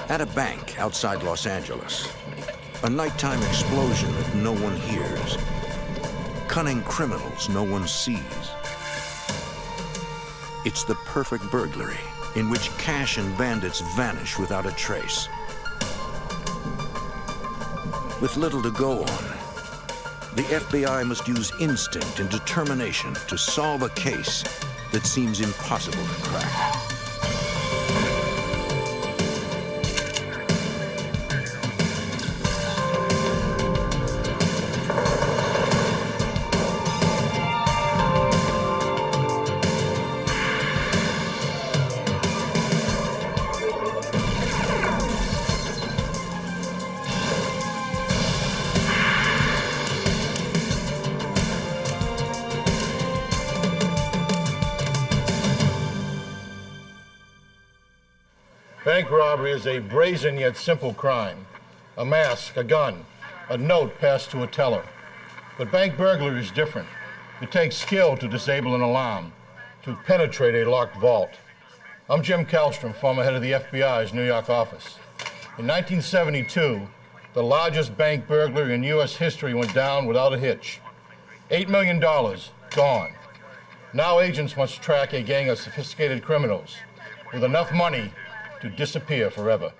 At a bank outside Los Angeles, a nighttime explosion that no one hears. Cunning criminals no one sees. It's the perfect burglary in which cash and bandits vanish without a trace. With little to go on, the FBI must use instinct and determination to solve a case that seems impossible to crack. Bank robbery is a brazen yet simple crime. A mask, a gun, a note passed to a teller. But bank burglary is different. It takes skill to disable an alarm, to penetrate a locked vault. I'm Jim Kallstrom, former head of the FBI's New York office. In 1972, the largest bank burglary in U.S. history went down without a hitch. $8 million gone. Now agents must track a gang of sophisticated criminals with enough money to disappear forever.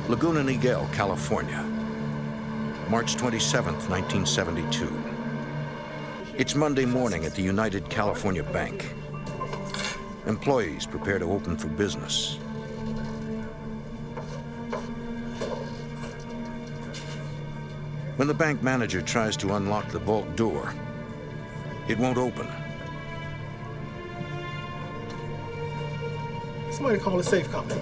Laguna Niguel, California, March 27th, 1972. It's Monday morning at the United California Bank. Employees prepare to open for business. When the bank manager tries to unlock the vault door, it won't open. Somebody call the safe company.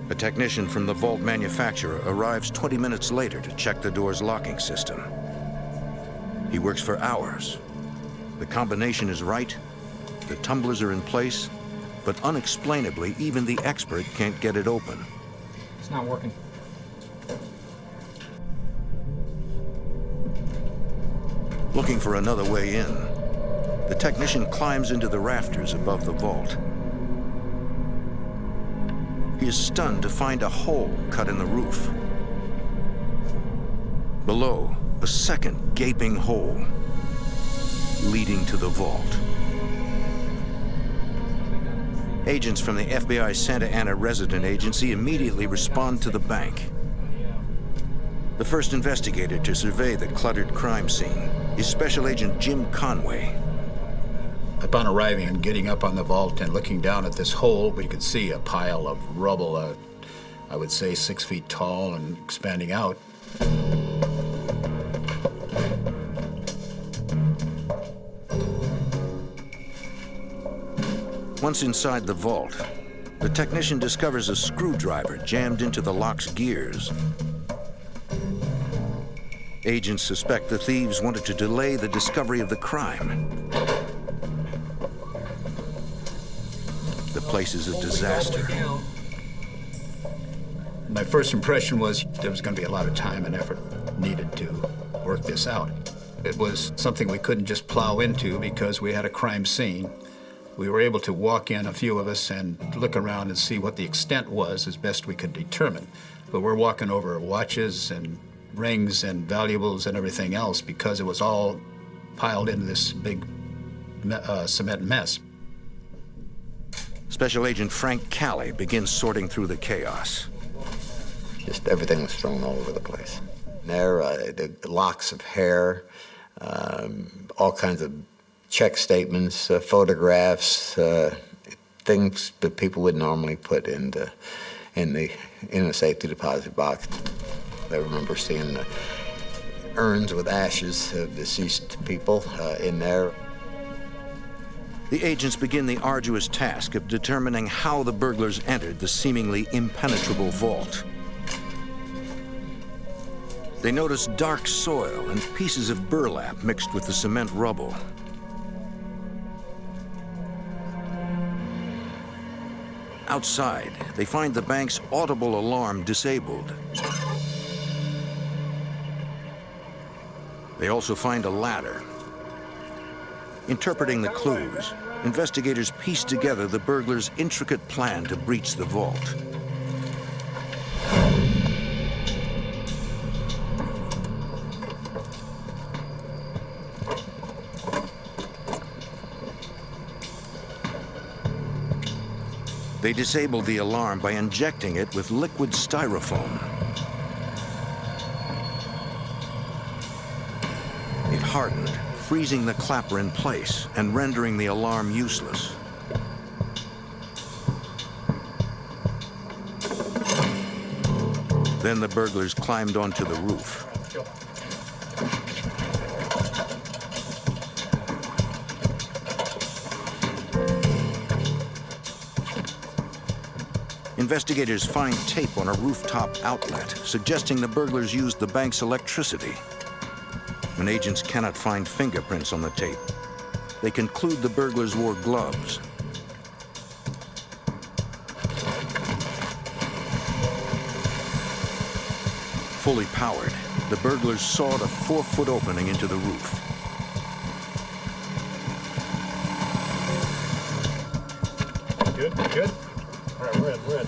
A technician from the vault manufacturer arrives 20 minutes later to check the door's locking system. He works for hours. The combination is right, the tumblers are in place, but unexplainably, even the expert can't get it open. It's not working. Looking for another way in, the technician climbs into the rafters above the vault. He is stunned to find a hole cut in the roof. Below, a second gaping hole leading to the vault. Agents from the FBI Santa Ana resident agency immediately respond to the bank. The first investigator to survey the cluttered crime scene is Special Agent Jim Conway. Upon arriving and getting up on the vault and looking down at this hole, we could see a pile of rubble, I would say 6 feet tall and expanding out. Once inside the vault, the technician discovers a screwdriver jammed into the lock's gears. Agents suspect the thieves wanted to delay the discovery of the crime. The place is a disaster. My first impression was there was going to be a lot of time and effort needed to work this out. It was something we couldn't just plow into because we had a crime scene. We were able to walk in, a few of us, and look around and see what the extent was as best we could determine. But we're walking over watches and rings and valuables and everything else because it was all piled into this big cement mess. Special Agent Frank Calley begins sorting through the chaos. Just everything was thrown all over the place. There, the locks of hair, all kinds of check statements, photographs, things that people would normally put in a safety deposit box. I remember seeing urns with ashes of deceased people in there. The agents begin the arduous task of determining how the burglars entered the seemingly impenetrable vault. They notice dark soil and pieces of burlap mixed with the cement rubble. Outside, they find the bank's audible alarm disabled. They also find a ladder. Interpreting the clues, investigators piece together the burglars' intricate plan to breach the vault. They disabled the alarm by injecting it with liquid styrofoam. It hardened, freezing the clapper in place and rendering the alarm useless. Then the burglars climbed onto the roof. Investigators find tape on a rooftop outlet, suggesting the burglars used the bank's electricity. When agents cannot find fingerprints on the tape, they conclude the burglars wore gloves. Fully powered, the burglars sawed a 4-foot opening into the roof. Good, good. All right, we're in.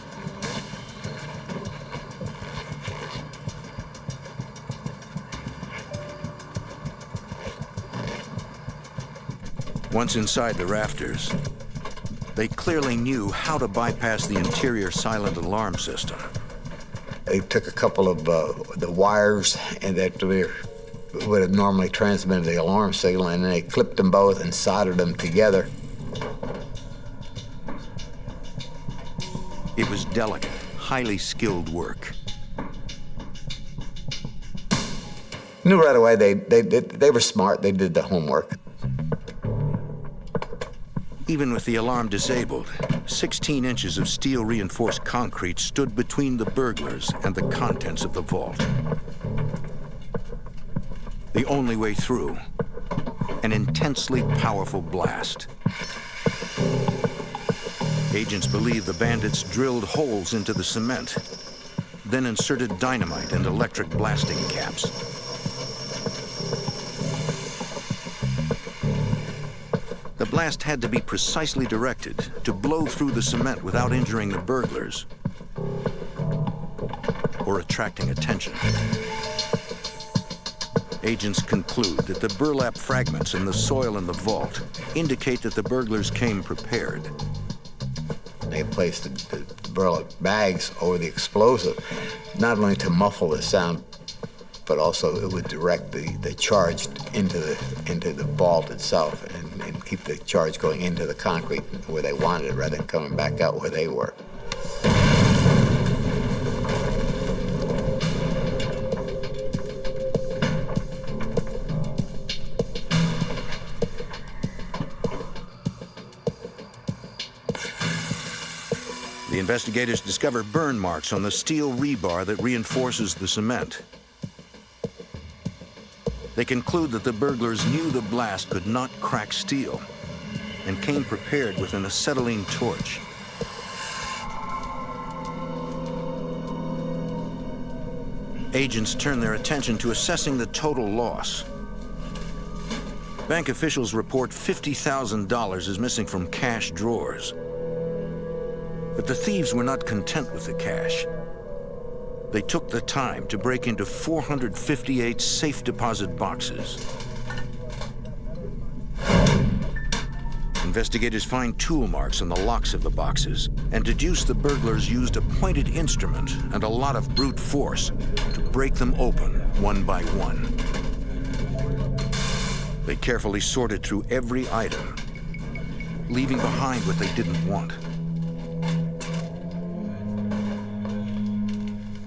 Once inside the rafters, they clearly knew how to bypass the interior silent alarm system. They took a couple of the wires and that would have normally transmitted the alarm signal, and they clipped them both and soldered them together. It was delicate, highly skilled work. Knew right away they were smart. They did the homework. Even with the alarm disabled, 16 inches of steel-reinforced concrete stood between the burglars and the contents of the vault. The only way through, an intensely powerful blast. Agents believe the bandits drilled holes into the cement, then inserted dynamite and electric blasting caps. The blast had to be precisely directed to blow through the cement without injuring the burglars or attracting attention. Agents conclude that the burlap fragments in the soil in the vault indicate that the burglars came prepared. They placed the burlap bags over the explosive, not only to muffle the sound, but also it would direct the charge into the vault itself and keep the charge going into the concrete where they wanted it rather than coming back out where they were. The investigators discover burn marks on the steel rebar that reinforces the cement. They conclude that the burglars knew the blast could not crack steel and came prepared with an acetylene torch. Agents turn their attention to assessing the total loss. Bank officials report $50,000 is missing from cash drawers. But the thieves were not content with the cash. They took the time to break into 458 safe deposit boxes. Investigators find tool marks on the locks of the boxes and deduce the burglars used a pointed instrument and a lot of brute force to break them open one by one. They carefully sorted through every item, leaving behind what they didn't want.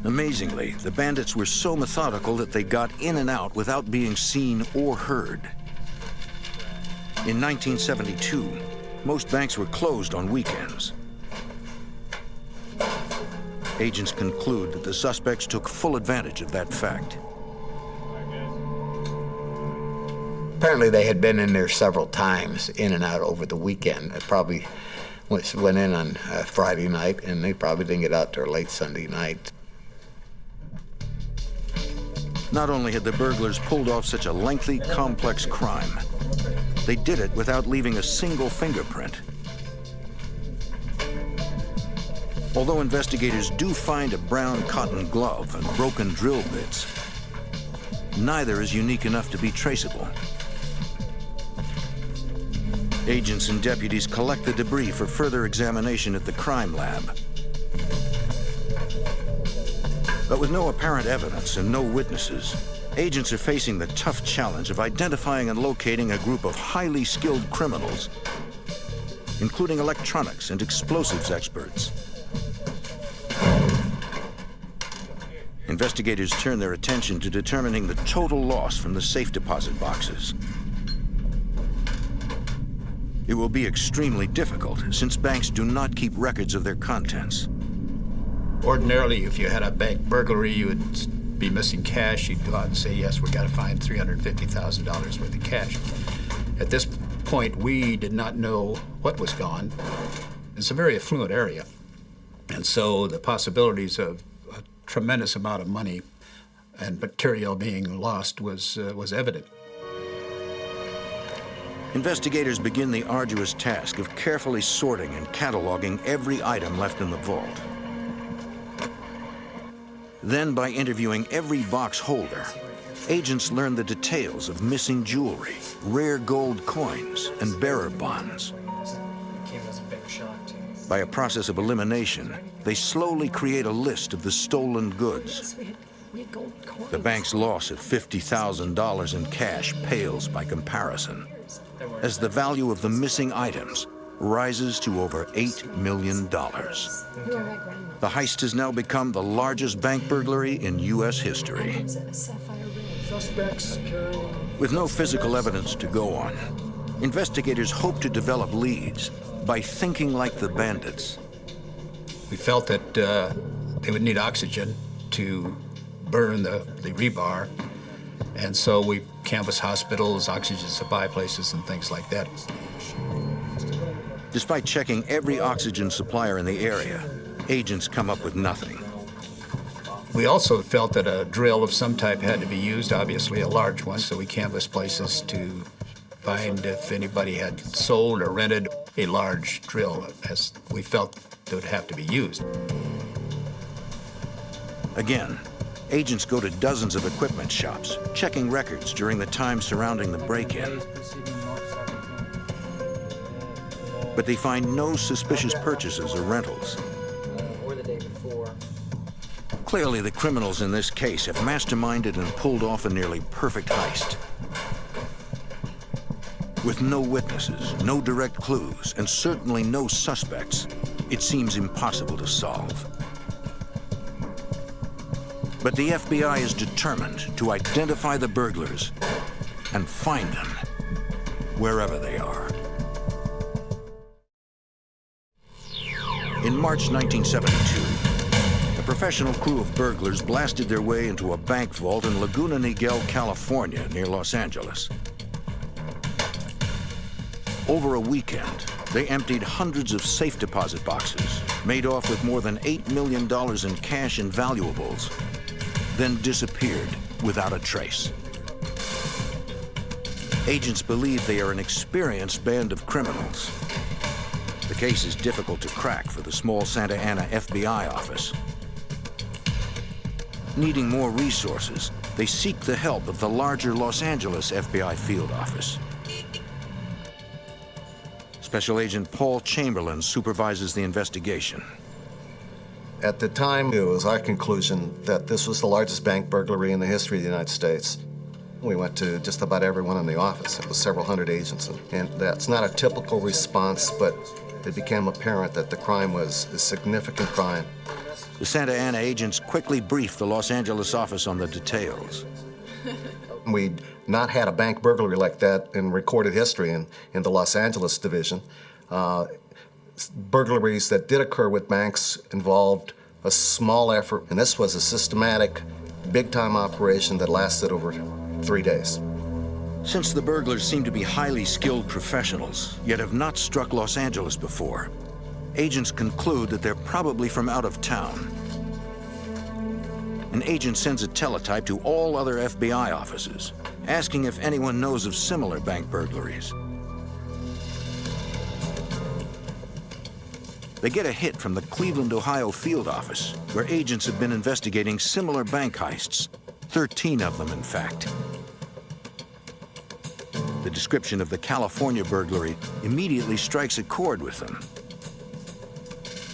Amazingly, the bandits were so methodical that they got in and out without being seen or heard. In 1972, most banks were closed on weekends. Agents conclude that the suspects took full advantage of that fact. Apparently they had been in there several times, in and out over the weekend. They probably went in on Friday night, and they probably didn't get out till late Sunday night. Not only had the burglars pulled off such a lengthy, complex crime, they did it without leaving a single fingerprint. Although investigators do find a brown cotton glove and broken drill bits, neither is unique enough to be traceable. Agents and deputies collect the debris for further examination at the crime lab. But with no apparent evidence and no witnesses, agents are facing the tough challenge of identifying and locating a group of highly skilled criminals, including electronics and explosives experts. Investigators turn their attention to determining the total loss from the safe deposit boxes. It will be extremely difficult since banks do not keep records of their contents. Ordinarily, if you had a bank burglary, you would be missing cash. You'd go out and say, yes, we got to find $350,000 worth of cash. At this point, we did not know what was gone. It's a very affluent area. And so the possibilities of a tremendous amount of money and material being lost was evident. Investigators begin the arduous task of carefully sorting and cataloging every item left in the vault. Then, by interviewing every box holder, agents learn the details of missing jewelry, rare gold coins, and bearer bonds. By a process of elimination, they slowly create a list of the stolen goods. The bank's loss of $50,000 in cash pales by comparison, as the value of the missing items rises to over $8 million. The heist has now become the largest bank burglary in U.S. history. With no physical evidence to go on, investigators hope to develop leads by thinking like the bandits. We felt that they would need oxygen to burn the rebar, and so we canvassed hospitals, oxygen supply places, and things like that. Despite checking every oxygen supplier in the area, agents come up with nothing. We also felt that a drill of some type had to be used, obviously a large one, so we canvassed places to find if anybody had sold or rented a large drill, as we felt that would have to be used. Again, agents go to dozens of equipment shops, checking records during the time surrounding the break-in. But they find no suspicious purchases or rentals. Or the day before. Clearly, the criminals in this case have masterminded and pulled off a nearly perfect heist. With no witnesses, no direct clues, and certainly no suspects, it seems impossible to solve. But the FBI is determined to identify the burglars and find them wherever they are. In March 1972, a professional crew of burglars blasted their way into a bank vault in Laguna Niguel, California, near Los Angeles. Over a weekend, they emptied hundreds of safe deposit boxes, made off with more than $8 million in cash and valuables, then disappeared without a trace. Agents believe they are an experienced band of criminals. The case is difficult to crack for the small Santa Ana FBI office. Needing more resources, they seek the help of the larger Los Angeles FBI field office. Special Agent Paul Chamberlain supervises the investigation. At the time, it was our conclusion that this was the largest bank burglary in the history of the United States. We went to just about everyone in the office. It was several hundred agents, and that's not a typical response, but it became apparent that the crime was a significant crime. The Santa Ana agents quickly briefed the Los Angeles office on the details. We'd not had a bank burglary like that in recorded history in the Los Angeles division. Burglaries that did occur with banks involved a small effort, and this was a systematic, big-time operation that lasted over 3 days. Since the burglars seem to be highly skilled professionals, yet have not struck Los Angeles before, agents conclude that they're probably from out of town. an agent sends a teletype to all other FBI offices, asking if anyone knows of similar bank burglaries. They get a hit from the Cleveland, Ohio field office, where agents have been investigating similar bank heists, 13 of them, in fact. The description of the California burglary immediately strikes a chord with them,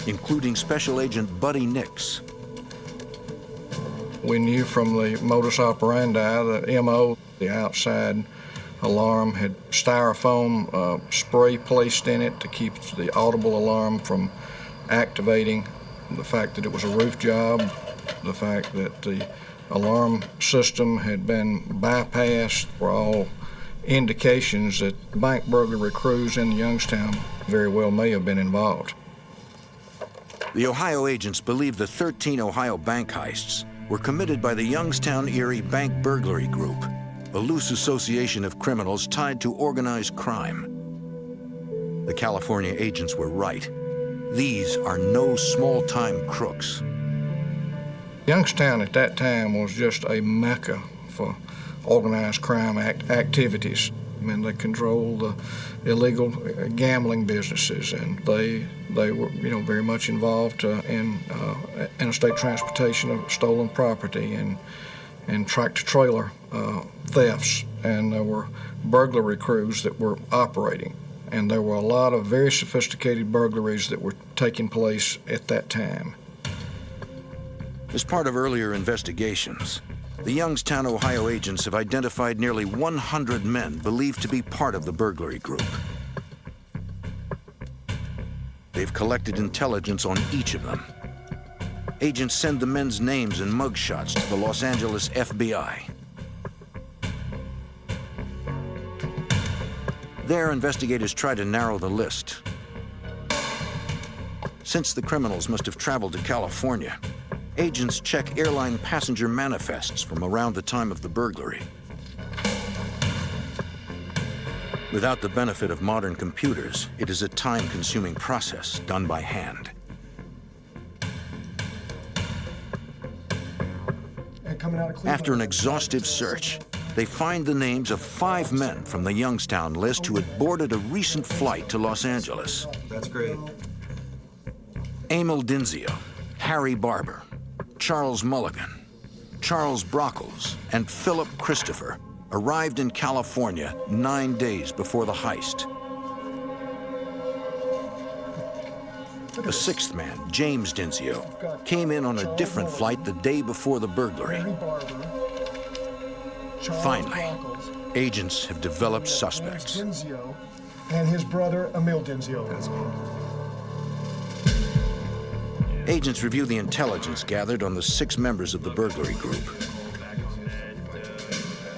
including Special Agent Buddy Nix. We knew from the modus operandi, the MO, the outside alarm had styrofoam spray placed in it to keep the audible alarm from activating, the fact that it was a roof job, the fact that the alarm system had been bypassed were all indications that bank burglary crews in Youngstown very well may have been involved. The Ohio agents believe the 13 Ohio bank heists were committed by the Youngstown Erie Bank Burglary Group, a loose association of criminals tied to organized crime. The California agents were right. These are no small-time crooks. Youngstown at that time was just a mecca for organized crime activities. I mean, they controlled the illegal gambling businesses, and they were, very much involved in interstate transportation of stolen property and tractor-trailer thefts, and there were burglary crews that were operating. And there were a lot of very sophisticated burglaries that were taking place at that time. As part of earlier investigations, the Youngstown, Ohio agents have identified nearly 100 men believed to be part of the burglary group. They've collected intelligence on each of them. Agents send the men's names and mugshots to the Los Angeles FBI. There, investigators try to narrow the list. Since the criminals must have traveled to California, agents check airline passenger manifests from around the time of the burglary. Without the benefit of modern computers, it is a time-consuming process done by hand. After an exhaustive search, they find the names of 5 men from the Youngstown list who had boarded a recent flight to Los Angeles. That's great. Emil Dinzio, Harry Barber, Charles Mulligan, Charles Brockles, and Philip Christopher arrived in California 9 days before the heist. The 6th man, James Dinzio, came in on a different flight the day before the burglary. Finally, agents have developed suspects. Dinzio and his brother, Emil Dinzio. Agents review the intelligence gathered on the 6 members of the burglary group.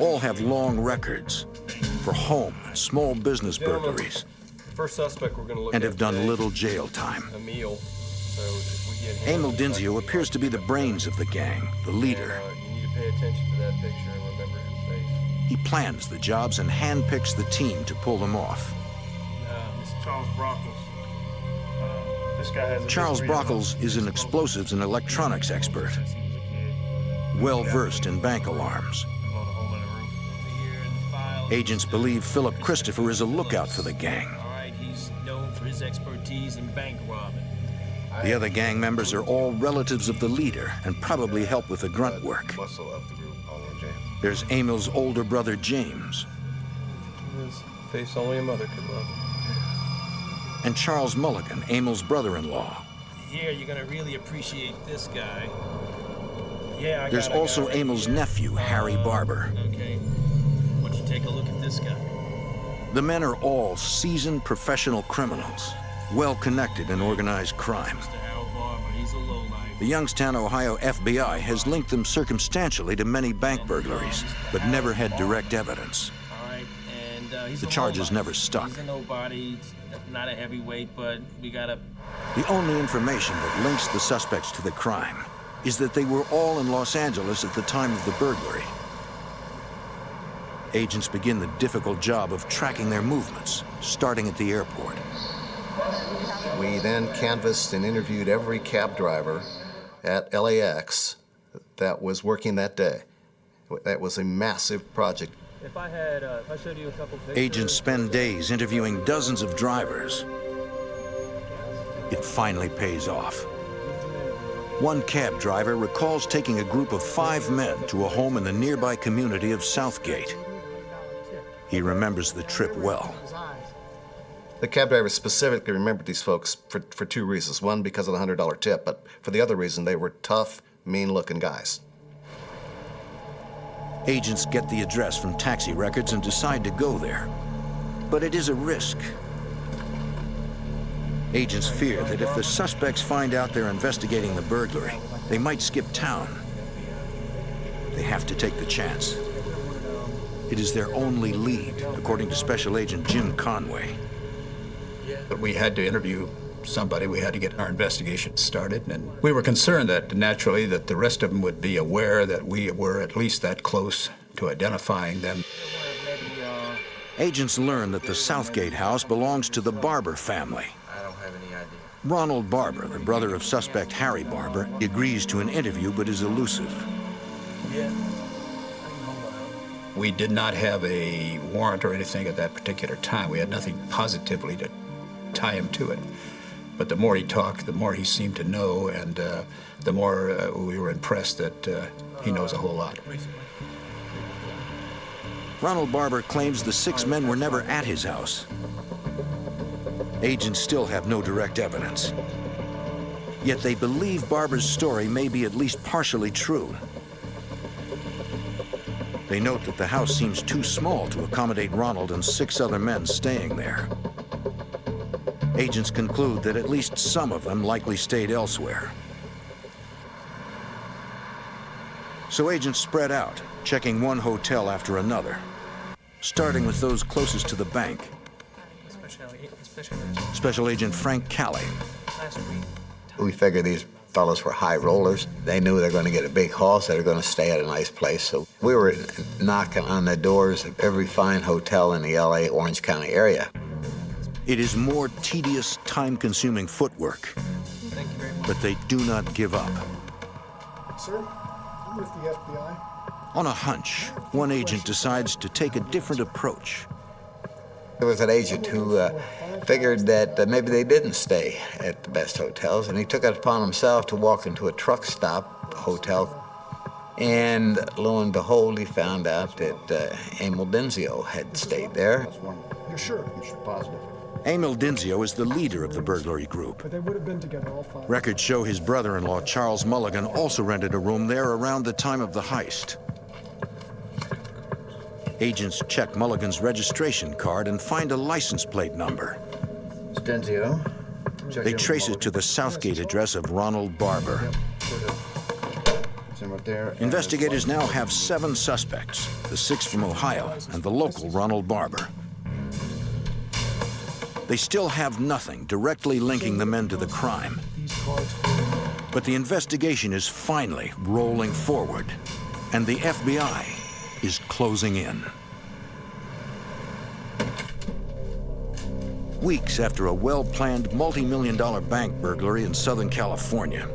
All have long records for home and small business burglaries, First suspect we're going to look and at have done today, little jail time. Emil. So if we get him, Emil Dinzio appears to be the brains of the gang, the leader. you need to pay attention to that picture and remember his face. He plans the jobs and handpicks the team to pull them off. This is Charles Brockles. This guy has a Charles history of Brockles is an explosives and electronics expert, well-versed in bank alarms. blown a hole in the roof. Here in the files. Agents believe Philip Christopher is a lookout for the gang. All right, he's known for his expertise in bank robbing. The other gang members are all relatives of the leader and probably help with the grunt work. Muscle of the group, Oliver James. There's Emil's older brother, James, His face only a mother could love. and Charles Mulligan, Emil's brother-in-law. Here, you're gonna really appreciate this guy. Yeah, There's also Emil's nephew, Harry Barber. Okay. Why don't you take a look at this guy? The men are all seasoned professional criminals, well-connected in organized crime. Mr. Harold Barber, he's a lowlife. The Youngstown, Ohio FBI has linked them circumstantially to many bank burglaries, but never had direct evidence. All right, and he's The a charges lowlife. never stuck. He's a nobody, not a heavyweight, but we gotta. The only information that links the suspects to the crime is that they were all in Los Angeles at the time of the burglary. Agents begin the difficult job of tracking their movements, starting at the airport. We then canvassed and interviewed every cab driver at LAX that was working that day. That was a massive project. If I showed you a couple pictures. Agents spend days interviewing dozens of drivers. It finally pays off. One cab driver recalls taking a group of 5 men to a home in the nearby community of Southgate. He remembers the trip well. The cab driver specifically remembered these folks for 2 reasons. One, because of the $100 tip, but for the other reason, they were tough, mean-looking guys. Agents get the address from taxi records and decide to go there. But it is a risk. Agents fear that if the suspects find out they're investigating the burglary, they might skip town. They have to take the chance. It is their only lead, according to Special Agent Jim Conway. But we had to interview somebody. We had to get our investigation started, and we were concerned that naturally that the rest of them would be aware that we were at least that close to identifying them. Agents learn that the Southgate house belongs to the Barber family. I don't have any idea. Ronald Barber, the brother of suspect Harry Barber, agrees to an interview but is elusive. Yeah. We did not have a warrant or anything at that particular time. We had nothing positively to tie him to it. But the more he talked, the more he seemed to know, and the more we were impressed that he knows a whole lot. Ronald Barber claims the 6 men were never at his house. Agents still have no direct evidence. Yet they believe Barber's story may be at least partially true. They note that the house seems too small to accommodate Ronald and 6 other men staying there. Agents conclude that at least some of them likely stayed elsewhere. So agents spread out, checking one hotel after another, starting with those closest to the bank. Special Agent Frank Calley. We figured these fellows were high rollers. They knew they were going to get a big haul, so they were going to stay at a nice place. So we were knocking on the doors of every fine hotel in the LA, Orange County area. It is more tedious, time-consuming footwork, but they do not give up. Sir, I'm with the FBI. On a hunch, one agent decides to take a different approach. There was an agent who figured that maybe they didn't stay at the best hotels, and he took it upon himself to walk into a truck stop hotel. And lo and behold, he found out that Emil Denzio had stayed there. You're sure? You're positive. Emil Denzio is the leader of the burglary group. But they would have been together, all 5. Records show his brother-in-law, Charles Mulligan, also rented a room there around the time of the heist. Agents check Mulligan's registration card and find a license plate number. It's Denzio. They trace it to the Southgate address of Ronald Barber. Investigators now have 7 suspects, the 6 from Ohio and the local Ronald Barber. They still have nothing directly linking the men to the crime. But the investigation is finally rolling forward, and the FBI is closing in. Weeks after a well-planned multi-million-dollar bank burglary in Southern California,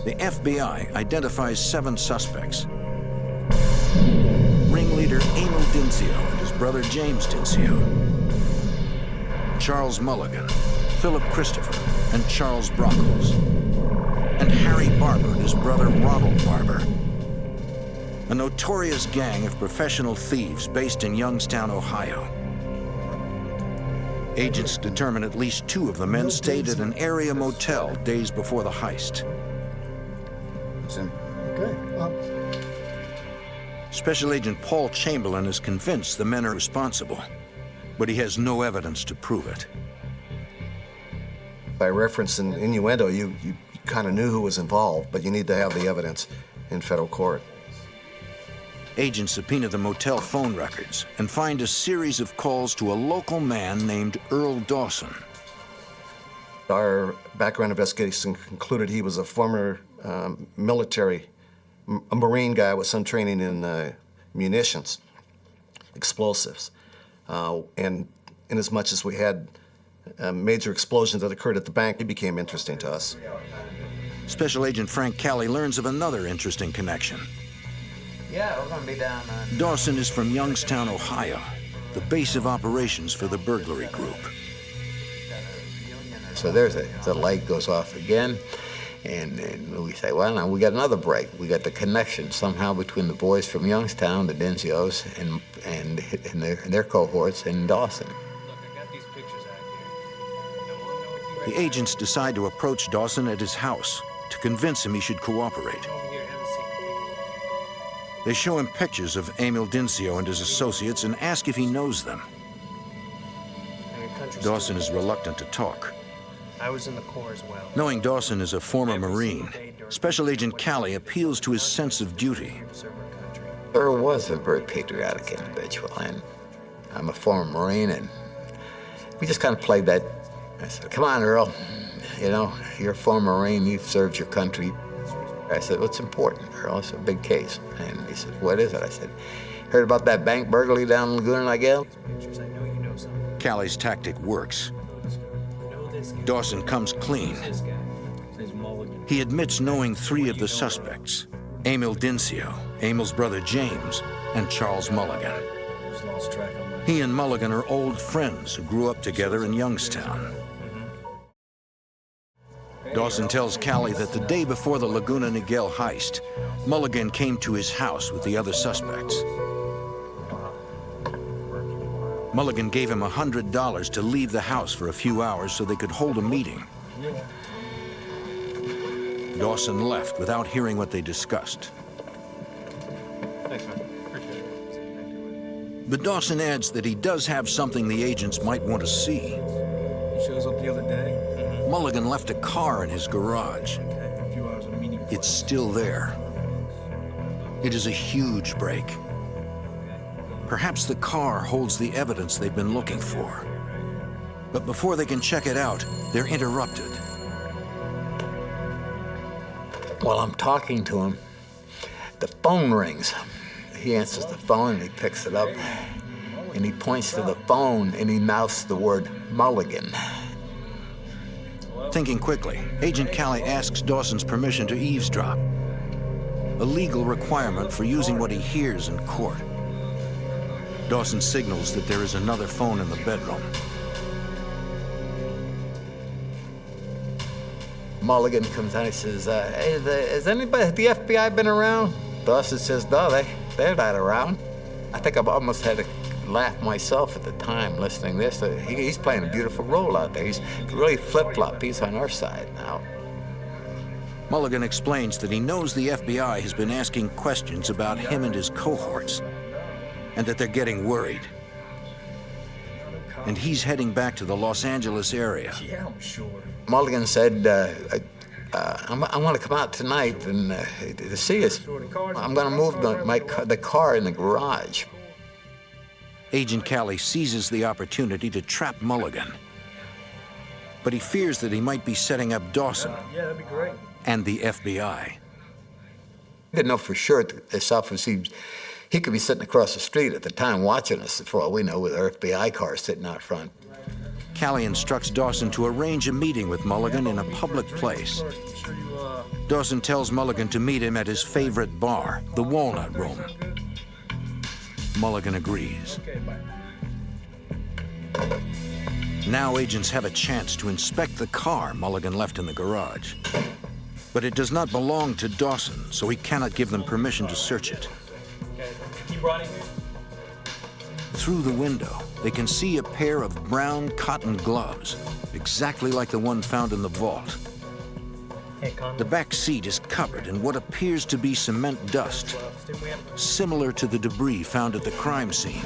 the FBI identifies 7 suspects. Ringleader Emil Denzio and his brother James Denzio, Charles Mulligan, Philip Christopher, and Charles Brockles, and Harry Barber and his brother Ronald Barber. A notorious gang of professional thieves based in Youngstown, Ohio. Agents determine at least 2 of the men stayed at an area motel days before the heist. Okay. Special Agent Paul Chamberlain is convinced the men are responsible, but he has no evidence to prove it. By reference and innuendo, you kind of knew who was involved, but you need to have the evidence in federal court. Agents subpoena the motel phone records and find a series of calls to a local man named Earl Dawson. Our background investigation concluded he was a former military, a Marine guy with some training in munitions, explosives. And in as much as we had major explosions that occurred at the bank, it became interesting to us. Special Agent Frank Calley learns of another interesting connection. Yeah, we're gonna be down on... Dawson is from Youngstown, Ohio, the base of operations for the burglary group. So the light goes off again, and we say, well, now we got another break. We got the connection somehow between the boys from Youngstown, the Denzios, and their cohorts in Dawson. Look, I got these pictures out here. The agents decide to approach Dawson at his house to convince him he should cooperate. Over here, have a seat. They show him pictures of Emil Dincio and his associates and ask if he knows them. Now, your country's Dawson is still- reluctant to talk. I was in the Corps as well. Knowing Dawson is a former Marine, Special Agent Calley appeals to his sense of duty. Serve our country. Earl was a very patriotic individual, and I'm a former Marine, and we just kind of played that. I said, come on, Earl, you know, you're a former Marine, you've served your country. I said, what's important, Earl? It's a big case. And he said, what is it? I said, heard about that bank burglary down in Laguna Niguel? Pictures, I know you know something. Calley's tactic works. You know this guy. Dawson comes clean. This guy. His name's Mulligan. He admits knowing 3 of the suspects: Emil Dincio, Emil's brother James, and Charles Mulligan. Just lost track of my... He and Mulligan are old friends who grew up together in Youngstown. Dawson tells Calley that the day before the Laguna Niguel heist, Mulligan came to his house with the other suspects. Mulligan gave him $100 to leave the house for a few hours so they could hold a meeting. Dawson left without hearing what they discussed. Thanks, man. Appreciate it. But Dawson adds that he does have something the agents might want to see. He shows up the other day. Mulligan left a car in his garage. A few hours in a meeting. It's still there. It is a huge break. Perhaps the car holds the evidence they've been looking for. But before they can check it out, they're interrupted. While I'm talking to him, the phone rings. He answers the phone and he picks it up and he points to the phone and he mouths the word Mulligan. Thinking quickly, Agent Calley asks Dawson's permission to eavesdrop, a legal requirement for using what he hears in court. Dawson signals that there is another phone in the bedroom. Mulligan comes out and he says, hey, has anybody, the FBI been around? Dawson says, no, they're not around. I think I almost had to laugh myself at the time listening to this. He's playing a beautiful role out there. He's really flip-flop. He's on our side now. Mulligan explains that he knows the FBI has been asking questions about him and his cohorts, and that they're getting worried. And he's heading back to the Los Angeles area. Yeah, I'm sure. Mulligan said, I want to come out tonight and to see us. I'm going to move the car in the garage. Agent Calley seizes the opportunity to trap Mulligan. But he fears that he might be setting up Dawson Yeah, that'd be great. and the FBI. Didn't know for sure this officer, he could be sitting across the street at the time watching us, for all we know, with our FBI car sitting out front. Calley instructs Dawson to arrange a meeting with Mulligan in a public place. First, I'm sure you, Dawson tells Mulligan to meet him at his favorite bar, the Walnut Room. Mulligan agrees. okay, bye. Now agents have a chance to inspect the car Mulligan left in the garage. But it does not belong to Dawson, so he cannot give them permission to search it. Okay. Keep running. Through the window, they can see a pair of brown cotton gloves, exactly like the one found in the vault. Hey, Con. The back seat is covered in what appears to be cement dust, similar to the debris found at the crime scene.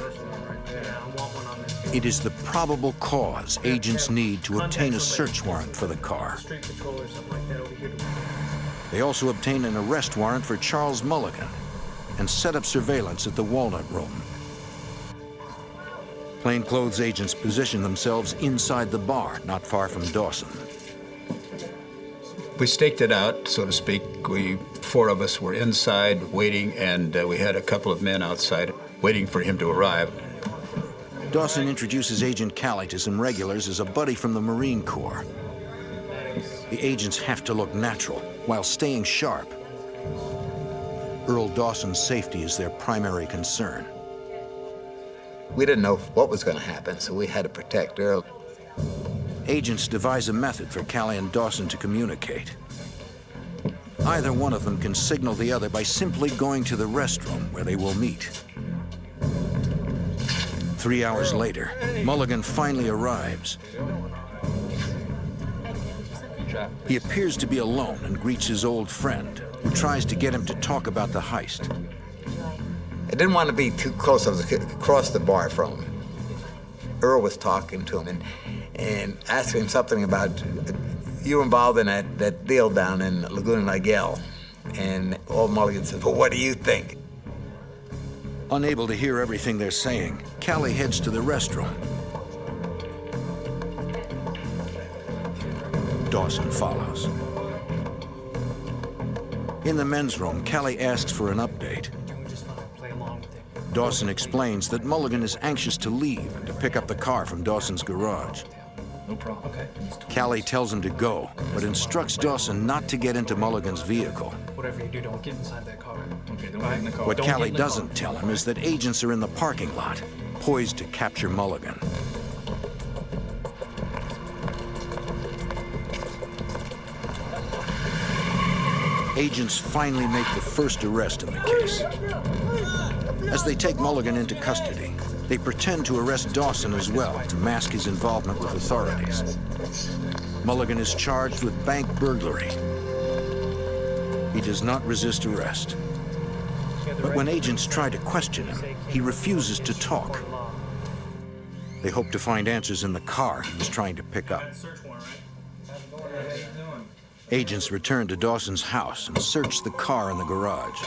It is the probable cause agents need to obtain a search warrant for the car. Street patrol or something like that over here. They also obtain an arrest warrant for Charles Mulligan and set up surveillance at the Walnut Room. Plainclothes agents position themselves inside the bar, not far from Dawson. We staked it out, so to speak. Four of us were inside waiting, and we had a couple of men outside waiting for him to arrive. Dawson introduces Agent Calley to some regulars as a buddy from the Marine Corps. The agents have to look natural, while staying sharp. Earl Dawson's safety is their primary concern. We didn't know what was going to happen, so we had to protect Earl. Agents devise a method for Callie and Dawson to communicate. Either one of them can signal the other by simply going to the restroom where they will meet. 3 hours later, Mulligan finally arrives. He appears to be alone and greets his old friend, who tries to get him to talk about the heist. I didn't want to be too close. I was across the bar from him. Earl was talking to him and asking him something about, you were involved in that deal down in Laguna Niguel. And old Mulligan said, well, what do you think? Unable to hear everything they're saying, Callie heads to the restroom. Dawson follows. In the men's room, Callie asks for an update. Dawson explains that Mulligan is anxious to leave and to pick up the car from Dawson's garage. No problem. Okay. Callie tells him to go, but instructs Dawson not to get into Mulligan's vehicle. Whatever you do, don't get inside that car. Okay, don't get in the car. What Callie doesn't tell him is that agents are in the parking lot, poised to capture Mulligan. Agents finally make the first arrest in the case. As they take Mulligan into custody, they pretend to arrest Dawson as well to mask his involvement with authorities. Mulligan is charged with bank burglary. He does not resist arrest. But when agents try to question him, he refuses to talk. They hope to find answers in the car he was trying to pick up. Agents return to Dawson's house and search the car in the garage.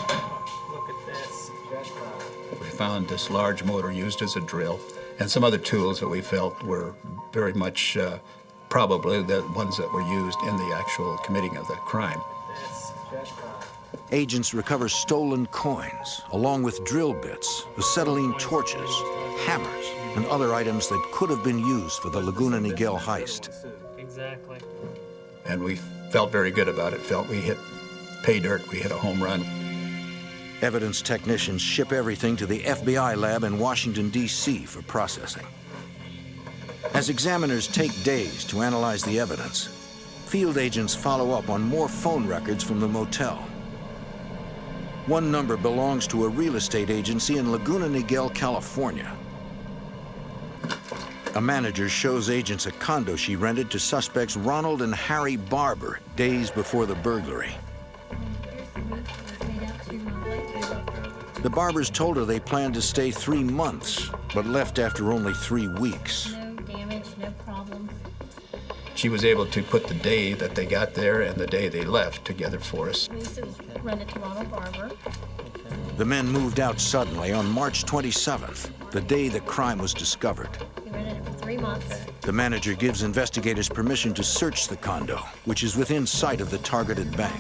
We found this large motor used as a drill and some other tools that we felt were very much probably the ones that were used in the actual committing of the crime. Agents recover stolen coins, along with drill bits, acetylene torches, hammers, and other items that could have been used for the Laguna Niguel heist. Exactly. And we felt very good about it. Felt we hit pay dirt, we hit a home run. Evidence technicians ship everything to the FBI lab in Washington, D.C. for processing. As examiners take days to analyze the evidence, field agents follow up on more phone records from the motel. One number belongs to a real estate agency in Laguna Niguel, California. A manager shows agents a condo she rented to suspects Ronald and Harry Barber days before the burglary. The Barbers told her they planned to stay 3 months, but left after only 3 weeks. No damage, no problems. She was able to put the day that they got there and the day they left together for us. This was rented to Ronald Barber. The men moved out suddenly on March 27th, the day the crime was discovered. He rented it for 3 months. The manager gives investigators permission to search the condo, which is within sight of the targeted bank.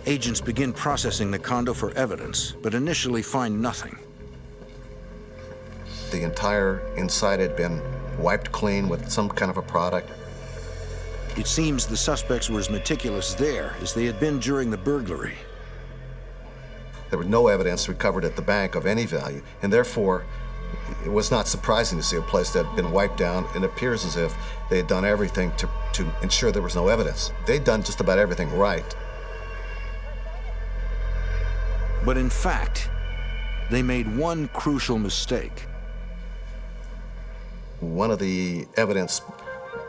Agents begin processing the condo for evidence, but initially find nothing. The entire inside had been wiped clean with some kind of a product. It seems the suspects were as meticulous there as they had been during the burglary. There was no evidence recovered at the bank of any value, and therefore, it was not surprising to see a place that had been wiped down. It appears as if they had done everything to ensure there was no evidence. They'd done just about everything right. But in fact, they made one crucial mistake. One of the evidence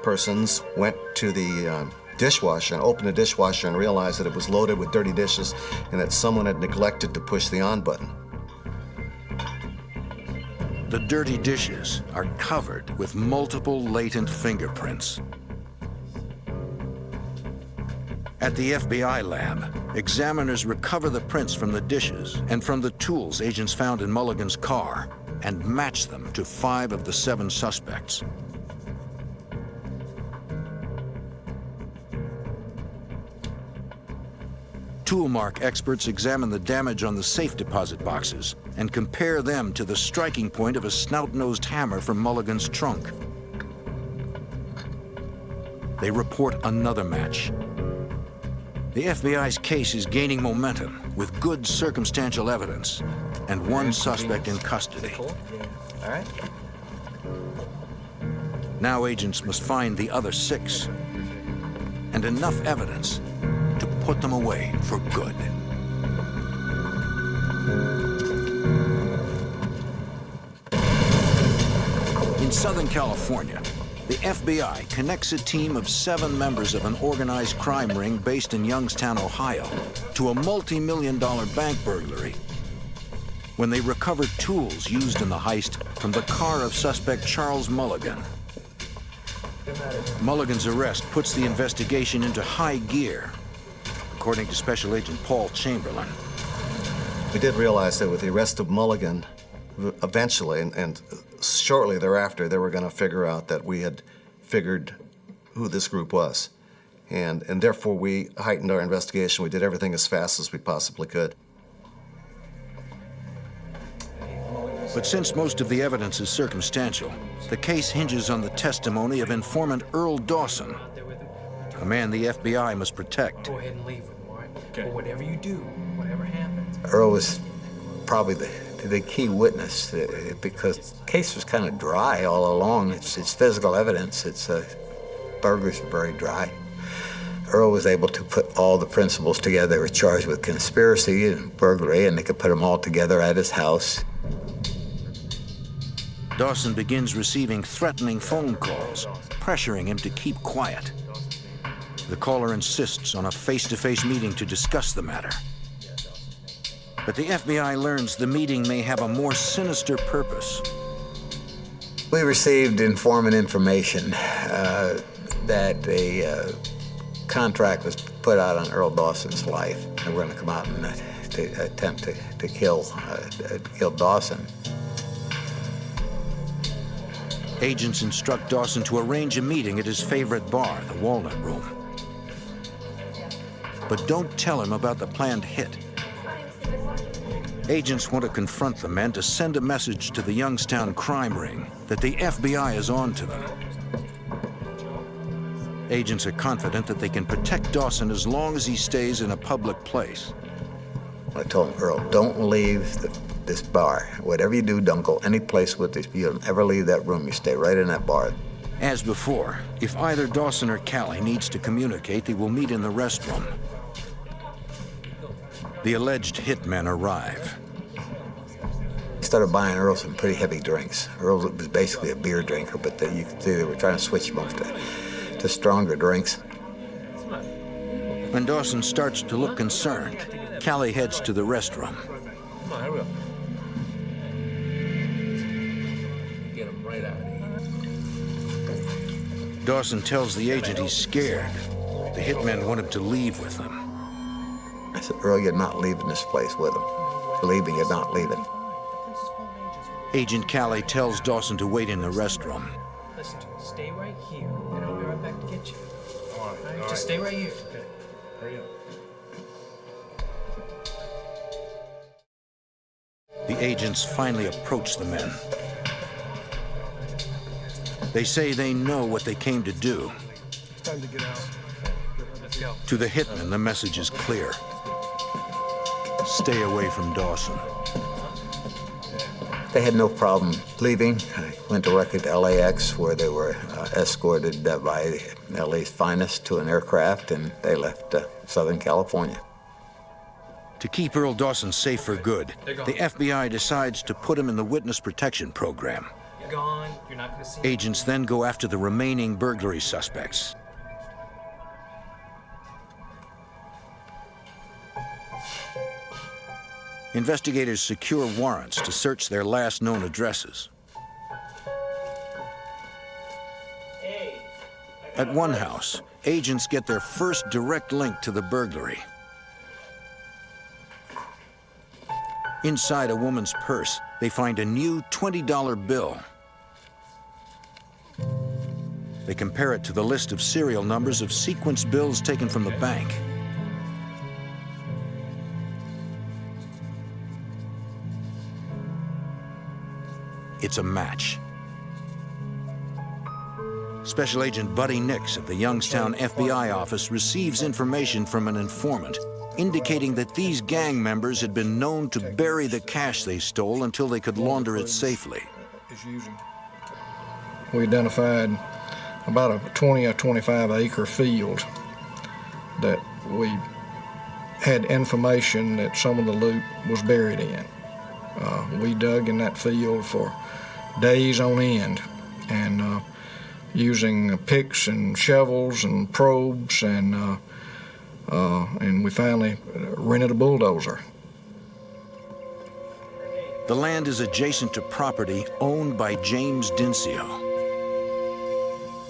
persons went to the dishwasher and opened the dishwasher and realized that it was loaded with dirty dishes and that someone had neglected to push the on button. The dirty dishes are covered with multiple latent fingerprints. At the FBI lab, examiners recover the prints from the dishes and from the tools agents found in Mulligan's car and match them to 5 of the 7 suspects. Toolmark experts examine the damage on the safe deposit boxes and compare them to the striking point of a snout-nosed hammer from Mulligan's trunk. they report another match. The FBI's case is gaining momentum with good circumstantial evidence and one suspect in custody. All right. Now agents must find the other 6 and enough evidence to put them away for good. In Southern California, the FBI connects a team of 7 members of an organized crime ring based in Youngstown, Ohio, to a multi-million-dollar bank burglary when they recover tools used in the heist from the car of suspect Charles Mulligan. Mulligan's arrest puts the investigation into high gear, according to Special Agent Paul Chamberlain. We did realize that with the arrest of Mulligan, eventually, and shortly thereafter, they were going to figure out that we had figured who this group was. And therefore, we heightened our investigation. We did everything as fast as we possibly could. But since most of the evidence is circumstantial, the case hinges on the testimony of informant Earl Dawson, a man the FBI must protect. Go ahead and leave with him, all right? But whatever you do, whatever happens. Earl was probably the key witness because the case was kind of dry all along. It's physical evidence. Burglars are very dry. Earl was able to put all the principals together. They were charged with conspiracy and burglary, and they could put them all together at his house. Dawson begins receiving threatening phone calls, pressuring him to keep quiet. The caller insists on a face-to-face meeting to discuss the matter. But the FBI learns the meeting may have a more sinister purpose. We received informant information that a contract was put out on Earl Dawson's life. They were going to come out and attempt to kill Dawson. Agents instruct Dawson to arrange a meeting at his favorite bar, the Walnut Room. But don't tell him about the planned hit. Agents want to confront the men to send a message to the Youngstown crime ring that the FBI is on to them. Agents are confident that they can protect Dawson as long as he stays in a public place. I told him, Earl, don't leave this bar. Whatever you do, don't go any place with this. You don't ever leave that room. You stay right in that bar. As before, if either Dawson or Callie needs to communicate, they will meet in the restroom. The alleged hitmen arrive. I started buying Earl some pretty heavy drinks. Earl was basically a beer drinker, but you could see they were trying to switch him up to stronger drinks. When Dawson starts to look concerned, Callie heads to the restroom. Come on, hurry up. Get him right out of here. Dawson tells the agent he's scared. The hitmen want him to leave with them. I said, Earl, you're not leaving this place with him. Leaving, you're not leaving. Agent Callie tells Dawson to wait in the restroom. Listen to me. Stay right here, and I'll be right back to get you. All right. Just stay right here. Okay. Hurry up. The agents finally approach the men. They say they know what they came to do. It's time to get out. Let's go. To the hitmen, the message is clear. Stay away from Dawson. They had no problem leaving. I went directly to LAX, where they were escorted by LA's finest to an aircraft, and they left Southern California. To keep Earl Dawson safe for good, the FBI decides to put him in the witness protection program. You're gone. You're not going to see Agents then go after the remaining burglary suspects. Investigators secure warrants to search their last known addresses. At one house, agents get their first direct link to the burglary. Inside a woman's purse, they find a new $20 bill. They compare it to the list of serial numbers of sequence bills taken from the bank. It's a match. Special Agent Buddy Nix of the Youngstown FBI office receives information from an informant indicating that these gang members had been known to bury the cash they stole until they could launder it safely. We identified about a 20 or 25 acre field that we had information that some of the loot was buried in. We dug in that field for days on end, and using picks and shovels and probes, and we finally rented a bulldozer. The land is adjacent to property owned by James Dincio.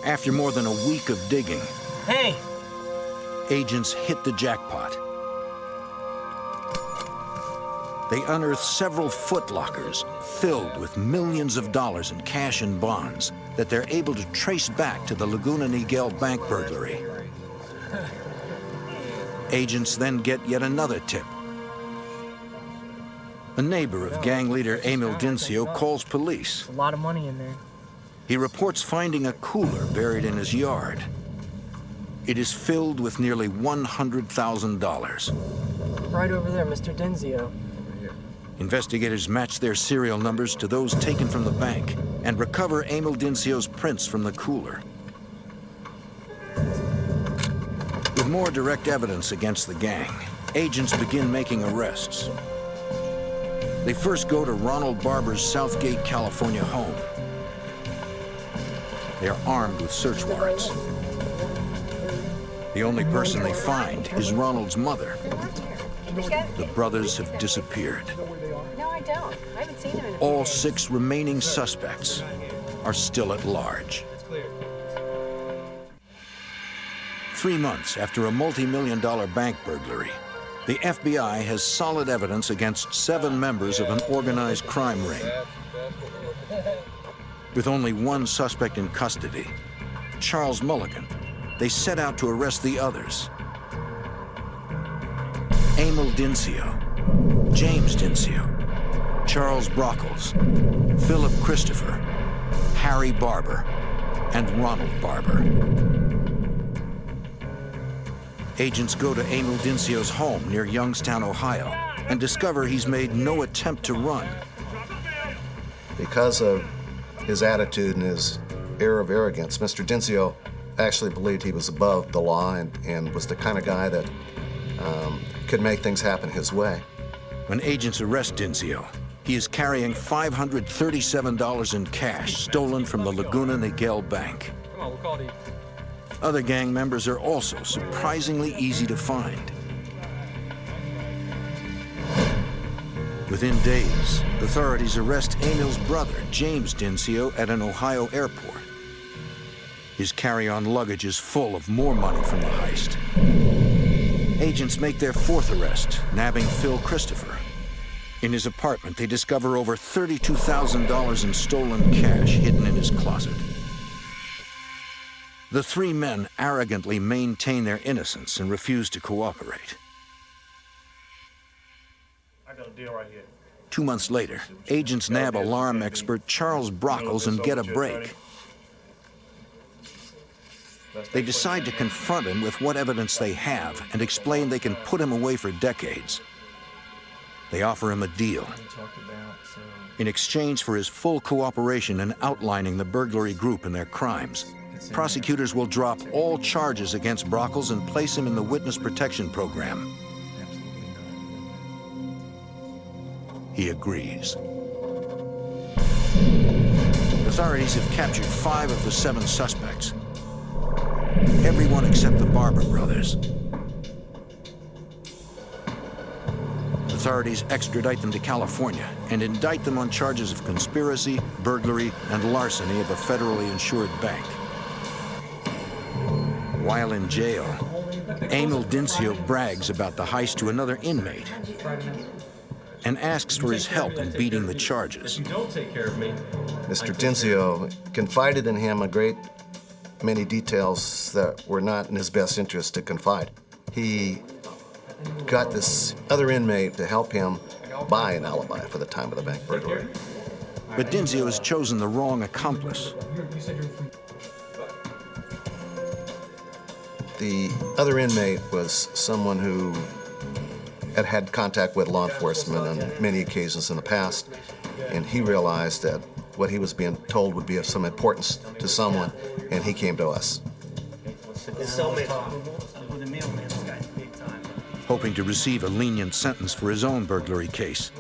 After more than a week of digging, Hey! agents hit the jackpot. They unearthed several footlockers filled with millions of dollars in cash and bonds that they're able to trace back to the Laguna Niguel bank burglary. Agents then get yet another tip. A neighbor of gang leader Emil Dincio calls police. A lot of money in there. He reports finding a cooler buried in his yard. It is filled with nearly $100,000. Right over there, Mr. Dincio. Investigators match their serial numbers to those taken from the bank and recover Emil Dincio's prints from the cooler. With more direct evidence against the gang, agents begin making arrests. They first go to Ronald Barber's Southgate, California home. They are armed with search warrants. The only person they find is Ronald's mother. The brothers have disappeared. No, I don't. I haven't seen him in a few All days. 6 remaining suspects are still at large. 3 months after a multi-million-dollar bank burglary, the FBI has solid evidence against 7 members of an organized crime ring. With only one suspect in custody, Charles Mulligan, they set out to arrest the others. Emil Dincio, James Dincio, Charles Brockles, Philip Christopher, Harry Barber, and Ronald Barber. Agents go to Emil Dincio's home near Youngstown, Ohio, and discover he's made no attempt to run. Because of his attitude and his air of arrogance, Mr. Dincio actually believed he was above the law and was the kind of guy that could make things happen his way. When agents arrest Dincio, he is carrying $537 in cash stolen from the Laguna Niguel bank. Come on, we'll call it. Other gang members are also surprisingly easy to find. Within days, authorities arrest Emil's brother, James Dincio, at an Ohio airport. His carry-on luggage is full of more money from the heist. Agents make their 4th arrest, nabbing Phil Christopher. In his apartment, they discover over $32,000 in stolen cash hidden in his closet. The 3 men arrogantly maintain their innocence and refuse to cooperate. I got a deal right here. 2 months later, agents nab alarm expert Charles Brockles and get a break. They decide to confront him with what evidence they have and explain they can put him away for decades. They offer him a deal. In exchange for his full cooperation in outlining the burglary group and their crimes, prosecutors will drop all charges against Brockles and place him in the witness protection program. He agrees. Authorities have captured 5 of the 7 suspects. Everyone except the Barber brothers. Authorities extradite them to California and indict them on charges of conspiracy, burglary, and larceny of a federally insured bank. While in jail, Emil Dincio brags about the heist to another inmate and asks for his help in beating the charges. You don't take care of me. Mr. Dincio confided in him a great many details that were not in his best interest to confide. He got this other inmate to help him buy an alibi for the time of the bank burglary. But Dincio has chosen the wrong accomplice. The other inmate was someone who had had contact with law enforcement on many occasions in the past, and he realized that what he was being told would be of some importance to someone, and he came to us. Hoping to receive a lenient sentence for his own burglary case,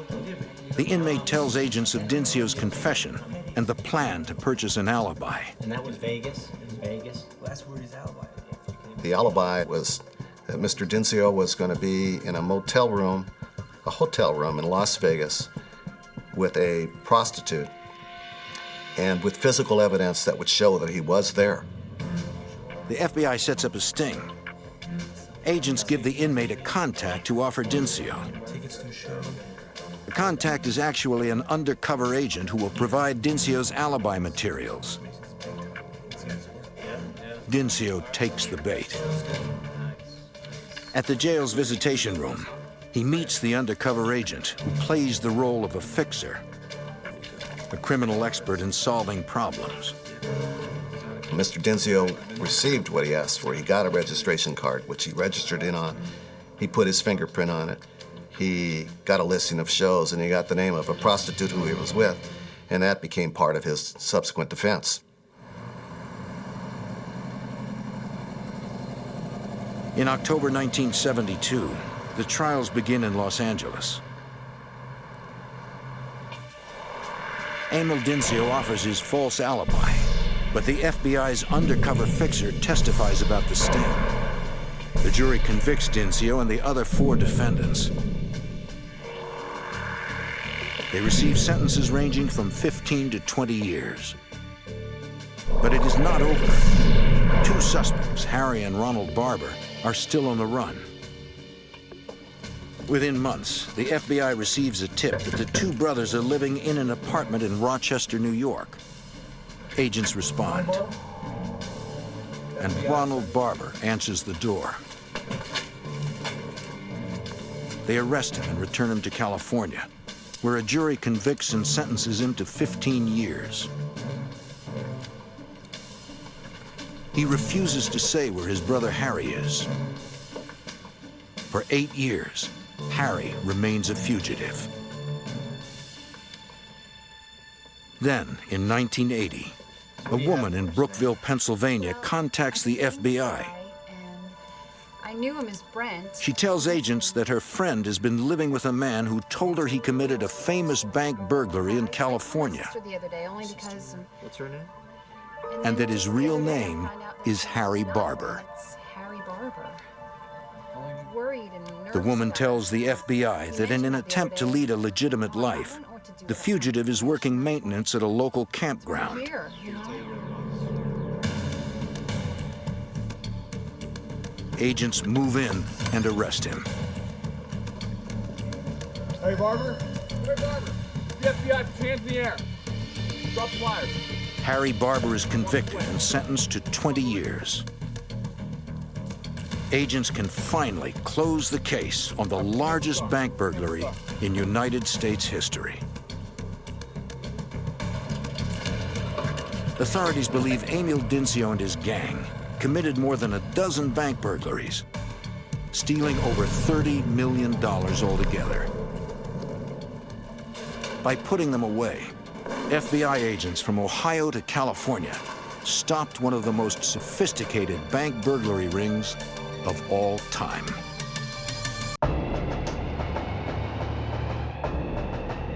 the inmate tells agents of Dincio's confession and the plan to purchase an alibi. And that was Vegas? Vegas? Well, that's where his alibi is. The alibi was that Mr. Dincio was going to be in a hotel room in Las Vegas with a prostitute and with physical evidence that would show that he was there. The FBI sets up a sting. Agents give the inmate a contact to offer Dincio. Tickets to the show. The contact is actually an undercover agent who will provide Dincio's alibi materials. Dincio takes the bait. At the jail's visitation room, he meets the undercover agent who plays the role of a fixer, a criminal expert in solving problems. Mr. Dincio received what he asked for. He got a registration card, which he registered in on. He put his fingerprint on it. He got a listing of shows, and he got the name of a prostitute who he was with, and that became part of his subsequent defense. In October 1972, the trials begin in Los Angeles. Emil Dincio offers his false alibi, but the FBI's undercover fixer testifies about the sting. The jury convicts Dincio and the other 4 defendants. They receive sentences ranging from 15 to 20 years. But it is not over. 2 suspects, Harry and Ronald Barber, are still on the run. Within months, the FBI receives a tip that the 2 brothers are living in an apartment in Rochester, New York. Agents respond, and Ronald Barber answers the door. They arrest him and return him to California, where a jury convicts and sentences him to 15 years. He refuses to say where his brother Harry is. For 8 years, Harry remains a fugitive. Then, in 1980, a woman in Brookville, Pennsylvania, contacts the FBI. I knew him as Brent. She tells agents that her friend has been living with a man who told her he committed a famous bank burglary in California, The other day, only because. What's her name? and that his real name is Harry Barber. It's Harry Barber. Worried and nervous. The woman tells the FBI that in an attempt to lead a legitimate life, the fugitive is working maintenance at a local campground. Here, you know? Agents move in and arrest him. Hey, Barber. Hey, Barber. The FBI, hands in the air. Drop flyers. Harry Barber is convicted and sentenced to 20 years. Agents can finally close the case on the largest bank burglary in United States history. Authorities believe Emil Dincio and his gang committed more than a dozen bank burglaries, stealing over $30 million altogether. By putting them away, FBI agents from Ohio to California stopped one of the most sophisticated bank burglary rings of all time.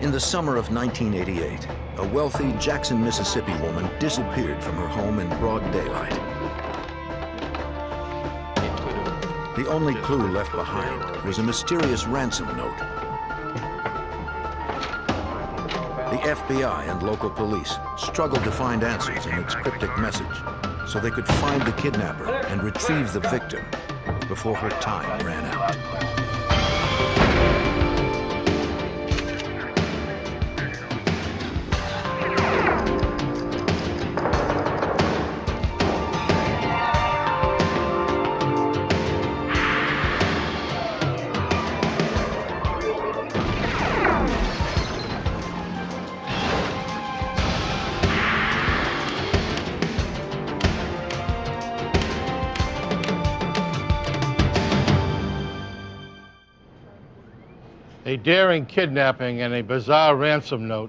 In the summer of 1988, a wealthy Jackson, Mississippi woman disappeared from her home in broad daylight. The only clue left behind was a mysterious ransom note. The FBI and local police struggled to find answers in its cryptic message so they could find the kidnapper and retrieve the victim before her time ran out. A daring kidnapping and a bizarre ransom note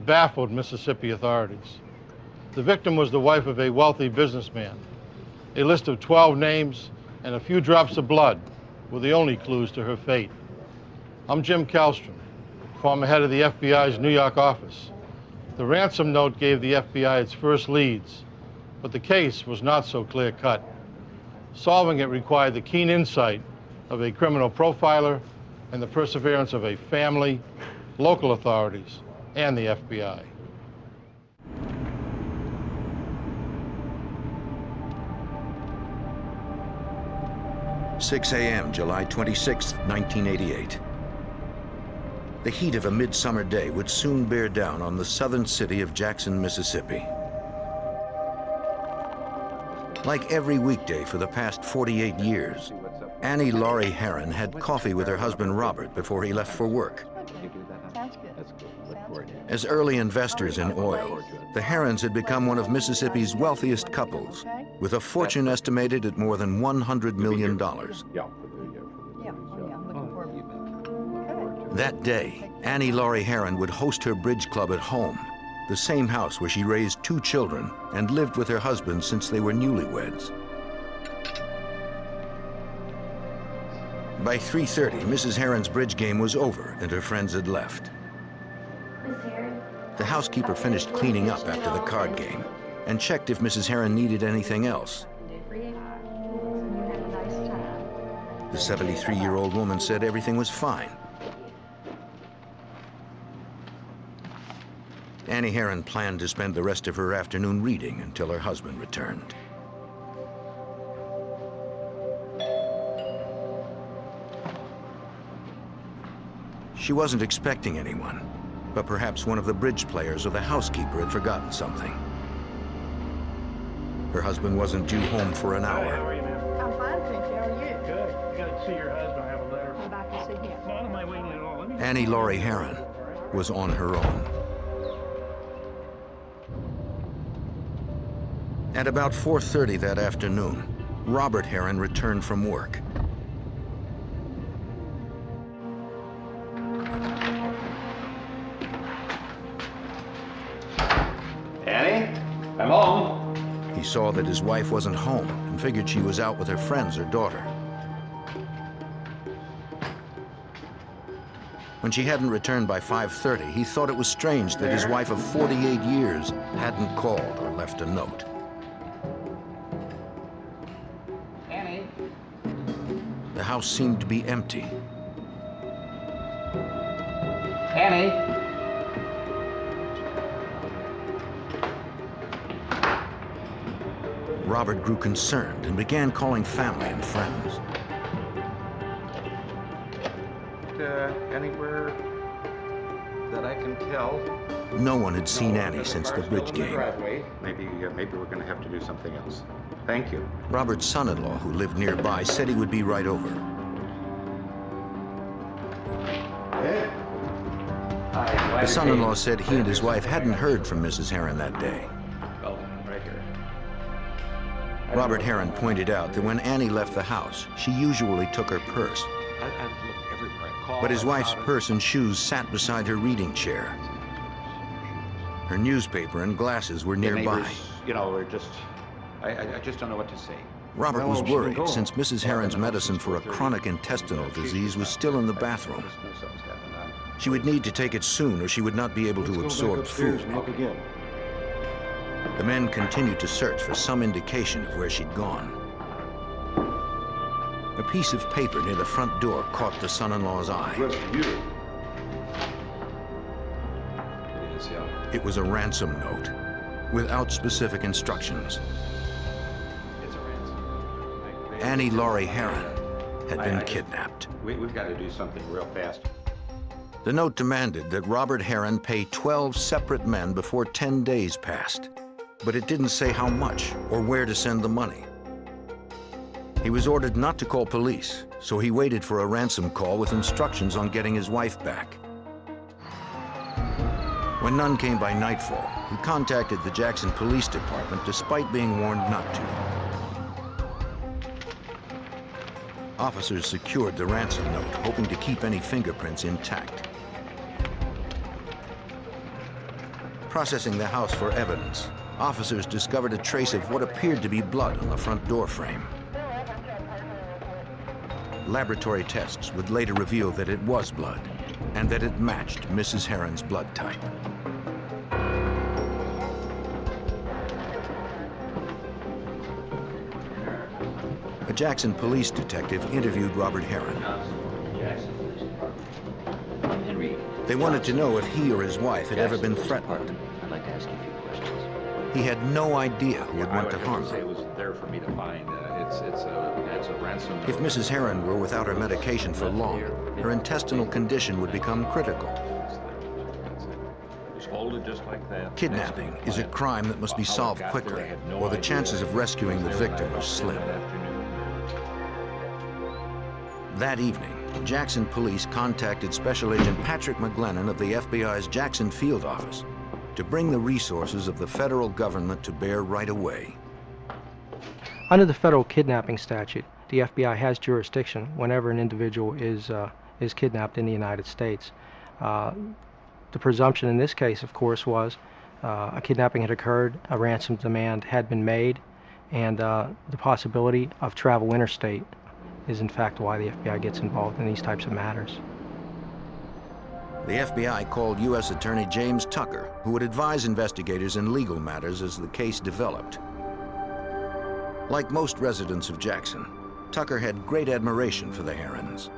baffled Mississippi authorities. The victim was the wife of a wealthy businessman. A list of 12 names and a few drops of blood were the only clues to her fate. I'm Jim Kallstrom, former head of the FBI's New York office. The ransom note gave the FBI its first leads, but the case was not so clear-cut. Solving it required the keen insight of a criminal profiler and the perseverance of a family, local authorities, and the FBI. "6 a.m., July 26, 1988. The heat of a midsummer day would soon bear down on the southern city of Jackson, Mississippi. Like every weekday for the past 48 years, Annie Laurie Hearin had coffee with her husband Robert before he left for work. As early investors in oil, the Heirins had become one of Mississippi's wealthiest couples, with a fortune estimated at more than $100 million. That day, Annie Laurie Hearin would host her bridge club at home, the same house where she raised 2 children and lived with her husband since they were newlyweds. By 3:30, Mrs. Herin's bridge game was over and her friends had left. The housekeeper finished cleaning up after the card game and checked if Mrs. Hearin needed anything else. The 73-year-old woman said everything was fine. Annie Hearin planned to spend the rest of her afternoon reading until her husband returned. She wasn't expecting anyone, but perhaps one of the bridge players or the housekeeper had forgotten something. Her husband wasn't due home for an hour. How are you, ma'am? I'm fine, thank you. How are you? Good. I got to see your husband. I have a letter. I'm back to see him. No, I don't mind waiting at all. Let me... Annie Laurie Hearin was on her own. At about 4:30 that afternoon, Robert Hearin returned from work. Annie, I'm home. He saw that his wife wasn't home and figured she was out with her friends or daughter. When she hadn't returned by 5:30, he thought it was strange that his wife of 48 years hadn't called or left a note. Annie. The house seemed to be empty. Annie. Robert grew concerned and began calling family and friends. Anywhere that I can tell? No one had seen Annie since the bridge game. Maybe we're going to have to do something else. Thank you. Robert's son-in-law, who lived nearby, said he would be right over. The son-in-law said he and his wife hadn't heard from Mrs. Herin that day. Oh, right here. Robert Hearin pointed out that when Annie left the house, she usually took her purse. I've looked everywhere. I called, But his wife's purse and shoes sat beside her reading chair. Her newspaper and glasses were nearby. Neighbors, you know, we're just... I just don't know what to say. Robert was worried since Mrs. Herin's medicine for a chronic intestinal disease was still in the bathroom. She would need to take it soon or she would not be able to absorb food. The men continued to search for some indication of where she'd gone. A piece of paper near the front door caught the son-in-law's eye. It was a ransom note without specific instructions. Annie Laurie Herin had been kidnapped. We've got to do something real fast. The note demanded that Robert Hearin pay 12 separate men before 10 days passed, but it didn't say how much or where to send the money. He was ordered not to call police, so he waited for a ransom call with instructions on getting his wife back. When none came by nightfall, he contacted the Jackson Police Department despite being warned not to. Officers secured the ransom note, hoping to keep any fingerprints intact. Processing the house for evidence, officers discovered a trace of what appeared to be blood on the front door frame. Laboratory tests would later reveal that it was blood, and that it matched Mrs. Hearin's blood type. A Jackson police detective interviewed Robert Hearin. They wanted to know if he or his wife had ever been threatened. I'd like to ask you a few questions. He had no idea who would want to harm It them. was there for me to find. It's a ransom. If Mrs. Hearin were without her medication for long, her intestinal condition would become critical. It was folded just like that. Kidnapping is a crime that must be solved quickly, or the chances of rescuing the victim are slim. That evening, Jackson police contacted Special Agent Patrick McGlennon of the FBI's Jackson Field Office to bring the resources of the federal government to bear right away. Under the federal kidnapping statute, the FBI has jurisdiction whenever an individual is kidnapped in the United States. The presumption in this case, of course, was a kidnapping had occurred, a ransom demand had been made, and the possibility of travel interstate is in fact why the FBI gets involved in these types of matters. The FBI called U.S. Attorney James Tucker, who would advise investigators in legal matters as the case developed. Like most residents of Jackson, Tucker had great admiration for the Heirins.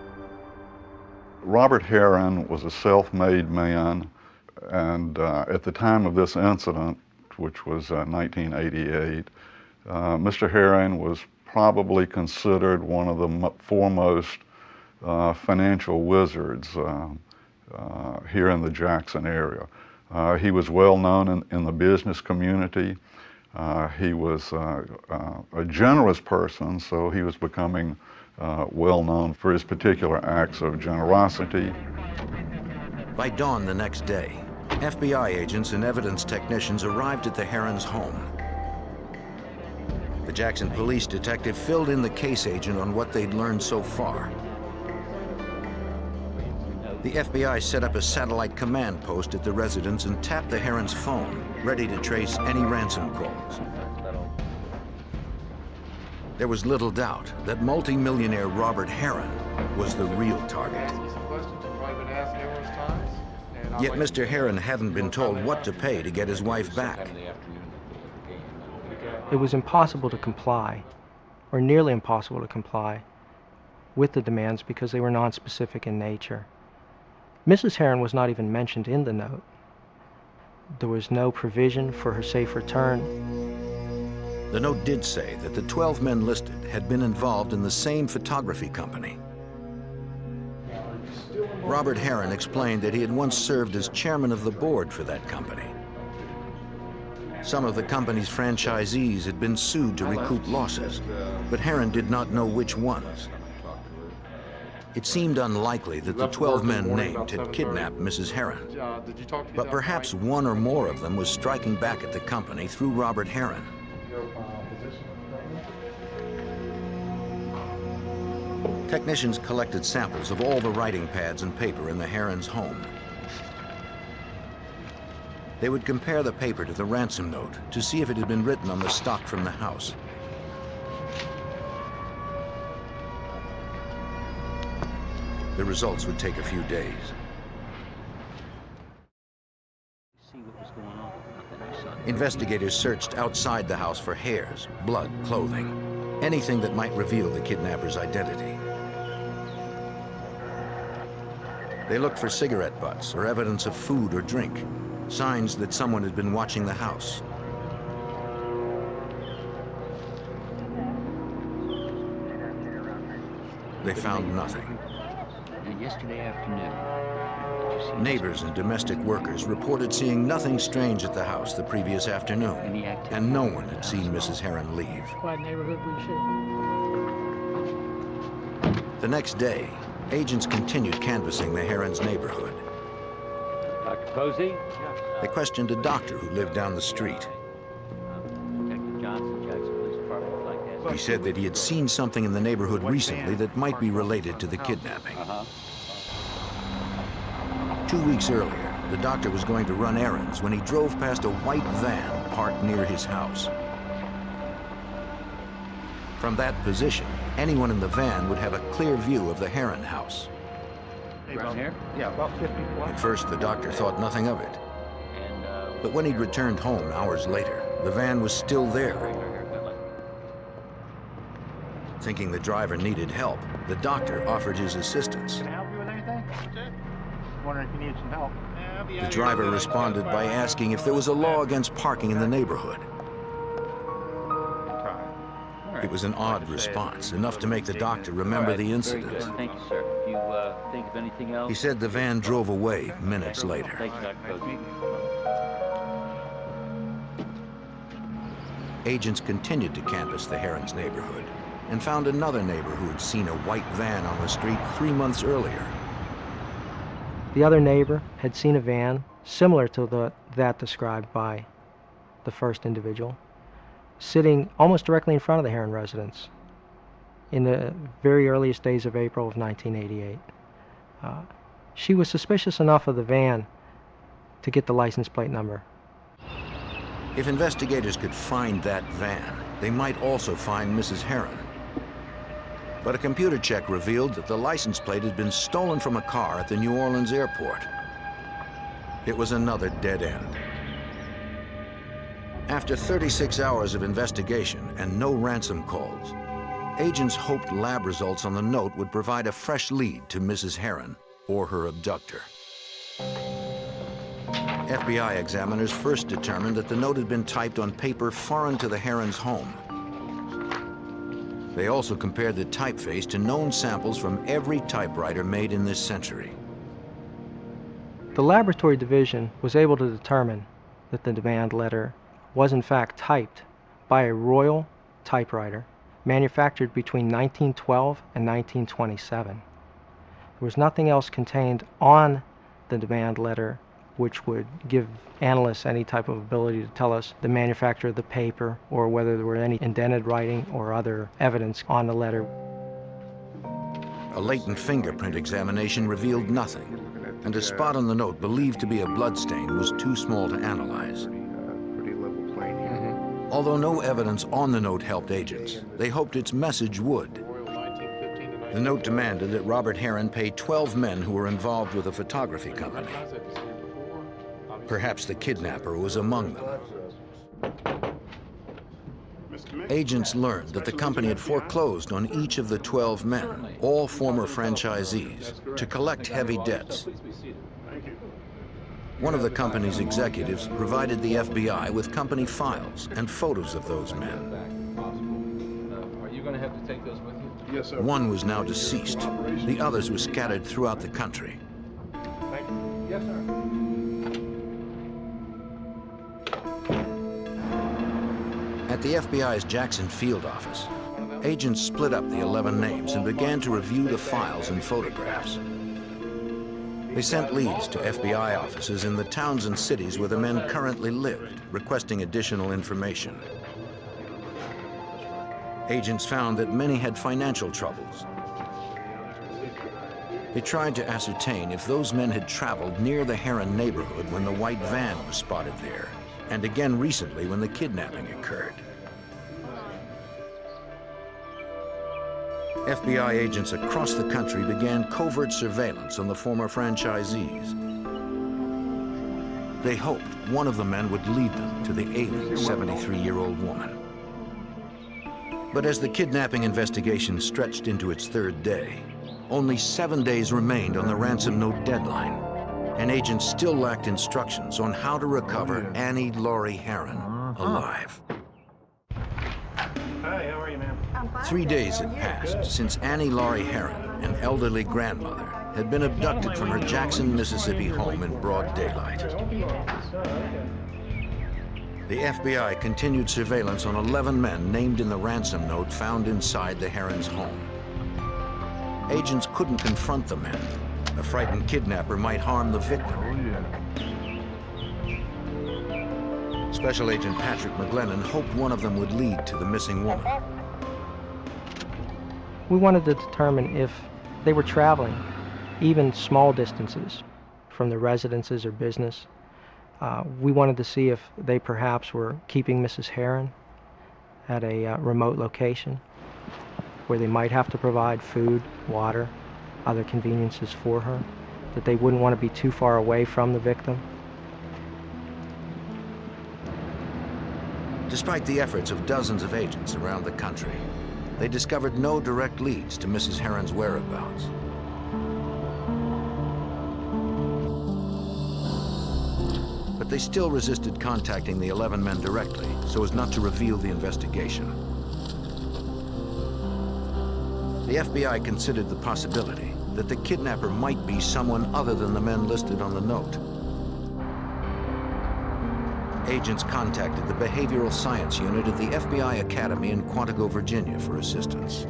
Robert Hearin was a self-made man, and at the time of this incident, which was 1988, Mr. Hearin was probably considered one of the foremost financial wizards here in the Jackson area. He was well known in the business community. He was a generous person, so he was becoming well known for his particular acts of generosity. By dawn the next day, FBI agents and evidence technicians arrived at the Heirins' home. The Jackson police detective filled in the case agent on what they'd learned so far. The FBI set up a satellite command post at the residence and tapped the Heirins' phone, ready to trace any ransom calls. There was little doubt that multi-millionaire Robert Hearin was the real target. Yet Mr. Hearin hadn't been told what to pay to get his wife back. It was impossible to comply, or nearly impossible to comply, with the demands because they were nonspecific in nature. Mrs. Hearin was not even mentioned in the note. There was no provision for her safe return. The note did say that the 12 men listed had been involved in the same photography company. Robert Hearin explained that he had once served as chairman of the board for that company. Some of the company's franchisees had been sued to recoup losses, but Hearin did not know which ones. It seemed unlikely that the 12 men named had kidnapped Mrs. Hearin, but perhaps one or more of them was striking back at the company through Robert Hearin. Technicians collected samples of all the writing pads and paper in the Heirins' home. They would compare the paper to the ransom note to see if it had been written on the stock from the house. The results would take a few days. Investigators searched outside the house for hairs, blood, clothing, anything that might reveal the kidnapper's identity. They looked for cigarette butts or evidence of food or drink, signs that someone had been watching the house. They found nothing. Yesterday afternoon. Neighbors and domestic workers reported seeing nothing strange at the house the previous afternoon, and no one had seen Mrs. Hearin leave. Quiet neighborhood, we should. The next day, agents continued canvassing the Heirins' neighborhood. Dr. Posey? They questioned a doctor who lived down the street. Detective Johnson, Jackson Police Department would like to ask He said that he had seen something in the neighborhood recently that might be related to the kidnapping. 2 weeks earlier, the doctor was going to run errands when he drove past a white van parked near his house. From that position, anyone in the van would have a clear view of the Hearin house. Around here? Yeah, about 50 blocks. At first, the doctor thought nothing of it. But when he'd returned home hours later, the van was still there. Thinking the driver needed help, the doctor offered his assistance. Can I help you with anything? Wondering if you need some help. The driver responded by asking if there was a law against parking in the neighborhood. It was an odd response, enough to make the doctor remember the incident. Thank you, sir. If you think of anything else... He said the van drove away minutes later. Thank you, Dr. Posey. Agents continued to canvass the Hearin's neighborhood and found another neighbor who had seen a white van on the street 3 months earlier. The other neighbor had seen a van similar to that described by the first individual, sitting almost directly in front of the Hearin residence in the very earliest days of April of 1988. She was suspicious enough of the van to get the license plate number. If investigators could find that van, they might also find Mrs. Hearin. But a computer check revealed that the license plate had been stolen from a car at the New Orleans airport. It was another dead end. After 36 hours of investigation and no ransom calls, agents hoped lab results on the note would provide a fresh lead to Mrs. Hearin or her abductor. FBI examiners first determined that the note had been typed on paper foreign to the Hearin's home. They also compared the typeface to known samples from every typewriter made in this century. The laboratory division was able to determine that the demand letter was in fact typed by a Royal typewriter manufactured between 1912 and 1927. There was nothing else contained on the demand letter which would give analysts any type of ability to tell us the manufacturer of the paper or whether there were any indented writing or other evidence on the letter. A latent fingerprint examination revealed nothing, and a spot on the note believed to be a bloodstain was too small to analyze. Although no evidence on the note helped agents, they hoped its message would. The note demanded that Robert Hearin pay 12 men who were involved with a photography company. Perhaps the kidnapper was among them. Agents learned that the company had foreclosed on each of the 12 men, all former franchisees, to collect heavy debts. One of the company's executives provided the FBI with company files and photos of those men. Are you going to have to take those with you? Yes, sir. One was now deceased. The others were scattered throughout the country. Thank you. Yes, sir. At the FBI's Jackson field office, agents split up the 11 names and began to review the files and photographs. They sent leads to FBI offices in the towns and cities where the men currently lived, requesting additional information. Agents found that many had financial troubles. They tried to ascertain if those men had traveled near the Hearin neighborhood when the white van was spotted there, and again recently when the kidnapping occurred. FBI agents across the country began covert surveillance on the former franchisees. They hoped one of the men would lead them to the ailing 73-year-old woman. But as the kidnapping investigation stretched into its third day, only 7 days remained on the ransom note deadline, and agents still lacked instructions on how to recover Annie Laurie Hearin alive. Hi, how are you, ma'am? 3 days had passed since Annie Laurie Hearin, an elderly grandmother, had been abducted from her Jackson, Mississippi home in broad daylight. The FBI continued surveillance on 11 men named in the ransom note found inside the Hearin's home. Agents couldn't confront the men. A frightened kidnapper might harm the victim. Special Agent Patrick McGlennon hoped one of them would lead to the missing woman. We wanted to determine if they were traveling even small distances from their residences or business. We wanted to see if they perhaps were keeping Mrs. Hearin at a remote location where they might have to provide food, water, other conveniences for her, that they wouldn't want to be too far away from the victim. Despite the efforts of dozens of agents around the country, they discovered no direct leads to Mrs. Herin's whereabouts. But they still resisted contacting the 11 men directly so as not to reveal the investigation. The FBI considered the possibility that the kidnapper might be someone other than the men listed on the note. Agents contacted the Behavioral Science Unit at the FBI Academy in Quantico, Virginia for assistance.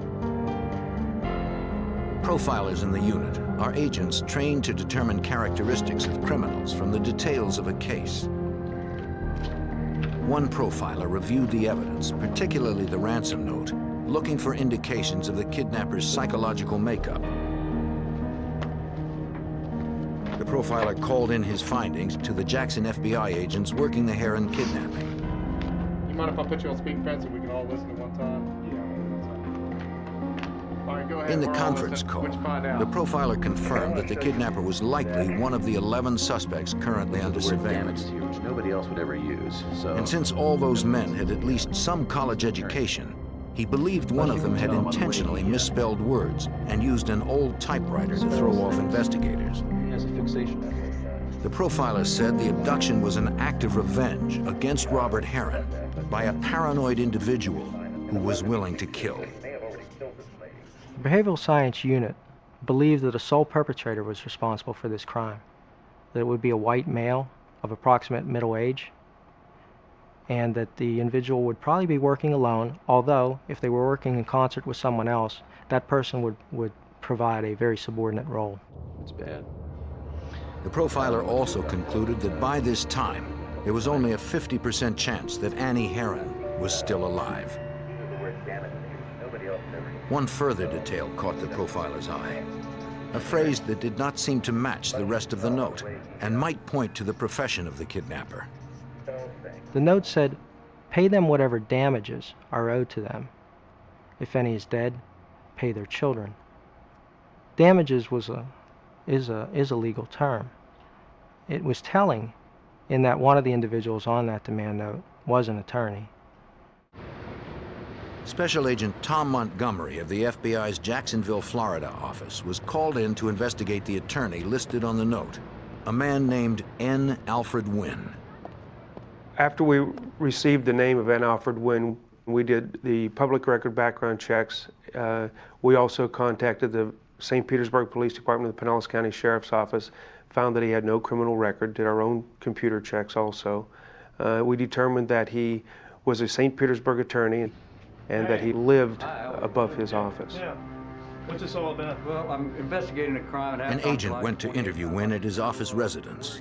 Profilers in the unit are agents trained to determine characteristics of criminals from the details of a case. One profiler reviewed the evidence, particularly the ransom note, looking for indications of the kidnapper's psychological makeup. The profiler called in his findings to the Jackson FBI agents working the Hearin kidnapping. You mind if I put you on speakerphone so we can all listen at one time? Yeah. All right, go ahead. In the We're all conference listening. call, What'd you find out? the profiler confirmed that the kidnapper was likely one of the 11 suspects currently under surveillance. Here, which nobody else would ever use. So. And since all those men had at least some college education, he believed one of them had intentionally misspelled words and used an old typewriter to throw off investigators. He has a fixation. The profiler said the abduction was an act of revenge against Robert Hearin by a paranoid individual who was willing to kill. The Behavioral Science Unit believed that a sole perpetrator was responsible for this crime, that it would be a white male of approximate middle age, and that the individual would probably be working alone, although if they were working in concert with someone else, that person would provide a very subordinate role. It's bad. The profiler also concluded that by this time, there was only a 50% chance that Annie Hearin was still alive. One further detail caught the profiler's eye, a phrase that did not seem to match the rest of the note and might point to the profession of the kidnapper. The note said, "Pay them whatever damages are owed to them. If any is dead, pay their children." Damages is a legal term. It was telling in that one of the individuals on that demand note was an attorney. Special Agent Tom Montgomery of the FBI's Jacksonville, Florida office was called in to investigate the attorney listed on the note, a man named N. Alfred Winn. After we received the name of Annie Alfred Winn, we did the public record background checks. We also contacted the St. Petersburg Police Department, the Pinellas County Sheriff's Office, found that he had no criminal record, did our own computer checks also. We determined that he was a St. Petersburg attorney and that he lived above his office. Yeah. What's this all about? Well, I'm investigating a crime. An agent went to interview Winn at his office residence.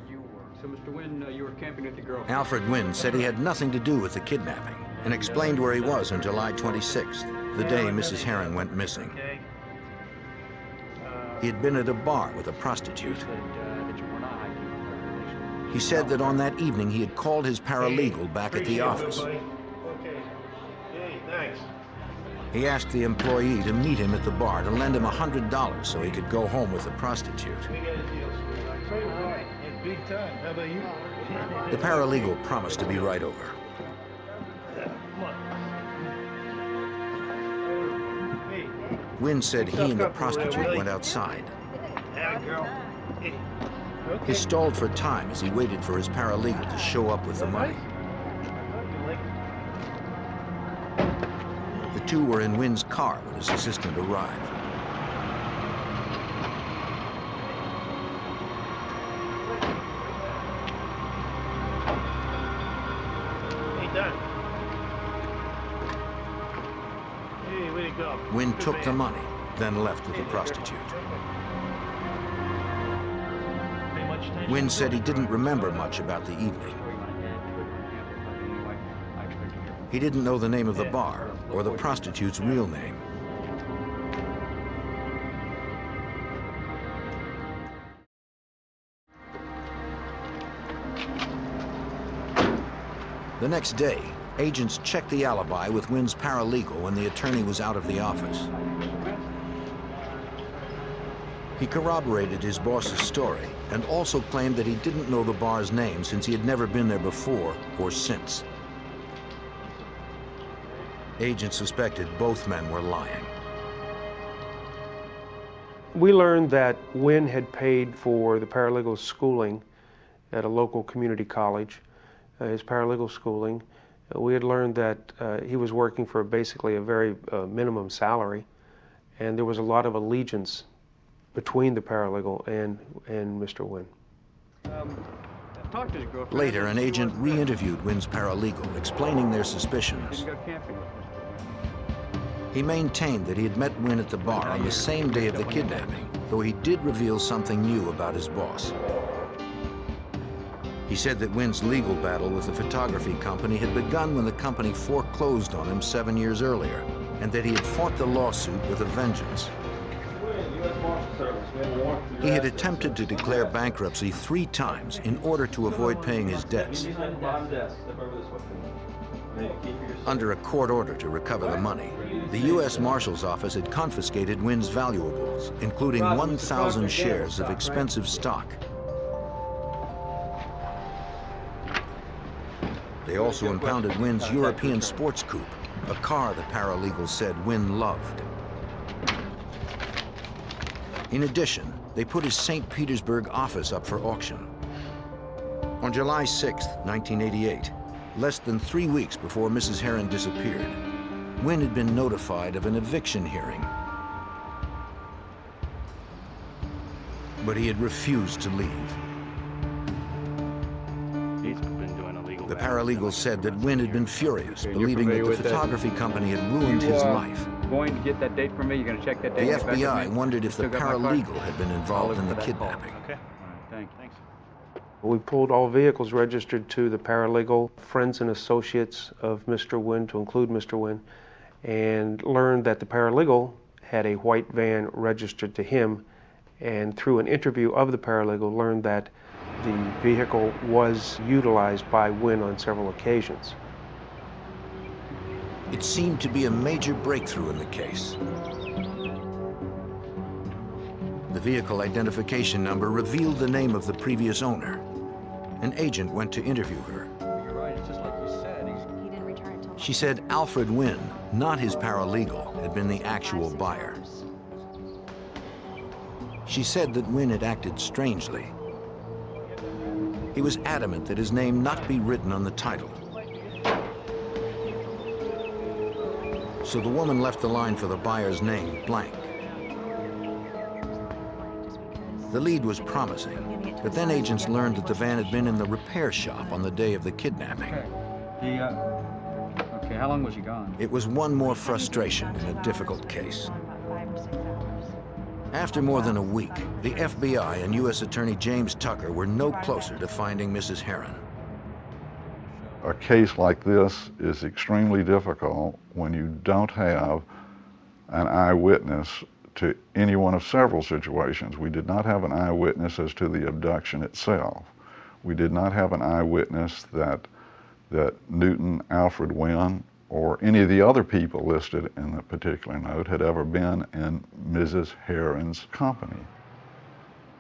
So, Mr. Winn, you were camping at the girl. Alfred Winn said he had nothing to do with the kidnapping and explained where he was on July 26th, the day Mrs. Hearin went missing. He had been at a bar with a prostitute. He said that on that evening he had called his paralegal back at the office. Okay. Hey, thanks. He asked the employee to meet him at the bar to lend him $100 so he could go home with the prostitute. We got a deal, sweetheart. It's big time. How about you? The paralegal promised to be right over. Come on. Hey. Winn said he and the prostitute went outside. Yeah, girl. Hey. Okay. He stalled for time as he waited for his paralegal to show up with the money. The two were in Winn's car when his assistant arrived. Hey, Don. Hey, way to go. Winn Good took man. the money, then left with the prostitute. Winn said he didn't remember much about the evening. He didn't know the name of the bar or the prostitute's real name. The next day, agents checked the alibi with Winn's paralegal when the attorney was out of the office. He corroborated his boss's story and also claimed that he didn't know the bar's name since he had never been there before or since. Agents suspected both men were lying. We learned that Winn had paid for the paralegal schooling at a local community college, his paralegal schooling. We had learned that he was working for basically a very minimum salary, and there was a lot of allegiance between the paralegal and Mr. Winn. Talk to his girlfriend. Later, an agent re-interviewed Winn's paralegal, explaining their suspicions. Didn't go camping with Mr. Winn. He maintained that he had met Winn at the bar on the same day of the kidnapping, though he did reveal something new about his boss. He said that Winn's legal battle with the photography company had begun when the company foreclosed on him 7 years earlier, and that he had fought the lawsuit with a vengeance. He had attempted to declare bankruptcy 3 times in order to avoid paying his debts. Under a court order to recover the money, the U.S. Marshal's Office had confiscated Winn's valuables, including 1,000 shares of expensive stock. They also impounded Winn's European sports coupe, a car the paralegal said Winn loved. In addition, they put his St. Petersburg office up for auction. On July 6, 1988, less than 3 weeks before Mrs. Hearin disappeared, Winn had been notified of an eviction hearing. But he had refused to leave. The paralegal said that Winn had been furious, believing that the photography company had ruined his life. Going to get that date from me? You're going to check that The date? and get back with FBI me? wondered if the Still got my card? paralegal had been involved in the kidnapping. Okay. All right, thanks. We pulled all vehicles registered to the paralegal, friends and associates of Mr. Winn, to include Mr. Winn, and learned that the paralegal had a white van registered to him, and through an interview of the paralegal learned that the vehicle was utilized by Winn on several occasions. It seemed to be a major breakthrough in the case. The vehicle identification number revealed the name of the previous owner. An agent went to interview her. You're right, it's just like you said. He didn't return until... She said Alfred Winn, not his paralegal, had been the actual buyer. She said that Winn had acted strangely. He was adamant that his name not be written on the title. So the woman left the line for the buyer's name blank. The lead was promising, but then agents learned that the van had been in the repair shop on the day of the kidnapping. Okay, how long was he gone? It was one more frustration in a difficult case. After more than a week, the FBI and U.S. Attorney James Tucker were no closer to finding Mrs. Hearin. A case like this is extremely difficult when you don't have an eyewitness to any one of several situations. We did not have an eyewitness as to the abduction itself. We did not have an eyewitness that Newton Alfred Winn or any of the other people listed in the particular note had ever been in Mrs. Herin's company.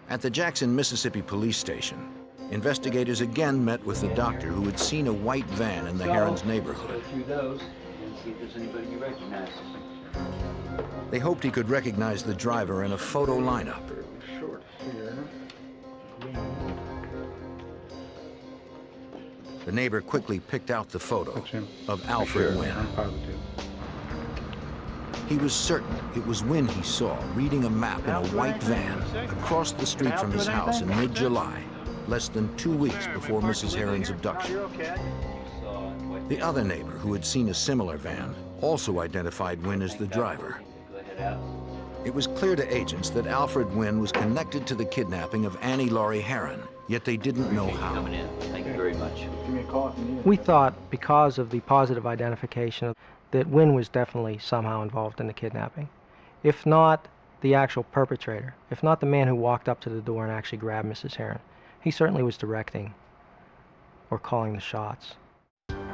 At the Jackson, Mississippi police station, investigators again met with the doctor who had seen a white van in the Herin's neighborhood. Go through those and see if there's anybody you recognize. They hoped he could recognize the driver in a photo lineup. Short here. The neighbor quickly picked out the photo of Alfred Winn. I'm positive. He was certain it was Winn he saw reading a map in a white van across the street from his house in mid-July, less than 2 weeks before Mrs. Herin's abduction. The other neighbor, who had seen a similar van, also identified Winn as the driver. It was clear to agents that Alfred Winn was connected to the kidnapping of Annie Hearin, yet they didn't know how. Thank you very much. Give me a call if you need it. We thought, because of the positive identification, that Winn was definitely somehow involved in the kidnapping. If not the actual perpetrator, if not the man who walked up to the door and actually grabbed Mrs. Herin, he certainly was directing or calling the shots.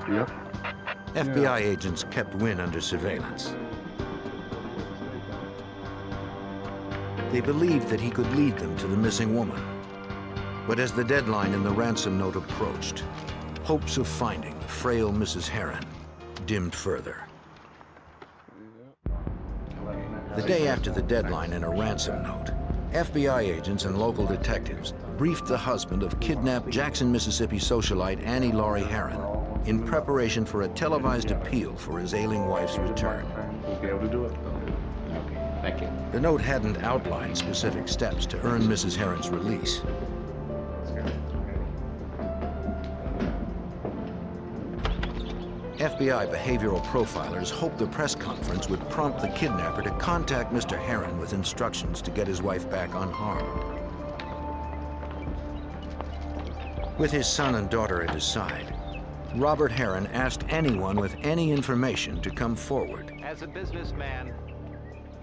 Yep. FBI agents kept Winn under surveillance. They believed that he could lead them to the missing woman. But as the deadline in the ransom note approached, hopes of finding the frail Mrs. Hearin dimmed further. The day after the deadline in a ransom note, FBI agents and local detectives briefed the husband of kidnapped Jackson, Mississippi socialite Annie Hearin in preparation for a televised appeal for his ailing wife's return. We'll be able to do it. Okay, thank you. The note hadn't outlined specific steps to earn Mrs. Herin's release. FBI behavioral profilers hoped the press conference would prompt the kidnapper to contact Mr. Herin with instructions to get his wife back unharmed. With his son and daughter at his side, Robert Herin asked anyone with any information to come forward. As a businessman,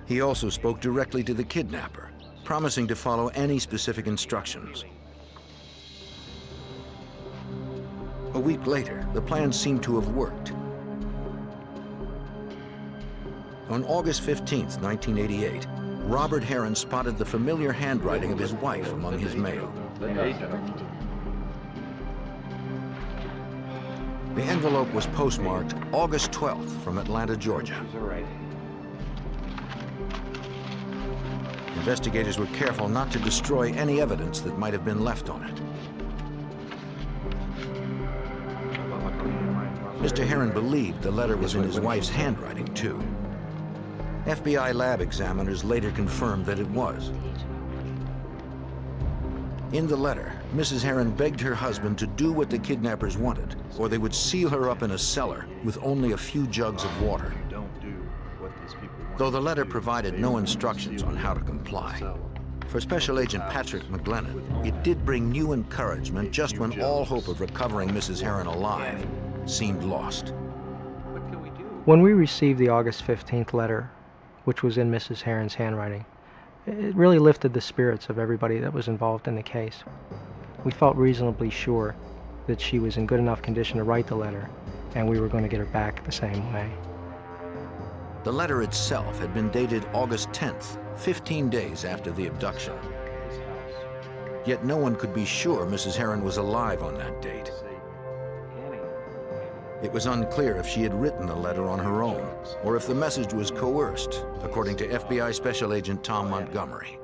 he also spoke directly to the kidnapper, promising to follow any specific instructions. A week later, the plan seemed to have worked. On August 15th, 1988, Robert Herin spotted the familiar handwriting of his wife among his mail. The envelope was postmarked August 12th from Atlanta, Georgia. Investigators were careful not to destroy any evidence that might have been left on it. Mr. Herin believed the letter was in his wife's handwriting, too. FBI lab examiners later confirmed that it was. In the letter, Mrs. Herin begged her husband to do what the kidnappers wanted, or they would seal her up in a cellar with only a few jugs of water. Though the letter provided no instructions on how to comply, for Special Agent Patrick McGlennon, it did bring new encouragement just when all hope of recovering Mrs. Herin alive seemed lost. When we received the August 15th letter, which was in Mrs. Herin's handwriting, it really lifted the spirits of everybody that was involved in the case. We felt reasonably sure that she was in good enough condition to write the letter, and we were going to get her back the same way. The letter itself had been dated August 10th, 15 days after the abduction. Yet no one could be sure Mrs. Herin was alive on that date. It was unclear if she had written the letter on her own, or if the message was coerced, according to FBI Special Agent Tom Montgomery.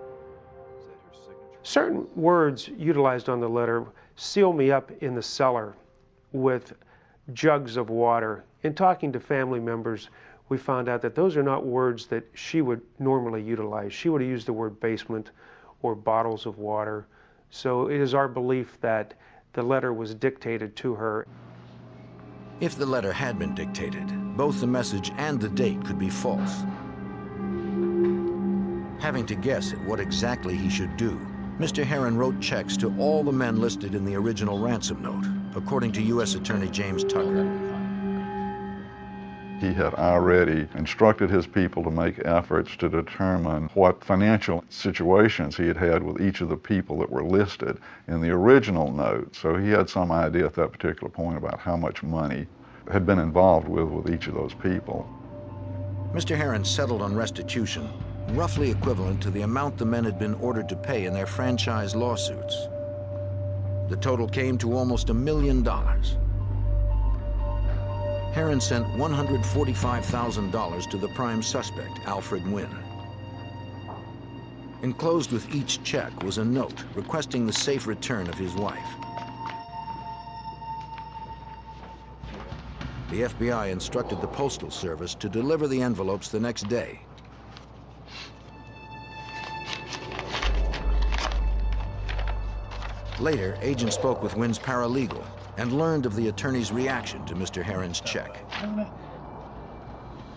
Certain words utilized on the letter seal me up in the cellar with jugs of water. In talking to family members, we found out that those are not words that she would normally utilize. She would have used the word basement or bottles of water. So it is our belief that the letter was dictated to her. If the letter had been dictated, both the message and the date could be false. Having to guess at what exactly he should do, Mr. Herin wrote checks to all the men listed in the original ransom note, according to U.S. Attorney James Tucker. He had already instructed his people to make efforts to determine what financial situations he had had with each of the people that were listed in the original note. So he had some idea at that particular point about how much money had been involved with each of those people. Mr. Herin settled on restitution, roughly equivalent to the amount the men had been ordered to pay in their franchise lawsuits. The total came to almost $1 million. Herin sent $145,000 to the prime suspect, Alfred Winn. Enclosed with each check was a note requesting the safe return of his wife. The FBI instructed the Postal Service to deliver the envelopes the next day. Later, agents spoke with Winn's paralegal and learned of the attorney's reaction to Mr. Herin's check.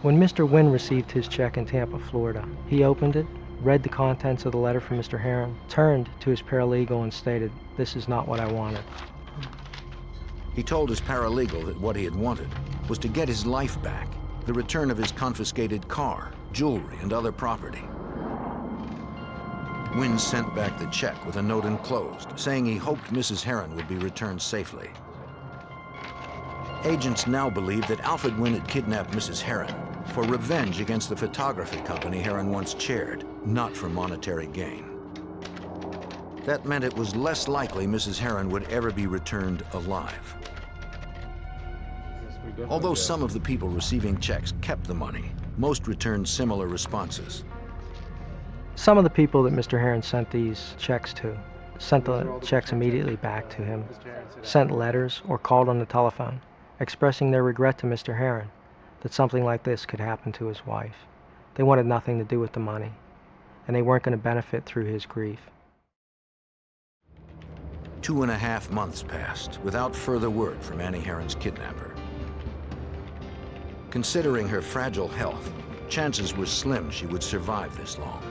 When Mr. Winn received his check in Tampa, Florida, he opened it, read the contents of the letter from Mr. Herin, turned to his paralegal and stated, "This is not what I wanted." He told his paralegal that what he had wanted was to get his life back, the return of his confiscated car, jewelry, and other property. Winn sent back the check with a note enclosed, saying he hoped Mrs. Herin would be returned safely. Agents now believe that Alfred Winn had kidnapped Mrs. Hearin for revenge against the photography company Hearin once chaired, not for monetary gain. That meant it was less likely Mrs. Hearin would ever be returned alive. Although some of the people receiving checks kept the money, most returned similar responses. Some of the people that Mr. Hearin sent these checks to sent the checks immediately back to him, sent letters or called on the telephone, expressing their regret to Mr. Hearin that something like this could happen to his wife. They wanted nothing to do with the money, and they weren't going to benefit through his grief. 2.5 months passed without further word from Annie Hearin's kidnapper. Considering her fragile health, chances were slim she would survive this long.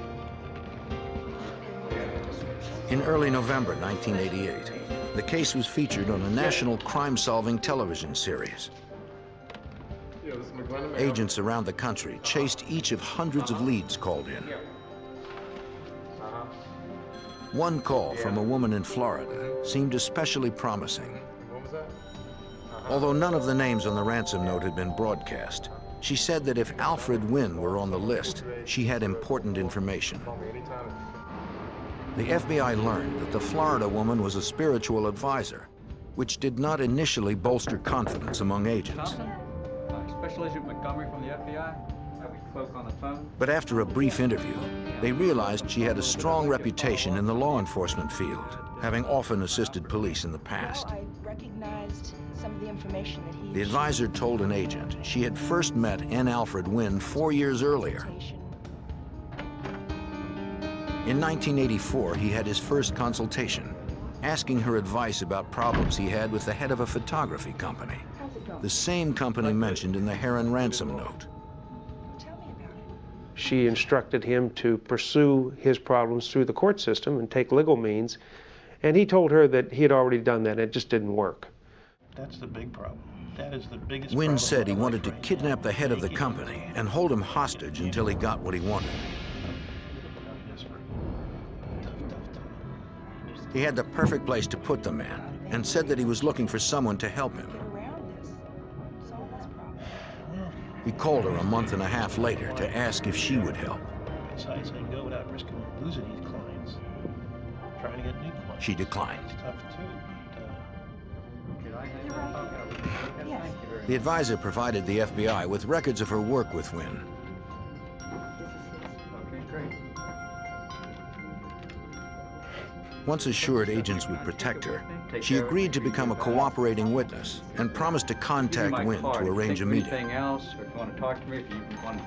In early November 1988, the case was featured on a national crime-solving television series. Agents around the country chased each of hundreds of leads called in. One call from a woman in Florida seemed especially promising. Although none of the names on the ransom note had been broadcast, she said that if Alfred Winn were on the list, she had important information. The FBI learned that the Florida woman was a spiritual advisor, which did not initially bolster confidence among agents. Special Agent Montgomery from the FBI. Have we spoke on the phone? But after a brief interview, they realized she had a strong reputation in the law enforcement field, having often assisted police in the past. I recognized some of the information that he... The advisor told an agent she had first met N. Alfred Winn 4 years earlier. In 1984, he had his first consultation, asking her advice about problems he had with the head of a photography company, the same company mentioned in the Hearin ransom note. She instructed him to pursue his problems through the court system and take legal means, and he told her that he had already done that, and it just didn't work. That's the big problem. That is the biggest Winn problem. said he wanted to kidnap the head of the company and hold him hostage until he got what he wanted. He had the perfect place to put the man and said that he was looking for someone to help him. He called her a month and a half later to ask if she would help. Besides, I can go without risking losing these clients. Trying to get new clients. She declined. It's tough too, but The advisor provided the FBI with records of her work with Winn. Once assured agents would protect her, she agreed to become a cooperating witness and promised to contact Winn to arrange a meeting. Anything else, or if you want to talk to me, if you want to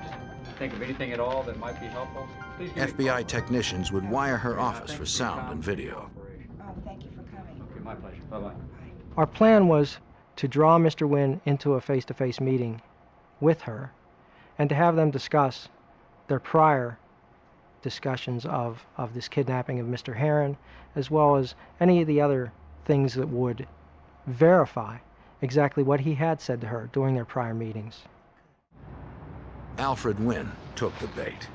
think of anything at all that might be helpful, please give me a FBI technicians would wire her office for sound and video. Thank you for coming. Okay, my pleasure. Bye-bye. Our plan was to draw Mr. Winn into a face-to-face meeting with her and to have them discuss their prior discussions of this kidnapping of Mr. Hearin, as well as any of the other things that would verify exactly what he had said to her during their prior meetings. Alfred Winn took the bait.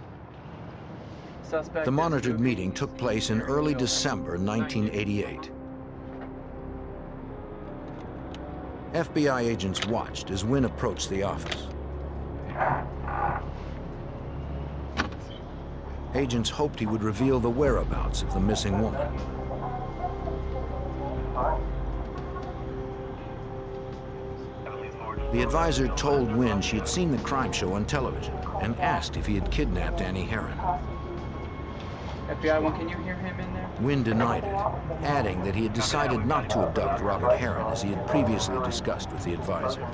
The monitored meeting took place in early December 1988. FBI agents watched as Winn approached the office. Agents hoped he would reveal the whereabouts of the missing woman. The advisor told Winn she had seen the crime show on television and asked if he had kidnapped Annie Hearin. FBI one, can you hear him in there? Winn denied it, adding that he had decided not to abduct Robert Hearin as he had previously discussed with the advisor.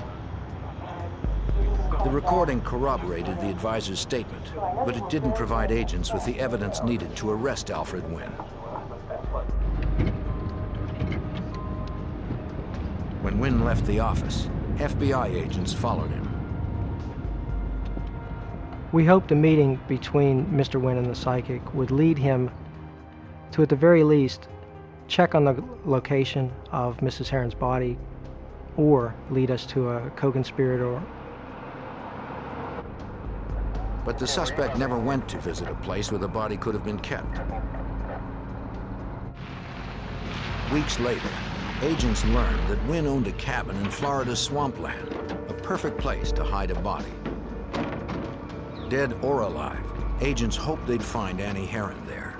The recording corroborated the advisor's statement, but it didn't provide agents with the evidence needed to arrest Alfred Winn. When Winn left the office, FBI agents followed him. We hoped a meeting between Mr. Winn and the psychic would lead him to, at the very least, check on the location of Mrs. Hearin's body or lead us to a co-conspirator. But the suspect never went to visit a place where the body could have been kept. Weeks later, Agents learned that Winn owned a cabin in Florida's swampland, a perfect place to hide a body. Dead or alive, agents hoped they'd find Annie Hearin there.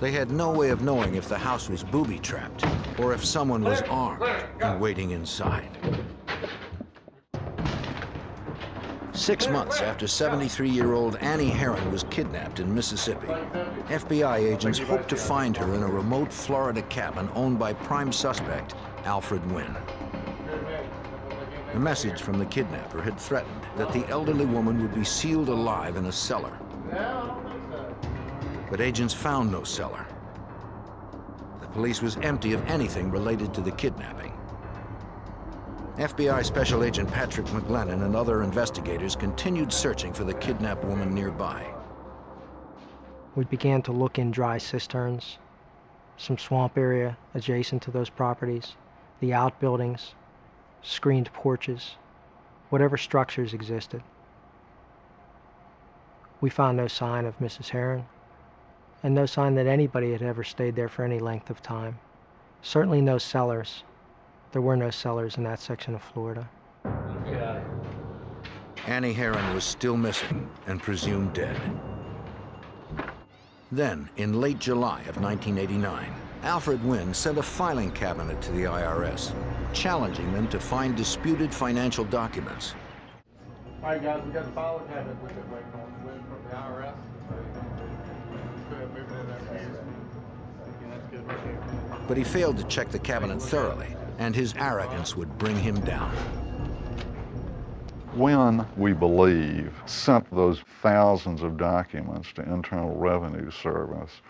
They had no way of knowing if the house was booby-trapped or if someone was armed and waiting inside. 6 months after 73-year-old Annie Hearin was kidnapped in Mississippi, FBI agents hoped to find her in a remote Florida cabin owned by prime suspect Alfred Winn. A message from the kidnapper had threatened that the elderly woman would be sealed alive in a cellar. But agents found no cellar. The police was empty of anything related to the kidnapping. FBI Special Agent Patrick McGlennon and other investigators continued searching for the kidnapped woman nearby. We began to look in dry cisterns, some swamp area adjacent to those properties, the outbuildings, screened porches, whatever structures existed. We found no sign of Mrs. Hearin, and no sign that anybody had ever stayed there for any length of time. Certainly no cellars. There were no cellars in that section of Florida. Annie Hearin was still missing and presumed dead. Then, in late July of 1989, Alfred Winn sent a filing cabinet to the IRS, challenging them to find disputed financial documents. All right, guys, we got the filing cabinet we've been waiting on from the IRS. Go ahead, move it in there, please. That's good. But he failed to check the cabinet thoroughly, and his arrogance would bring him down. Winn, we believe, sent those thousands of documents to Internal Revenue Service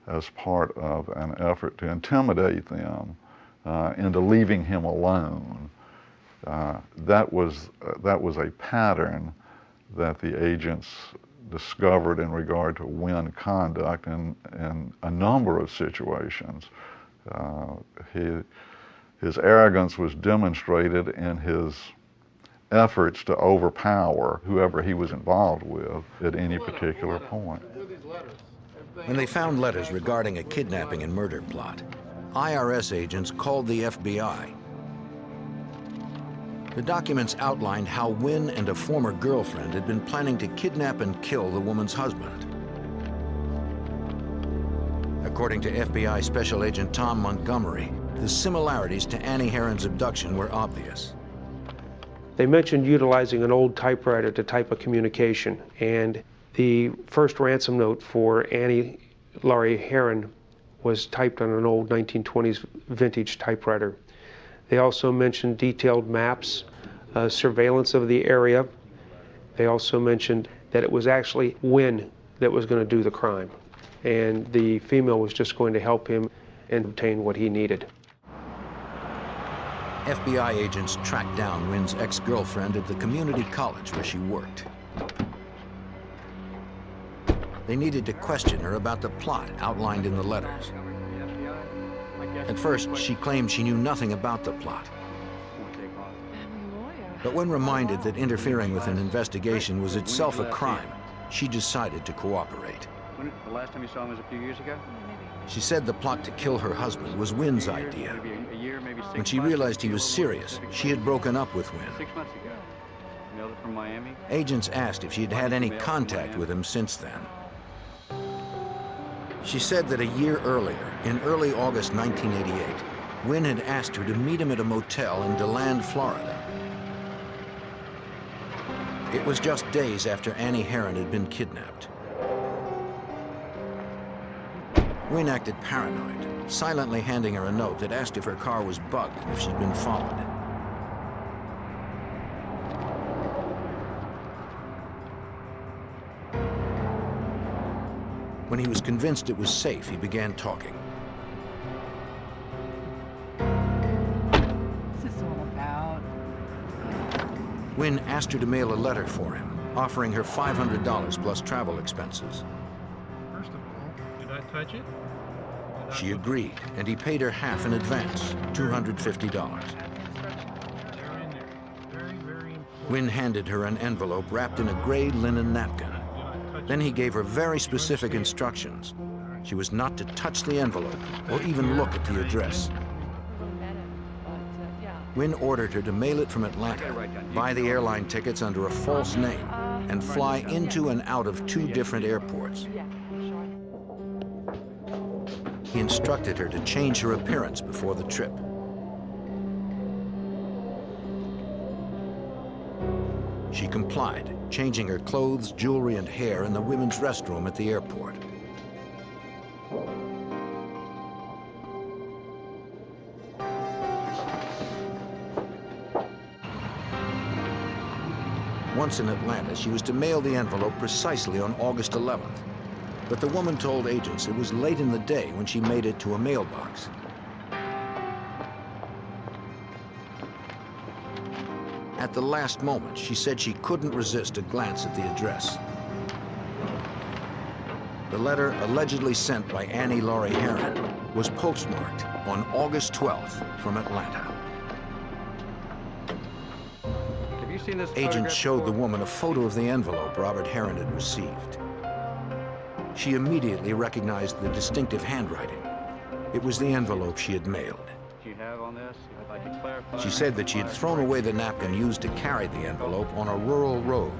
as part of an effort to intimidate them into leaving him alone. That was a pattern that the agents discovered in regard to Winn conduct in a number of situations. His arrogance was demonstrated in his efforts to overpower whoever he was involved with at any particular point. When they found letters regarding a kidnapping and murder plot, IRS agents called the FBI. The documents outlined how Winn and a former girlfriend had been planning to kidnap and kill the woman's husband. According to FBI Special Agent Tom Montgomery, the similarities to Annie Herin's abduction were obvious. They mentioned utilizing an old typewriter to type a communication, and the first ransom note for Annie Laurie Hearin was typed on an old 1920s vintage typewriter. They also mentioned detailed maps, surveillance of the area. They also mentioned that it was actually Winn that was going to do the crime, and the female was just going to help him and obtain what he needed. FBI agents tracked down Winn's ex-girlfriend at the community college where she worked. They needed to question her about the plot outlined in the letters. At first, she claimed she knew nothing about the plot. But when reminded that interfering with an investigation was itself a crime, she decided to cooperate. The last time you saw him was a few years ago? She said the plot to kill her husband was Winn's idea. Maybe a year, maybe 6 months. When she realized he was serious, she had broken up with Winn. 6 months ago. Mailed it from Miami. Agents asked if she had had any contact with him since then. She said that a year earlier, in early August 1988, Winn had asked her to meet him at a motel in DeLand, Florida. It was just days after Annie Hearin had been kidnapped. Winn acted paranoid, silently handing her a note that asked if her car was bugged and if she'd been followed. When he was convinced it was safe, he began talking. What's this all about? Winn asked her to mail a letter for him, offering her $500 plus travel expenses. First of all, did I touch it? She agreed, and he paid her half in advance, $250. Winn handed her an envelope wrapped in a gray linen napkin. Then he gave her very specific instructions. She was not to touch the envelope or even look at the address. Winn ordered her to mail it from Atlanta, buy the airline tickets under a false name, and fly into and out of 2 different airports. He instructed her to change her appearance before the trip. She complied, changing her clothes, jewelry, and hair in the women's restroom at the airport. Once in Atlanta, she was to mail the envelope precisely on August 11th. But the woman told agents it was late in the day when she made it to a mailbox. At the last moment, she said she couldn't resist a glance at the address. The letter, allegedly sent by Annie Hearin, was postmarked on August 12th from Atlanta. Agents showed the woman a photo of the envelope Robert Hearin had received. She immediately recognized the distinctive handwriting. It was the envelope she had mailed. She said that she had thrown away the napkin used to carry the envelope on a rural road.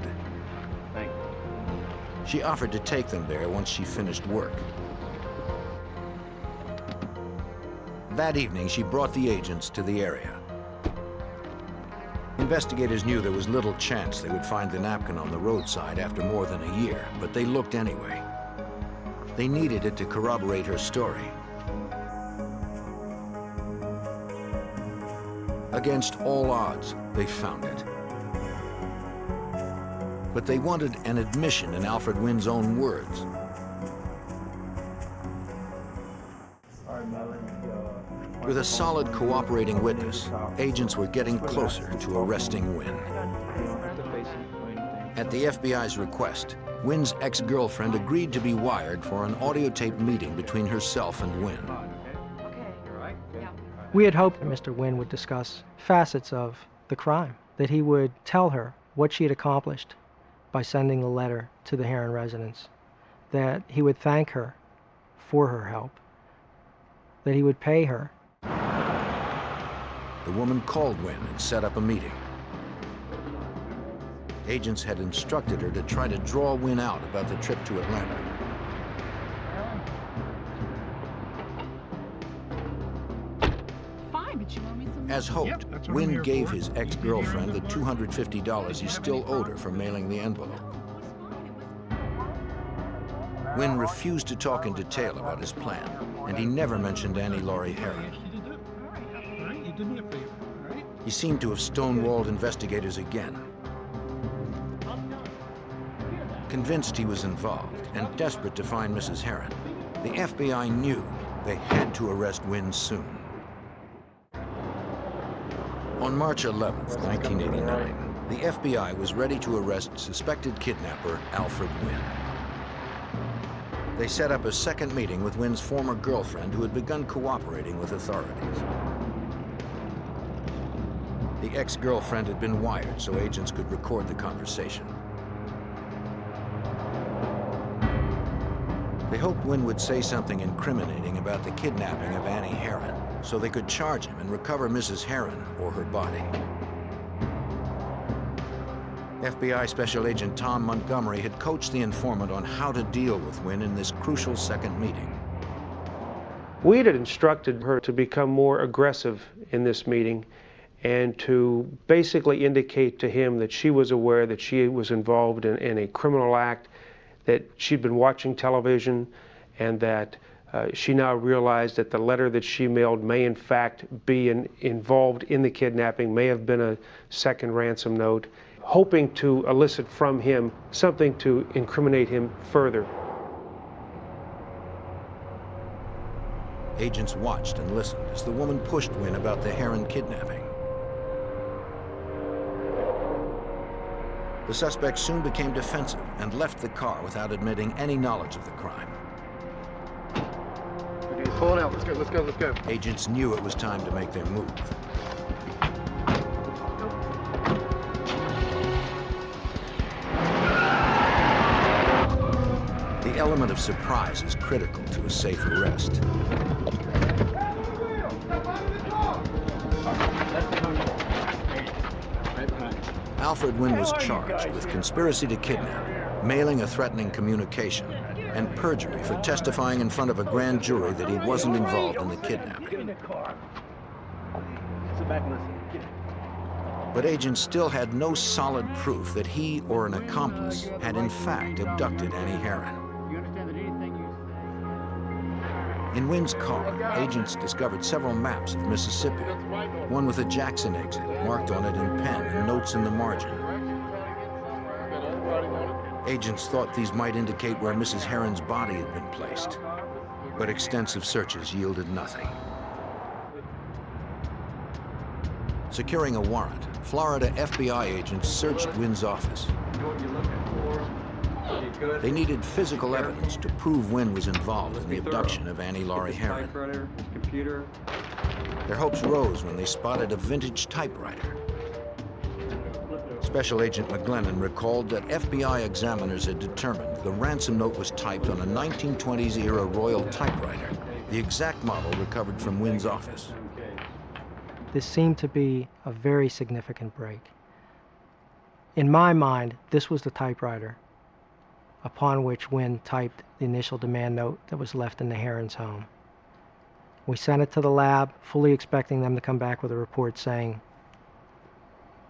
She offered to take them there once she finished work. That evening, she brought the agents to the area. Investigators knew there was little chance they would find the napkin on the roadside after more than a year, but they looked anyway. They needed it to corroborate her story. Against all odds, they found it. But they wanted an admission in Alfred Winn's own words. With a solid cooperating witness, agents were getting closer to arresting Winn. At the FBI's request, Winn's ex-girlfriend agreed to be wired for an audio-taped meeting between herself and Winn. We had hoped that Mr. Winn would discuss facets of the crime, that he would tell her what she had accomplished by sending the letter to the Hearin residence, that he would thank her for her help, that he would pay her. The woman called Winn and set up a meeting. Agents had instructed her to try to draw Winn out about the trip to Atlanta. As hoped, Winn gave his ex-girlfriend the $250 he still owed her for mailing the envelope. Winn refused to talk in detail about his plan, and he never mentioned Annie Hearin. He seemed to have stonewalled investigators again. Convinced he was involved and desperate to find Mrs. Hearin, the FBI knew they had to arrest Winn soon. On March 11th, 1989, the FBI was ready to arrest suspected kidnapper Alfred Winn. They set up a second meeting with Winn's former girlfriend who had begun cooperating with authorities. The ex-girlfriend had been wired so agents could record the conversation. They hoped Winn would say something incriminating about the kidnapping of Annie Hearin so they could charge him and recover Mrs. Hearin or her body. FBI Special Agent Tom Montgomery had coached the informant on how to deal with Winn in this crucial second meeting. We had instructed her to become more aggressive in this meeting and to basically indicate to him that she was aware that she was involved in a criminal act, that she'd been watching television, and that she now realized that the letter that she mailed may in fact be involved in the kidnapping, may have been a second ransom note, hoping to elicit from him something to incriminate him further. Agents watched and listened as the woman pushed Winn about the Hearin kidnapping. The suspect soon became defensive and left the car without admitting any knowledge of the crime. Pull it out. Let's go, let's go, let's go. Agents knew it was time to make their move. The element of surprise is critical to a safe arrest. Alfred Winn was charged with conspiracy to kidnap, mailing a threatening communication, and perjury for testifying in front of a grand jury that he wasn't involved in the kidnapping. But agents still had no solid proof that he or an accomplice had in fact abducted Annie Hearin. In Winn's car, agents discovered several maps of Mississippi, one with a Jackson exit marked on it in pen and notes in the margin. Agents thought these might indicate where Mrs. Herin's body had been placed, but extensive searches yielded nothing. Securing a warrant, Florida FBI agents searched Winn's office. They needed physical evidence to prove Winn was involved in the abduction of Annie Laurie Hearin. Their hopes rose when they spotted a vintage typewriter. Special Agent McGlennon recalled that FBI examiners had determined the ransom note was typed on a 1920s-era Royal typewriter, the exact model recovered from Winn's office. This seemed to be a very significant break. In my mind, this was the typewriter upon which Winn typed the initial demand note that was left in the Herin's home. We sent it to the lab, fully expecting them to come back with a report saying,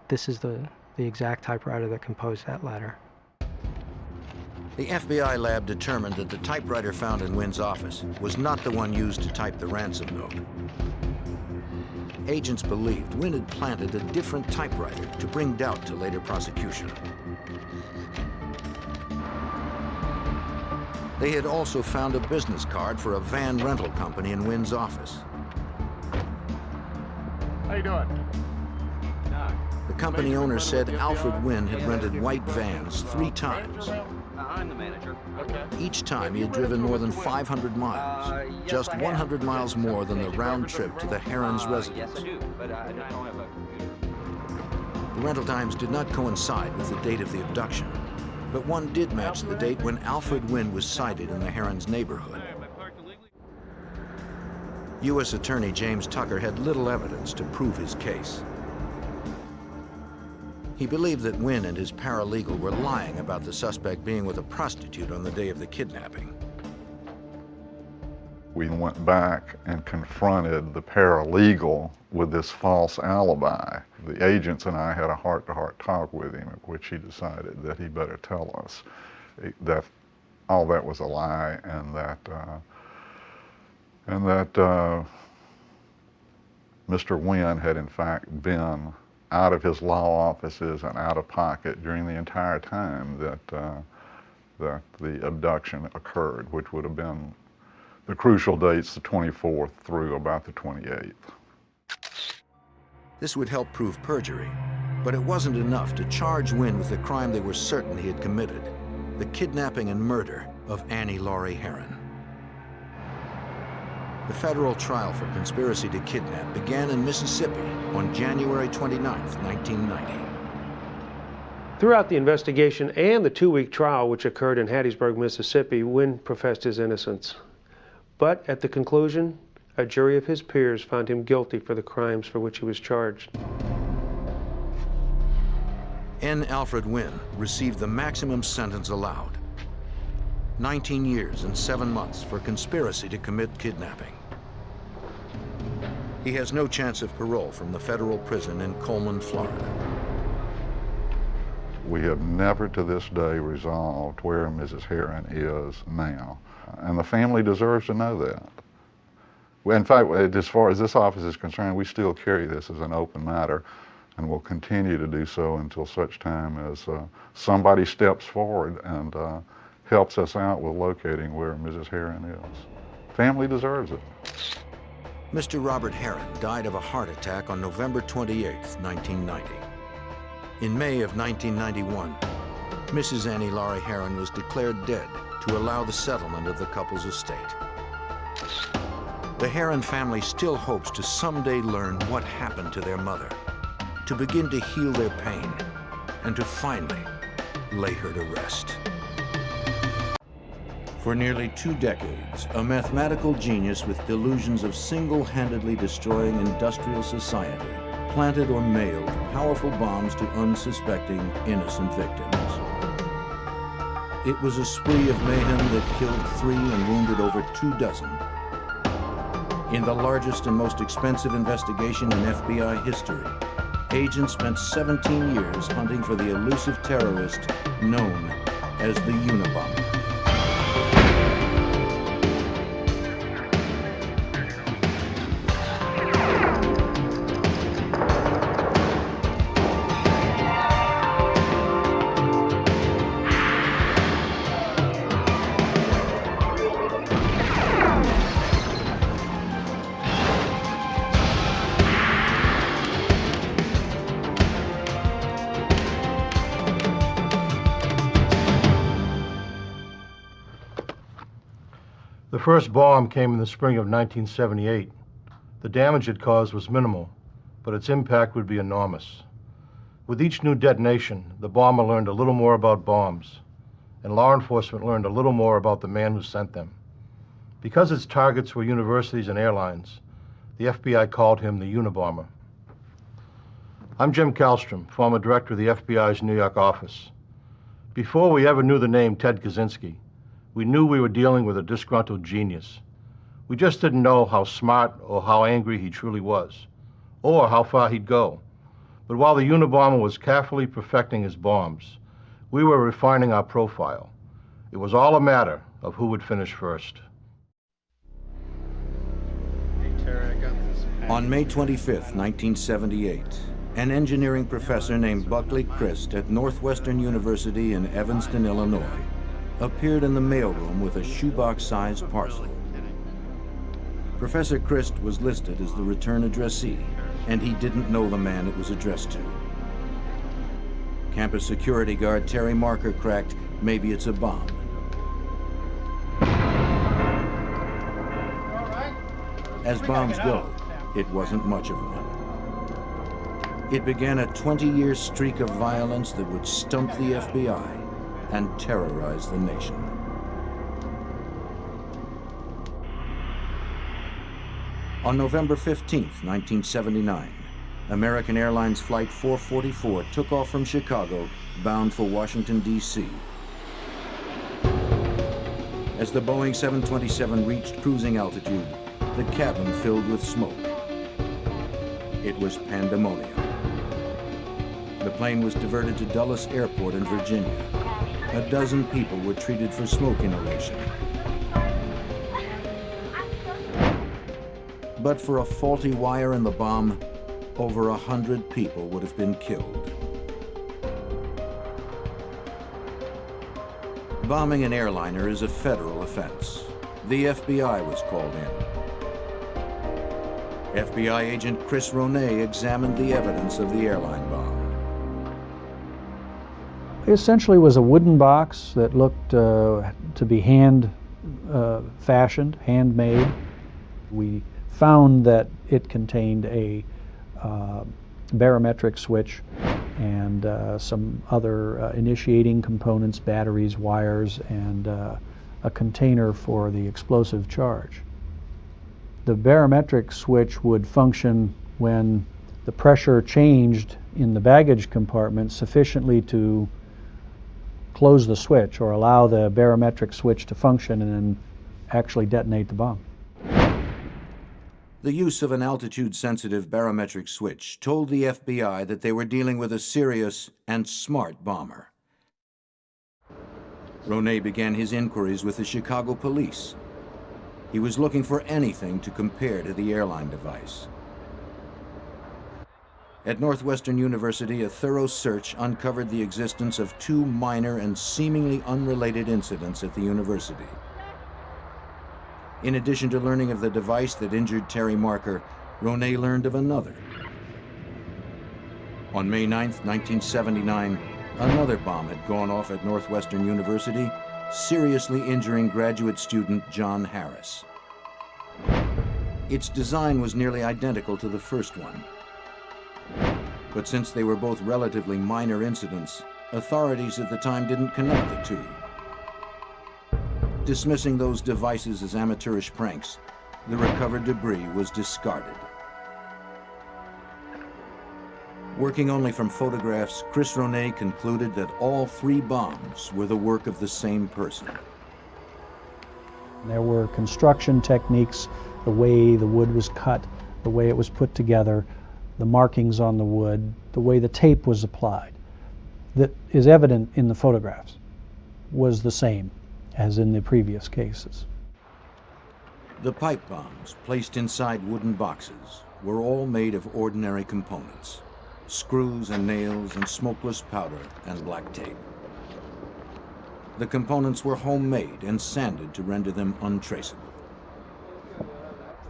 this is the exact typewriter that composed that letter. The FBI lab determined that the typewriter found in Winn's office was not the one used to type the ransom note. Agents believed Winn had planted a different typewriter to bring doubt to later prosecution. They had also found a business card for a van rental company in Winn's office. How you doing? The company owner said Alfred Winn had rented white vans 3 times. I'm the manager. Okay. Each time he had driven more than 500 miles, just 100 miles more than the round trip to the Herin's residence. Yes, I do, but I don't have a computer. The rental times did not coincide with the date of the abduction, but one did match the date when Alfred Winn was sighted in the Herin's neighborhood. U.S. Attorney James Tucker had little evidence to prove his case. He believed that Winn and his paralegal were lying about the suspect being with a prostitute on the day of the kidnapping. We went back and confronted the paralegal with this false alibi. The agents and I had a heart-to-heart talk with him, at which he decided that he better tell us that all that was a lie, and that Mr. Winn had in fact been out of his law offices and out of pocket during the entire time that the abduction occurred, which would have been the crucial dates, the 24th through about the 28th. This would help prove perjury, but it wasn't enough to charge Winn with the crime they were certain he had committed, the kidnapping and murder of Annie Laurie Hearin. The federal trial for conspiracy to kidnap began in Mississippi on January 29, 1990. Throughout the investigation and the 2-week trial, which occurred in Hattiesburg, Mississippi, Winn professed his innocence. But at the conclusion, a jury of his peers found him guilty for the crimes for which he was charged. N. Alfred Winn received the maximum sentence allowed: 19 years and 7 months for conspiracy to commit kidnapping. He has no chance of parole from the federal prison in Coleman, Florida. We have never to this day resolved where Mrs. Hearin is now, and the family deserves to know that. In fact, as far as this office is concerned, we still carry this as an open matter, and will continue to do so until such time as somebody steps forward and helps us out with locating where Mrs. Hearin is. Family deserves it. Mr. Robert Hearin died of a heart attack on November 28, 1990. In May of 1991, Mrs. Annie Laurie Hearin was declared dead to allow the settlement of the couple's estate. The Hearin family still hopes to someday learn what happened to their mother, to begin to heal their pain, and to finally lay her to rest. For nearly 2 decades, a mathematical genius with delusions of single-handedly destroying industrial society, planted or mailed powerful bombs to unsuspecting, innocent victims. It was a spree of mayhem that killed 3 and wounded over 24. In the largest and most expensive investigation in FBI history, agents spent 17 years hunting for the elusive terrorist known as the Unabomber. The first bomb came in the spring of 1978. The damage it caused was minimal, but its impact would be enormous. With each new detonation, the bomber learned a little more about bombs, and law enforcement learned a little more about the man who sent them. Because its targets were universities and airlines, the FBI called him the Unabomber. I'm Jim Kallstrom, former director of the FBI's New York office. Before we ever knew the name Ted Kaczynski, we knew we were dealing with a disgruntled genius. We just didn't know how smart or how angry he truly was, or how far he'd go. But while the Unabomber was carefully perfecting his bombs, we were refining our profile. It was all a matter of who would finish first. On May 25, 1978, an engineering professor named Buckley Christ at Northwestern University in Evanston, Illinois, appeared in the mailroom with a shoebox-sized parcel. Professor Christ was listed as the return addressee, and he didn't know the man it was addressed to. Campus security guard Terry Marker cracked, "Maybe it's a bomb." As bombs go, it wasn't much of one. It began a 20-year streak of violence that would stump the FBI and terrorize the nation. On November 15, 1979, American Airlines Flight 444 took off from Chicago, bound for Washington, D.C. As the Boeing 727 reached cruising altitude, the cabin filled with smoke. It was pandemonium. The plane was diverted to Dulles Airport in Virginia. A dozen people were treated for smoke inhalation. But for a faulty wire in the bomb, over 100 people would have been killed. Bombing an airliner is a federal offense. The FBI was called in. FBI agent Chris Ronay examined the evidence of the airline bomb. It essentially was a wooden box that looked to be hand-fashioned, handmade. We found that it contained a barometric switch and some other initiating components, batteries, wires, and a container for the explosive charge. The barometric switch would function when the pressure changed in the baggage compartment sufficiently to close the switch or allow the barometric switch to function and then actually detonate the bomb. The use of an altitude-sensitive barometric switch told the FBI that they were dealing with a serious and smart bomber. Ronay began his inquiries with the Chicago police. He was looking for anything to compare to the airline device. At Northwestern University, a thorough search uncovered the existence of 2 minor and seemingly unrelated incidents at the university. In addition to learning of the device that injured Terry Marker, Ronay learned of another. On May 9, 1979, another bomb had gone off at Northwestern University, seriously injuring graduate student John Harris. Its design was nearly identical to the first one. But since they were both relatively minor incidents, authorities at the time didn't connect the two. Dismissing those devices as amateurish pranks, the recovered debris was discarded. Working only from photographs, Chris Ronay concluded that all 3 bombs were the work of the same person. There were construction techniques, the way the wood was cut, the way it was put together, the markings on the wood, the way the tape was applied, that is evident in the photographs, was the same as in the previous cases. The pipe bombs, placed inside wooden boxes, were all made of ordinary components: screws and nails and smokeless powder and black tape. The components were homemade and sanded to render them untraceable.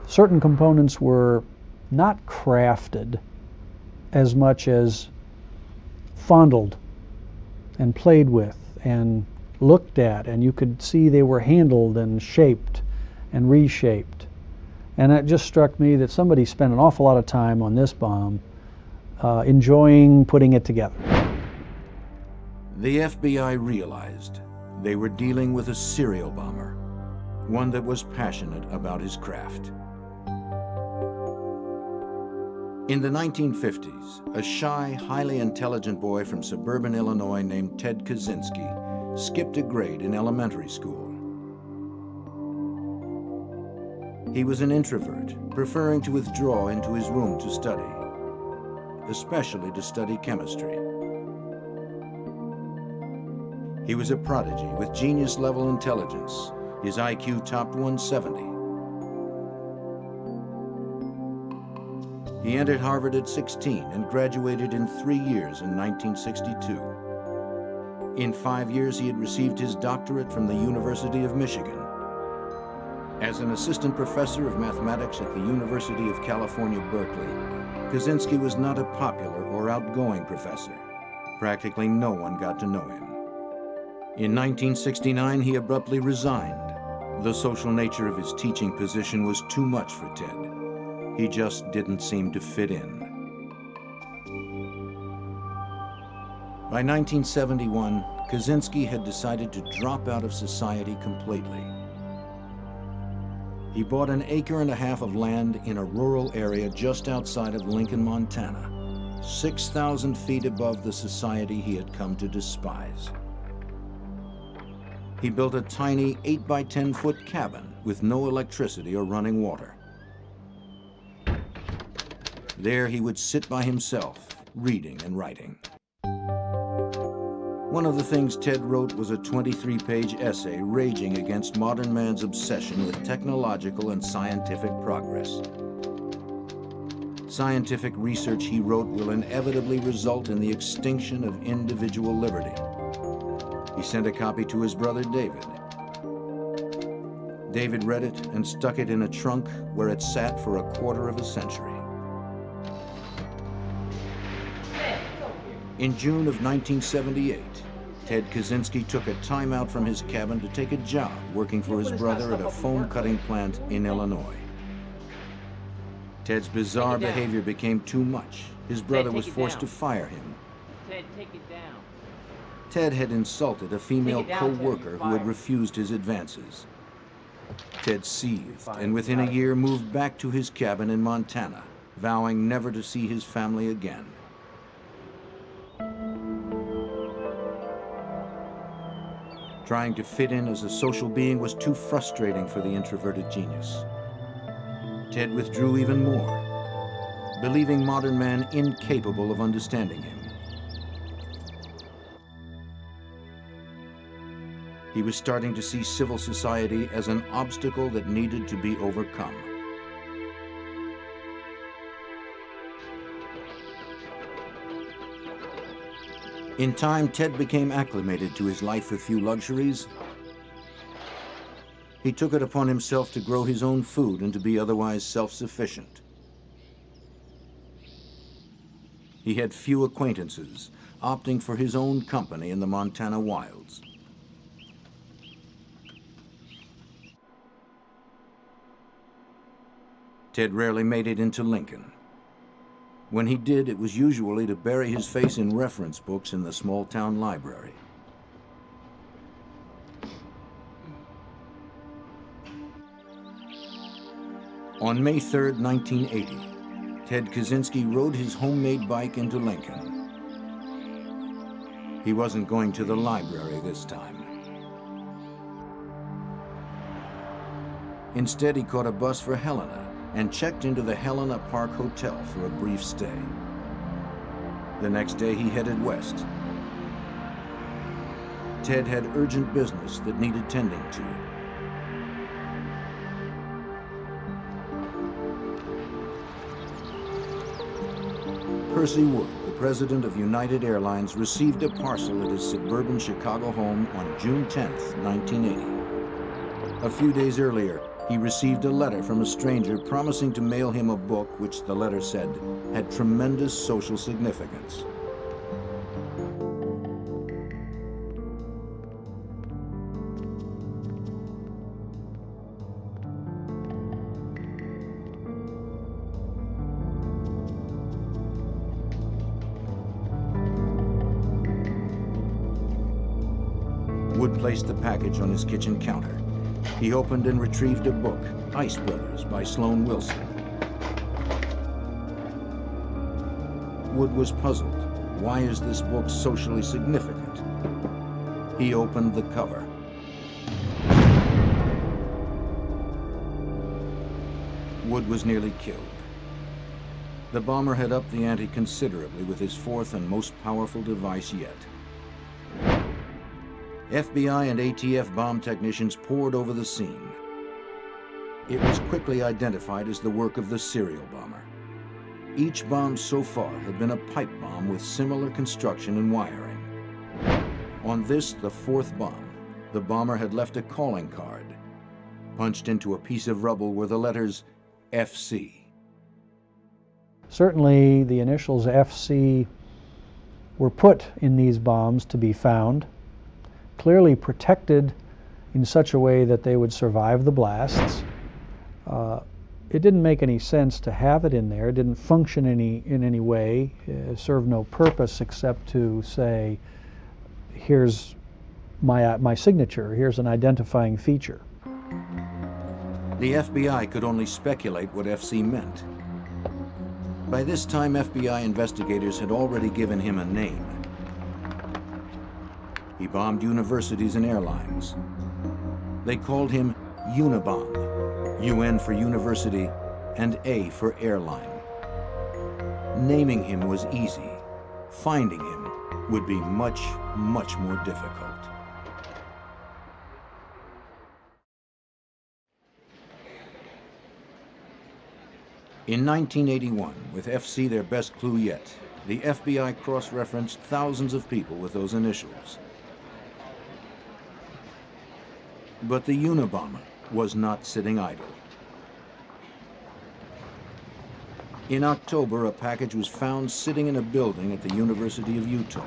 Certain components were not crafted as much as fondled and played with and looked at, and you could see they were handled and shaped and reshaped. And it just struck me that somebody spent an awful lot of time on this bomb enjoying putting it together. The FBI realized they were dealing with a serial bomber, one that was passionate about his craft. In the 1950s, a shy, highly intelligent boy from suburban Illinois named Ted Kaczynski skipped a grade in elementary school. He was an introvert, preferring to withdraw into his room to study, especially to study chemistry. He was a prodigy with genius-level intelligence. His IQ topped 170. He entered Harvard at 16 and graduated in 3 years in 1962. In 5 years, he had received his doctorate from the University of Michigan. As an assistant professor of mathematics at the University of California, Berkeley, Kaczynski was not a popular or outgoing professor. Practically no one got to know him. In 1969, he abruptly resigned. The social nature of his teaching position was too much for Ted. He just didn't seem to fit in. By 1971, Kaczynski had decided to drop out of society completely. He bought an 1.5 acres of land in a rural area just outside of Lincoln, Montana, 6,000 feet above the society he had come to despise. He built a tiny 8 by 10 foot cabin with no electricity or running water. There he would sit by himself, reading and writing. One of the things Ted wrote was a 23-page essay raging against modern man's obsession with technological and scientific progress. Scientific research, he wrote, will inevitably result in the extinction of individual liberty. He sent a copy to his brother David. David read it and stuck it in a trunk where it sat for 1/4 century. In June of 1978, Ted Kaczynski took a time out from his cabin to take a job working for his brother at a foam cutting plant in Illinois. Ted's bizarre behavior became too much. His brother was forced to fire him. Ted, take it down. Ted had insulted a female co-worker who had refused his advances. Ted seethed and within a year moved back to his cabin in Montana, vowing never to see his family again. Trying to fit in as a social being was too frustrating for the introverted genius. Ted withdrew even more, believing modern man incapable of understanding him. He was starting to see civil society as an obstacle that needed to be overcome. In time, Ted became acclimated to his life with few luxuries. He took it upon himself to grow his own food and to be otherwise self-sufficient. He had few acquaintances, opting for his own company in the Montana wilds. Ted rarely made it into Lincoln. When he did, it was usually to bury his face in reference books in the small-town library. On May 3rd, 1980, Ted Kaczynski rode his homemade bike into Lincoln. He wasn't going to the library this time. Instead, he caught a bus for Helena and checked into the Helena Park Hotel for a brief stay. The next day, he headed west. Ted had urgent business that needed tending to. Percy Wood, the president of United Airlines, received a parcel at his suburban Chicago home on June 10, 1980. A few days earlier, he received a letter from a stranger promising to mail him a book which, the letter said, had tremendous social significance. Wood placed the package on his kitchen counter. He opened and retrieved a book, Ice Brothers by Sloan Wilson. Wood was puzzled. Why is this book socially significant? He opened the cover. Wood was nearly killed. The bomber had upped the ante considerably with his fourth and most powerful device yet. FBI and ATF bomb technicians poured over the scene. It was quickly identified as the work of the serial bomber. Each bomb so far had been a pipe bomb with similar construction and wiring. On this, the fourth bomb, the bomber had left a calling card. Punched into a piece of rubble were the letters FC. Certainly, the initials FC were put in these bombs to be found, clearly protected in such a way that they would survive the blasts. It didn't make any sense to have it in there. It didn't function in any way. It served no purpose except to say, here's my signature, here's an identifying feature. The FBI could only speculate what FC meant. By this time, FBI investigators had already given him a name. He bombed universities and airlines. They called him Unibomb, UN for university and A for airline. Naming him was easy. Finding him would be much, much more difficult. In 1981, with FC their best clue yet, the FBI cross-referenced thousands of people with those initials. But the Unabomber was not sitting idle. In October, a package was found sitting in a building at the University of Utah.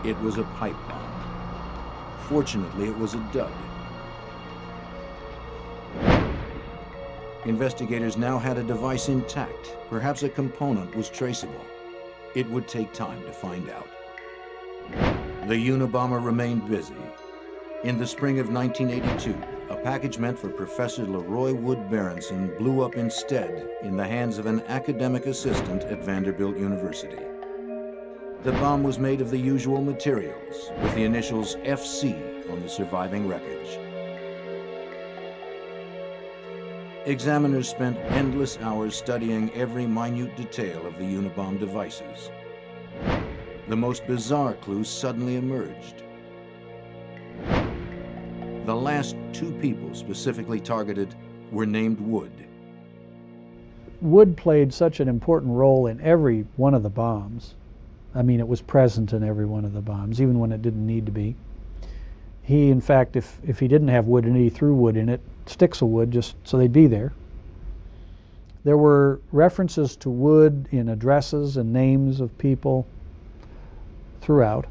It was a pipe bomb. Fortunately, it was a dud. Investigators now had a device intact. Perhaps a component was traceable. It would take time to find out. The Unabomber remained busy. In the spring of 1982, a package meant for Professor Leroy Wood Berenson blew up instead in the hands of an academic assistant at Vanderbilt University. The bomb was made of the usual materials, with the initials FC on the surviving wreckage. Examiners spent endless hours studying every minute detail of the Unabomb devices. The most bizarre clues suddenly emerged. The last two people specifically targeted were named Wood. Wood played such an important role in every one of the bombs. I mean, it was present in every one of the bombs, even when it didn't need to be. He, in fact, if he didn't have wood in it, he threw wood in it, sticks of wood, just so they'd be there. There were references to wood in addresses and names of people throughout.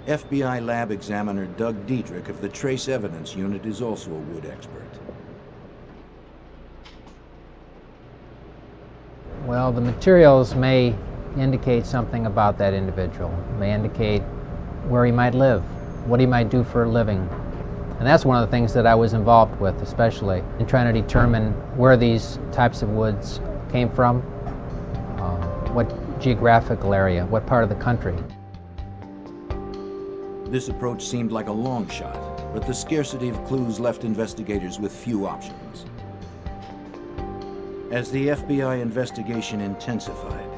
FBI lab examiner Doug Diedrich of the Trace Evidence Unit is also a wood expert. Well, the materials may indicate something about that individual, may indicate where he might live, what he might do for a living, And that's one of the things that I was involved with, especially in trying to determine where these types of woods came from, what geographical area, what part of the country. This approach seemed like a long shot, but the scarcity of clues left investigators with few options. As the FBI investigation intensified,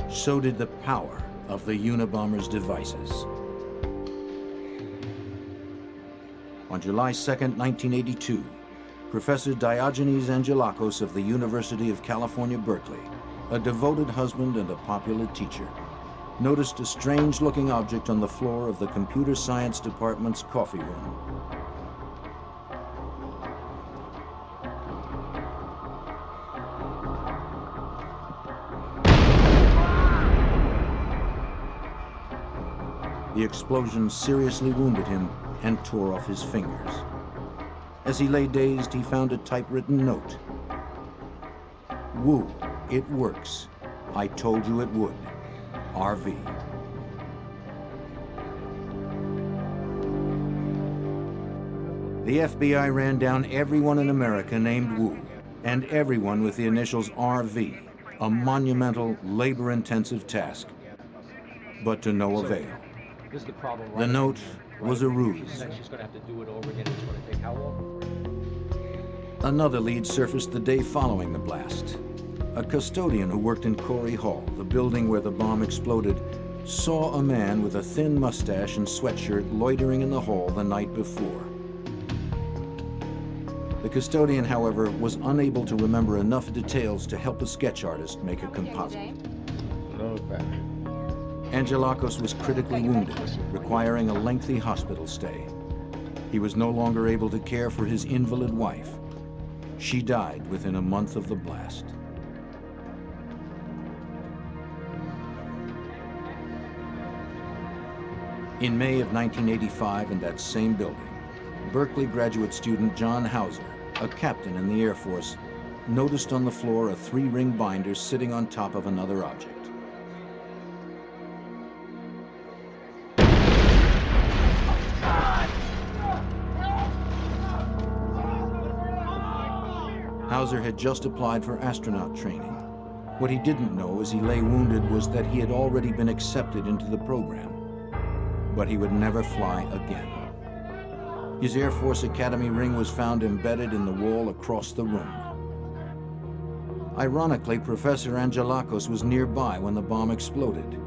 so did the power of the Unabomber's devices. On July 2nd, 1982, Professor Diogenes Angelakos of the University of California, Berkeley, a devoted husband and a popular teacher, noticed a strange-looking object on the floor of the Computer Science Department's coffee room. The explosion seriously wounded him and tore off his fingers. As he lay dazed, he found a typewritten note. "Woo, it works. I told you it would. RV." The FBI ran down everyone in America named Wu, and everyone with the initials RV, a monumental, labor-intensive task, but to no avail. This is the problem, right? The note was a ruse. That she's going to have to do it over again. It's going to take how long? Another lead surfaced the day following the blast. A custodian who worked in Corey Hall, the building where the bomb exploded, saw a man with a thin mustache and sweatshirt loitering in the hall the night before. The custodian, however, was unable to remember enough details to help a sketch artist make a composite. Angelakos was critically wounded, requiring a lengthy hospital stay. He was no longer able to care for his invalid wife. She died within a month of the blast. In May of 1985, in that same building, Berkeley graduate student John Hauser, a captain in the Air Force, noticed on the floor a 3-ring binder sitting on top of another object. Hauser had just applied for astronaut training. What he didn't know as he lay wounded was that he had already been accepted into the program. But he would never fly again. His Air Force Academy ring was found embedded in the wall across the room. Ironically, Professor Angelakos was nearby when the bomb exploded.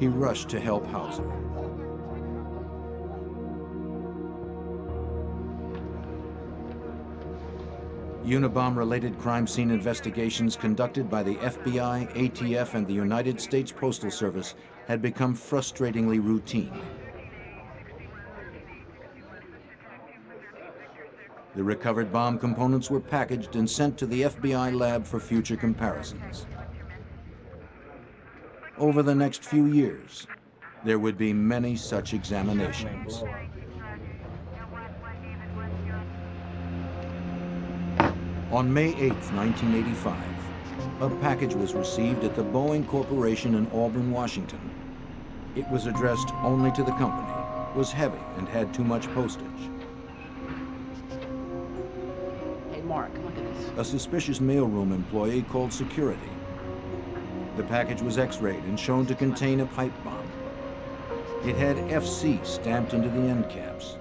He rushed to help Hauser. Unabomber-related crime scene investigations conducted by the FBI, ATF, and the United States Postal Service had become frustratingly routine. The recovered bomb components were packaged and sent to the FBI lab for future comparisons. Over the next few years, there would be many such examinations. On May 8, 1985, a package was received at the Boeing Corporation in Auburn, Washington. It was addressed only to the company, was heavy, and had too much postage. Hey, Mark, look at this. A suspicious mailroom employee called security. The package was x-rayed and shown to contain a pipe bomb. It had FC stamped into the end caps.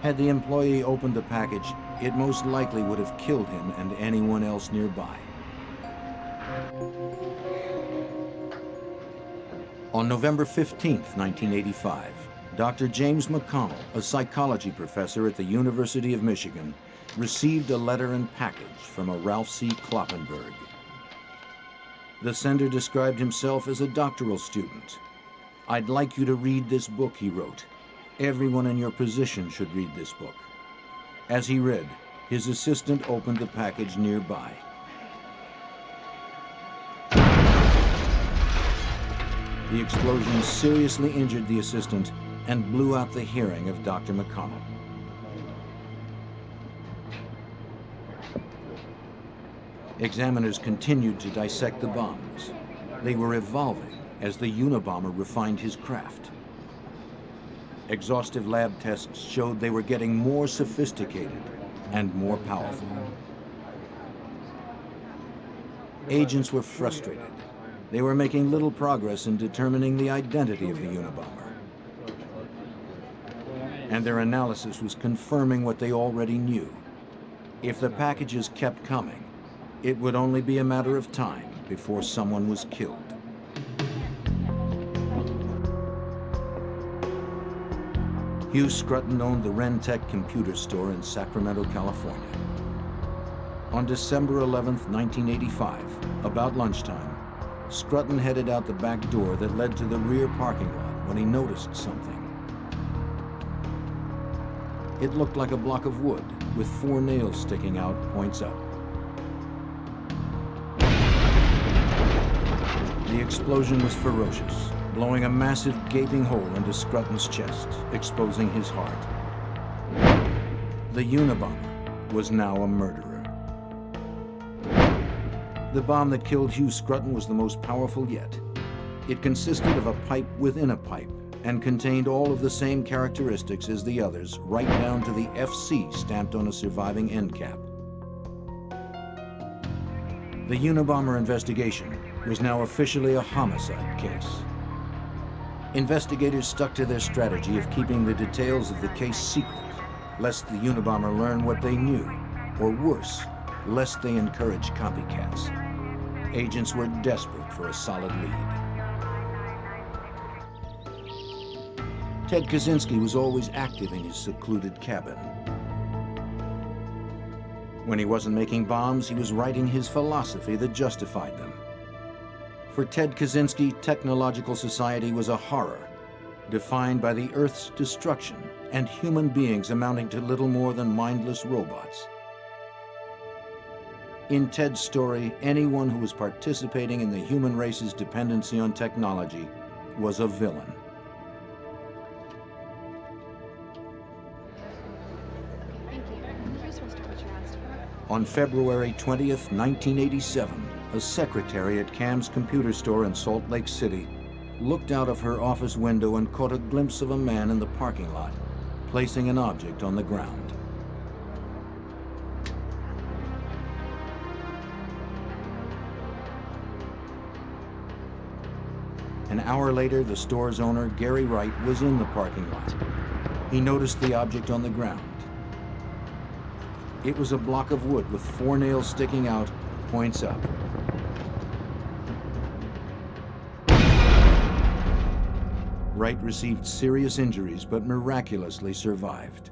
Had the employee opened the package, it most likely would have killed him and anyone else nearby. On November 15, 1985, Dr. James McConnell, a psychology professor at the University of Michigan, received a letter and package from a Ralph C. Kloppenberg. The sender described himself as a doctoral student. "I'd like you to read this book," he wrote. "Everyone in your position should read this book." As he read, his assistant opened the package nearby. The explosion seriously injured the assistant and blew out the hearing of Dr. McConnell. Examiners continued to dissect the bombs. They were evolving as the Unabomber refined his craft. Exhaustive lab tests showed they were getting more sophisticated and more powerful. Agents were frustrated. They were making little progress in determining the identity of the Unabomber. And their analysis was confirming what they already knew. If the packages kept coming, it would only be a matter of time before someone was killed. Hugh Scruton owned the Rentec computer store in Sacramento, California. On December 11th, 1985, about lunchtime, Scruton headed out the back door that led to the rear parking lot when he noticed something. It looked like a block of wood with 4 nails sticking out, points up. The explosion was ferocious, blowing a massive gaping hole into Scruton's chest, exposing his heart. The Unabomber was now a murderer. The bomb that killed Hugh Scruton was the most powerful yet. It consisted of a pipe within a pipe and contained all of the same characteristics as the others, right down to the FC stamped on a surviving end cap. The Unabomber investigation was now officially a homicide case. Investigators stuck to their strategy of keeping the details of the case secret, lest the Unabomber learn what they knew, or worse, lest they encourage copycats. Agents were desperate for a solid lead. Ted Kaczynski was always active in his secluded cabin. When he wasn't making bombs, he was writing his philosophy that justified them. For Ted Kaczynski, technological society was a horror, defined by the Earth's destruction and human beings amounting to little more than mindless robots. In Ted's story, anyone who was participating in the human race's dependency on technology was a villain. On February 20th, 1987, a secretary at Cam's computer store in Salt Lake City looked out of her office window and caught a glimpse of a man in the parking lot, placing an object on the ground. An hour later, the store's owner, Gary Wright, was in the parking lot. He noticed the object on the ground. It was a block of wood with 4 nails sticking out, points up. Wright received serious injuries, but miraculously survived.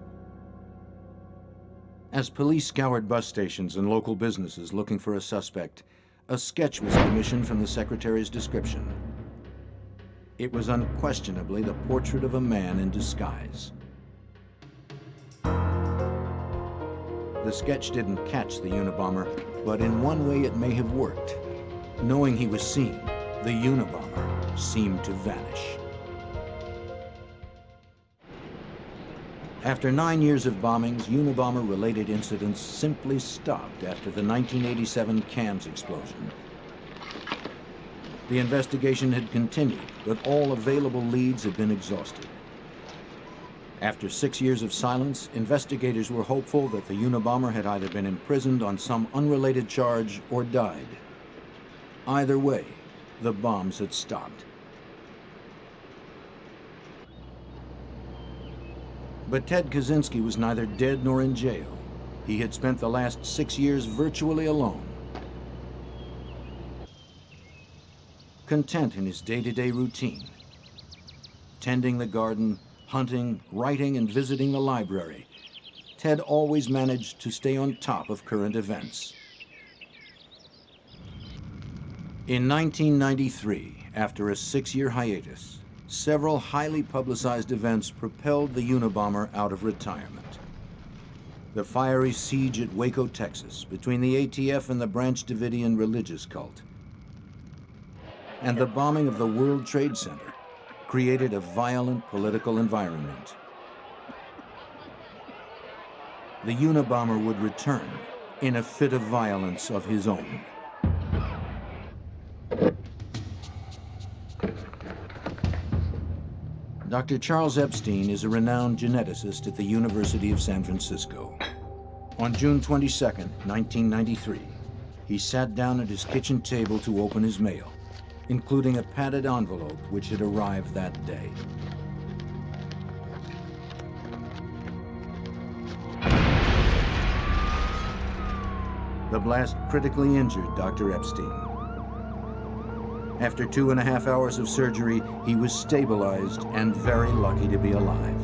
As police scoured bus stations and local businesses looking for a suspect, a sketch was commissioned from the secretary's description. It was unquestionably the portrait of a man in disguise. The sketch didn't catch the Unabomber, but in one way it may have worked. Knowing he was seen, the Unabomber seemed to vanish. After 9 years of bombings, Unabomber-related incidents simply stopped after the 1987 Cams explosion. The investigation had continued, but all available leads had been exhausted. After 6 years of silence, investigators were hopeful that the Unabomber had either been imprisoned on some unrelated charge or died. Either way, the bombs had stopped. But Ted Kaczynski was neither dead nor in jail. He had spent the last 6 years virtually alone, content in his day-to-day routine, tending the garden, hunting, writing, and visiting the library. Ted always managed to stay on top of current events. In 1993, after a 6-year hiatus, several highly publicized events propelled the Unabomber out of retirement. The fiery siege at Waco, Texas, between the ATF and the Branch Davidian religious cult, and the bombing of the World Trade Center created a violent political environment. The Unabomber would return in a fit of violence of his own. Dr. Charles Epstein is a renowned geneticist at the University of San Francisco. On June 22, 1993, he sat down at his kitchen table to open his mail, including a padded envelope which had arrived that day. The blast critically injured Dr. Epstein. After 2.5 hours of surgery, he was stabilized and very lucky to be alive.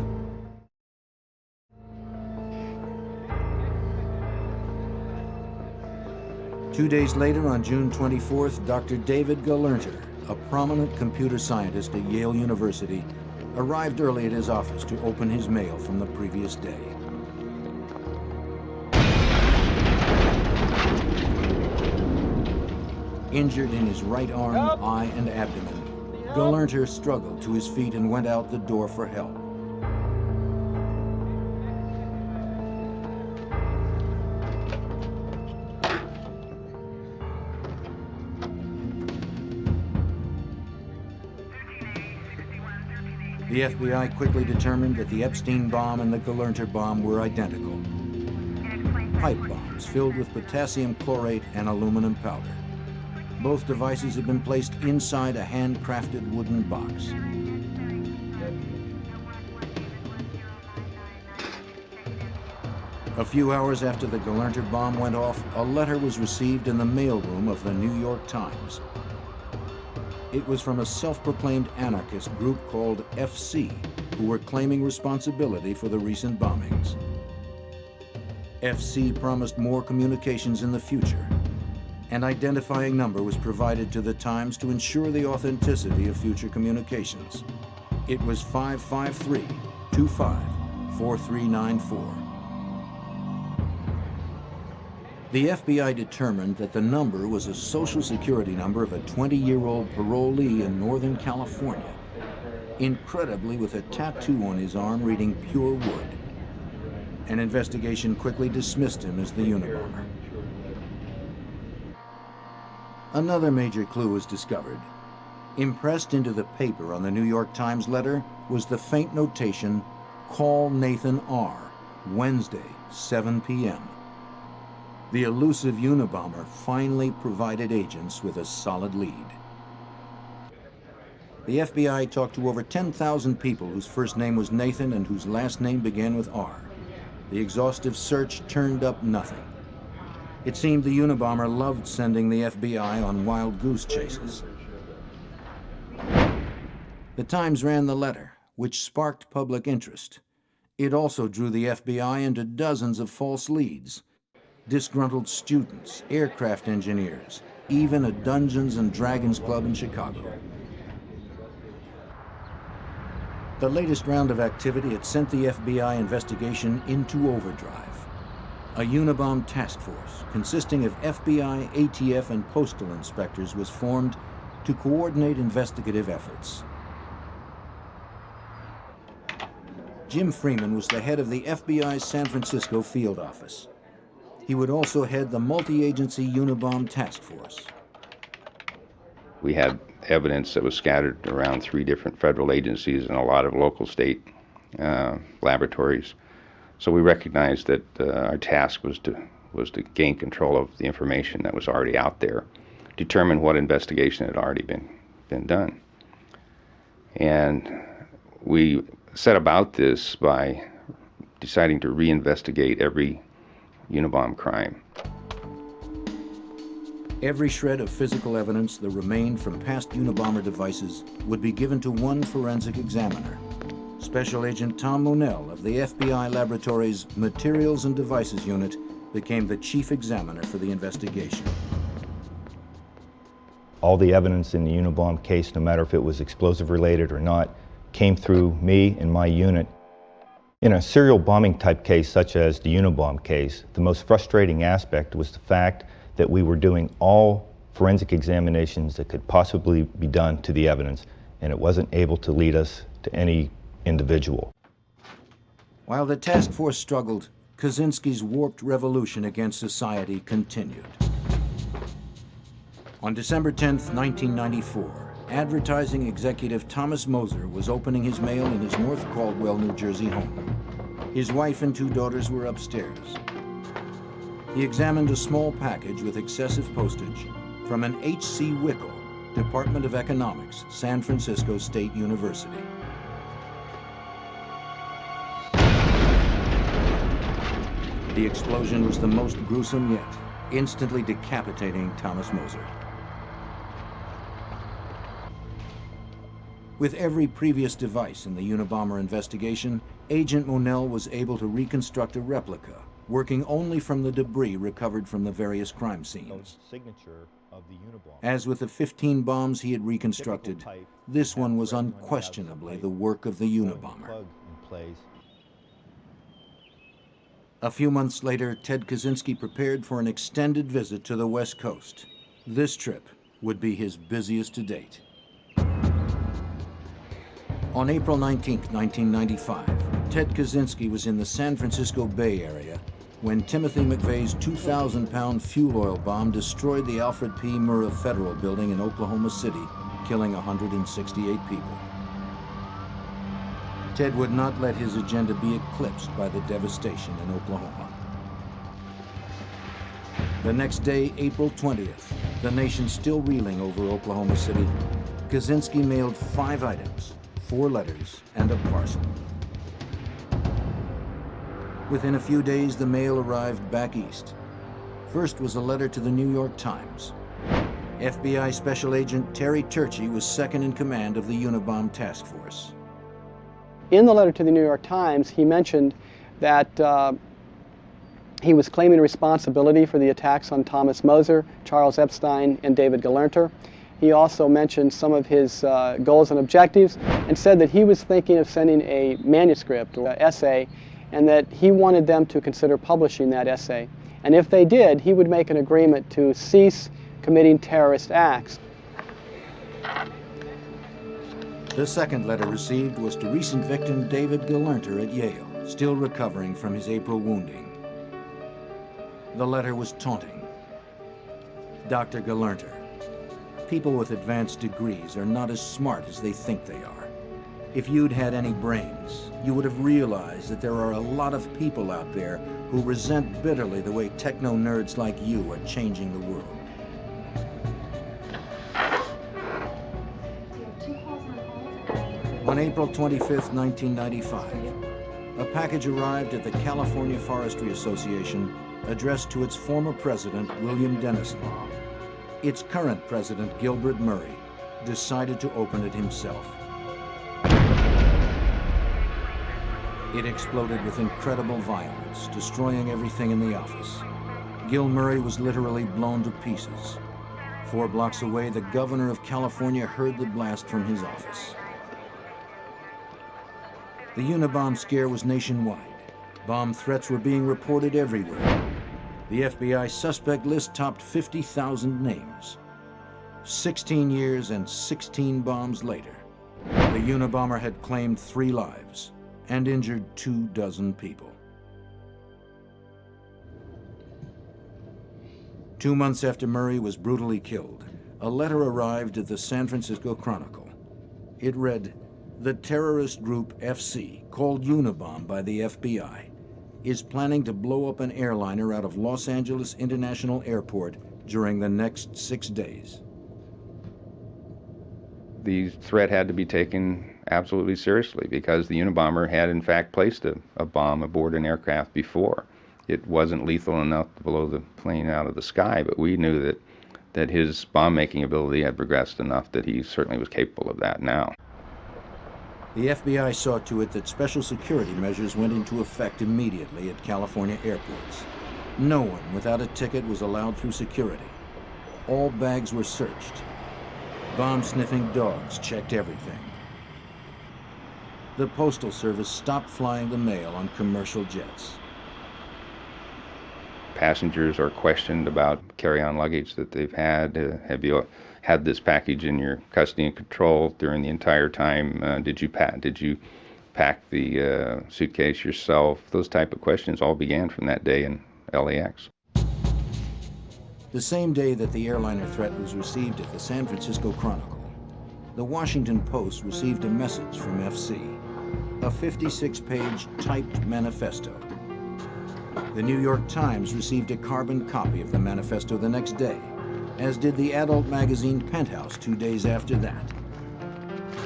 Two days later, on June 24th, Dr. David Galernter, a prominent computer scientist at Yale University, arrived early at his office to open his mail from the previous day. Injured in his right arm, eye, and abdomen, Galernter struggled to his feet and went out the door for help. The FBI quickly determined that the Epstein bomb and the Galernter bomb were identical. Pipe bombs filled with potassium chlorate and aluminum powder. Both devices had been placed inside a handcrafted wooden box. A few hours after the Galernter bomb went off, a letter was received in the mailroom of the New York Times. It was from a self-proclaimed anarchist group called FC, who were claiming responsibility for the recent bombings. FC promised more communications in the future. An identifying number was provided to the Times to ensure the authenticity of future communications. It was 553-25-4394. The FBI determined that the number was a Social Security number of a 20-year-old parolee in Northern California, incredibly with a tattoo on his arm reading "Pure Wood." An investigation quickly dismissed him as the Unabomber. Another major clue was discovered. Impressed into the paper on the New York Times letter was the faint notation, "Call Nathan R., Wednesday, 7 p.m. The elusive Unabomber finally provided agents with a solid lead. The FBI talked to over 10,000 people whose first name was Nathan and whose last name began with R. The exhaustive search turned up nothing. It seemed the Unabomber loved sending the FBI on wild goose chases. The Times ran the letter, which sparked public interest. It also drew the FBI into dozens of false leads. Disgruntled students, aircraft engineers, even a Dungeons and Dragons club in Chicago. The latest round of activity had sent the FBI investigation into overdrive. A Unabomb task force consisting of FBI, ATF, and postal inspectors was formed to coordinate investigative efforts. Jim Freeman was the head of the FBI's San Francisco field office. He would also head the multi-agency Unabomb task force. We had evidence that was scattered around 3 different federal agencies and a lot of local state laboratories. So we recognized that our task was to gain control of the information that was already out there, determine what investigation had already been done. And we set about this by deciding to reinvestigate every Unabomb crime. Every shred of physical evidence that remained from past Unabomber devices would be given to one forensic examiner. Special Agent Tom Monell of the FBI Laboratories Materials and Devices Unit became the chief examiner for the investigation. All the evidence in the Unabomb case, no matter if it was explosive related or not, came through me and my unit. In a serial bombing type case such as the Unabomb case, the most frustrating aspect was the fact that we were doing all forensic examinations that could possibly be done to the evidence, and it wasn't able to lead us to any individual. While the task force struggled, Kaczynski's warped revolution against society continued. On December 10, 1994, advertising executive Thomas Moser was opening his mail in his North Caldwell, New Jersey home. His wife and 2 daughters were upstairs. He examined a small package with excessive postage from an H.C. Wickel, Department of Economics, San Francisco State University. The explosion was the most gruesome yet, instantly decapitating Thomas Moser. With every previous device in the Unabomber investigation, Agent Monell was able to reconstruct a replica, working only from the debris recovered from the various crime scenes. As with the 15 bombs he had reconstructed, this one was unquestionably the work of the Unabomber. A few months later, Ted Kaczynski prepared for an extended visit to the West Coast. This trip would be his busiest to date. On April 19, 1995, Ted Kaczynski was in the San Francisco Bay Area when Timothy McVeigh's 2,000-pound fuel oil bomb destroyed the Alfred P. Murrah Federal Building in Oklahoma City, killing 168 people. Ted would not let his agenda be eclipsed by the devastation in Oklahoma. The next day, April 20th, the nation still reeling over Oklahoma City, Kaczynski mailed 5 items, 4 letters, and a parcel. Within a few days, the mail arrived back east. First was a letter to the New York Times. FBI Special Agent Terry Turchie was second in command of the Unabomb Task Force. In the letter to the New York Times, he mentioned that he was claiming responsibility for the attacks on Thomas Moser, Charles Epstein, and David Gelernter. He also mentioned some of his goals and objectives and said that he was thinking of sending a manuscript or an essay and that he wanted them to consider publishing that essay. And if they did, he would make an agreement to cease committing terrorist acts. The second letter received was to recent victim David Gelernter at Yale, still recovering from his April wounding. The letter was taunting. Dr. Gelernter, people with advanced degrees are not as smart as they think they are. If you'd had any brains, you would have realized that there are a lot of people out there who resent bitterly the way techno-nerds like you are changing the world. On April 25, 1995, a package arrived at the California Forestry Association addressed to its former president, William Dennison. Its current president, Gilbert Murray, decided to open it himself. It exploded with incredible violence, destroying everything in the office. Gil Murray was literally blown to pieces. 4 blocks away, the governor of California heard the blast from his office. The Unabomb scare was nationwide. Bomb threats were being reported everywhere. The FBI suspect list topped 50,000 names. 16 years and 16 bombs later, the Unabomber had claimed 3 lives and injured 24 people. 2 months after Murray was brutally killed, a letter arrived at the San Francisco Chronicle. It read, "The terrorist group FC, called Unabomb by the FBI, is planning to blow up an airliner out of Los Angeles International Airport during the next 6 days." The threat had to be taken absolutely seriously because the Unabomber had in fact placed a bomb aboard an aircraft before. It wasn't lethal enough to blow the plane out of the sky, but we knew that his bomb-making ability had progressed enough that he certainly was capable of that now. The FBI saw to it that special security measures went into effect immediately at California airports. No one without a ticket was allowed through security. All bags were searched. Bomb-sniffing dogs checked everything. The Postal Service stopped flying the mail on commercial jets. Passengers are questioned about carry-on luggage that they've had. Have you had this package in your custody and control during the entire time? Did you pack the suitcase yourself? Those type of questions all began from that day in LAX. The same day that the airliner threat was received at the San Francisco Chronicle, the Washington Post received a message from FC, a 56-page typed manifesto. The New York Times received a carbon copy of the manifesto the next day, as did the adult magazine Penthouse 2 days after that.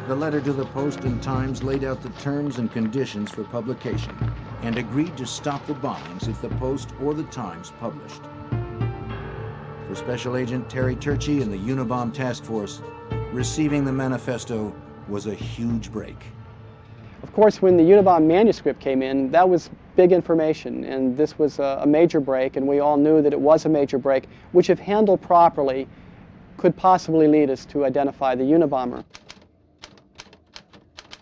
The letter to the Post and Times laid out the terms and conditions for publication and agreed to stop the bombings if the Post or the Times published. For Special Agent Terry Turchi and the Unabomb Task Force, receiving the manifesto was a huge break. Of course, when the Unabomb manuscript came in, that was big information, and this was a major break, and we all knew that it was a major break, which if handled properly, could possibly lead us to identify the Unabomber.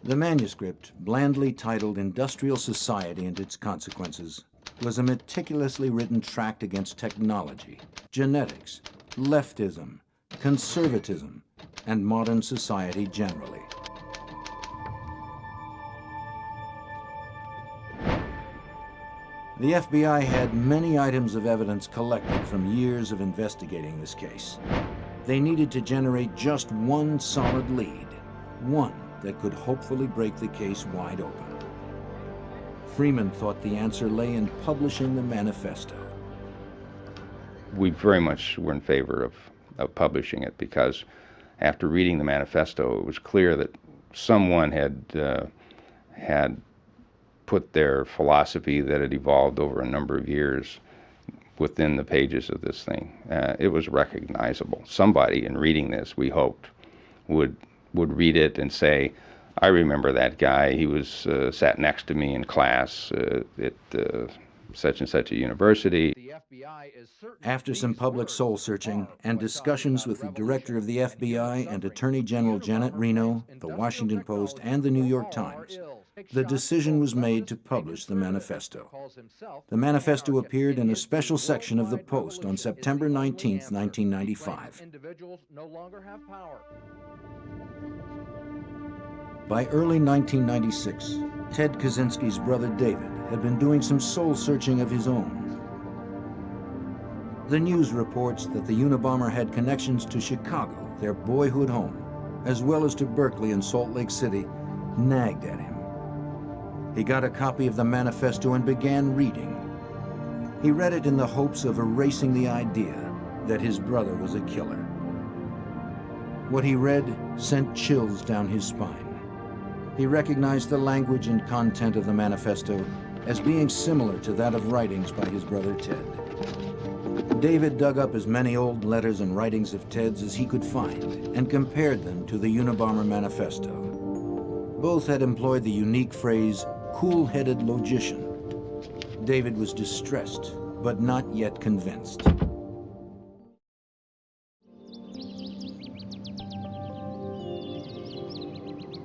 The manuscript, blandly titled Industrial Society and Its Consequences, was a meticulously written tract against technology, genetics, leftism, conservatism, and modern society generally. The FBI had many items of evidence collected from years of investigating this case. They needed to generate just one solid lead, one that could hopefully break the case wide open. Freeman thought the answer lay in publishing the manifesto. We very much were in favor of publishing it because after reading the manifesto, it was clear that someone had put their philosophy that had evolved over a number of years within the pages of this thing. It was recognizable. Somebody in reading this, we hoped, would read it and say, I remember that guy. He was sat next to me in class at such and such a university. After some public soul-searching and discussions with the director of the FBI and Attorney General Janet Reno, the Washington Post, and the New York Times, the decision was made to publish the manifesto. The manifesto appeared in a special section of the Post on September 19, 1995. By early 1996, Ted Kaczynski's brother David had been doing some soul-searching of his own. The news reports that the Unabomber had connections to Chicago, their boyhood home, as well as to Berkeley and Salt Lake City, nagged at him. He got a copy of the manifesto and began reading. He read it in the hopes of erasing the idea that his brother was a killer. What he read sent chills down his spine. He recognized the language and content of the manifesto as being similar to that of writings by his brother Ted. David dug up as many old letters and writings of Ted's as he could find and compared them to the Unabomber manifesto. Both had employed the unique phrase, cool-headed logician. David was distressed, but not yet convinced.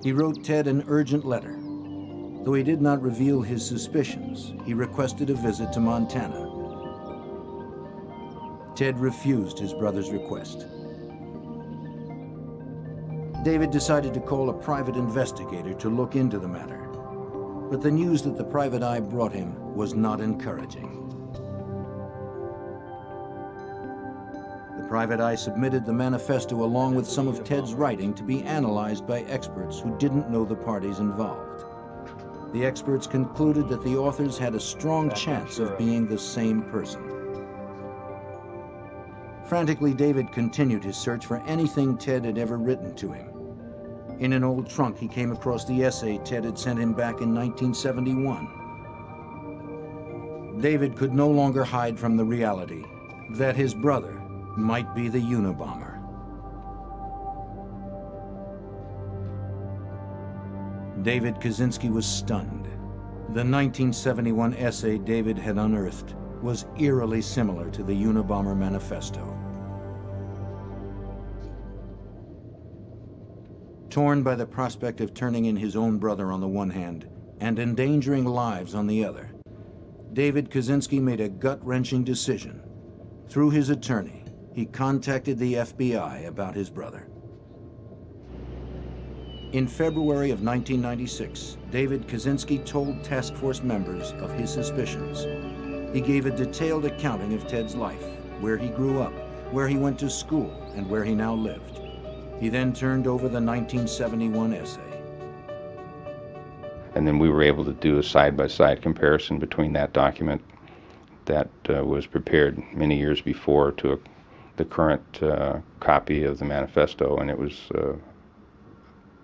He wrote Ted an urgent letter. Though he did not reveal his suspicions, he requested a visit to Montana. Ted refused his brother's request. David decided to call a private investigator to look into the matter, but the news that the private eye brought him was not encouraging. The private eye submitted the manifesto along with some of Ted's writing to be analyzed by experts who didn't know the parties involved. The experts concluded that the authors had a strong chance of being the same person. Frantically, David continued his search for anything Ted had ever written to him. In an old trunk, he came across the essay Ted had sent him back in 1971. David could no longer hide from the reality that his brother might be the Unabomber. David Kaczynski was stunned. The 1971 essay David had unearthed was eerily similar to the Unabomber manifesto. Torn by the prospect of turning in his own brother on the one hand and endangering lives on the other, David Kaczynski made a gut-wrenching decision. Through his attorney, he contacted the FBI about his brother. In February of 1996, David Kaczynski told task force members of his suspicions. He gave a detailed accounting of Ted's life, where he grew up, where he went to school, and where he now lived. He then turned over the 1971 essay. And then we were able to do a side-by-side comparison between that document that was prepared many years before to the current copy of the manifesto, and it was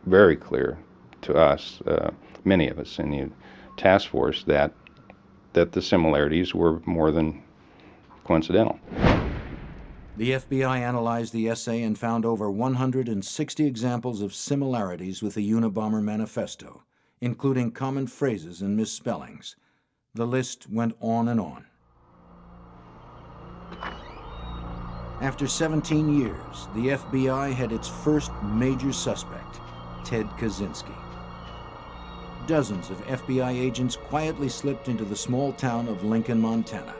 very clear to us, many of us in the task force, that the similarities were more than coincidental. The FBI analyzed the essay and found over 160 examples of similarities with the Unabomber manifesto, including common phrases and misspellings. The list went on and on. After 17 years, the FBI had its first major suspect, Ted Kaczynski. Dozens of FBI agents quietly slipped into the small town of Lincoln, Montana.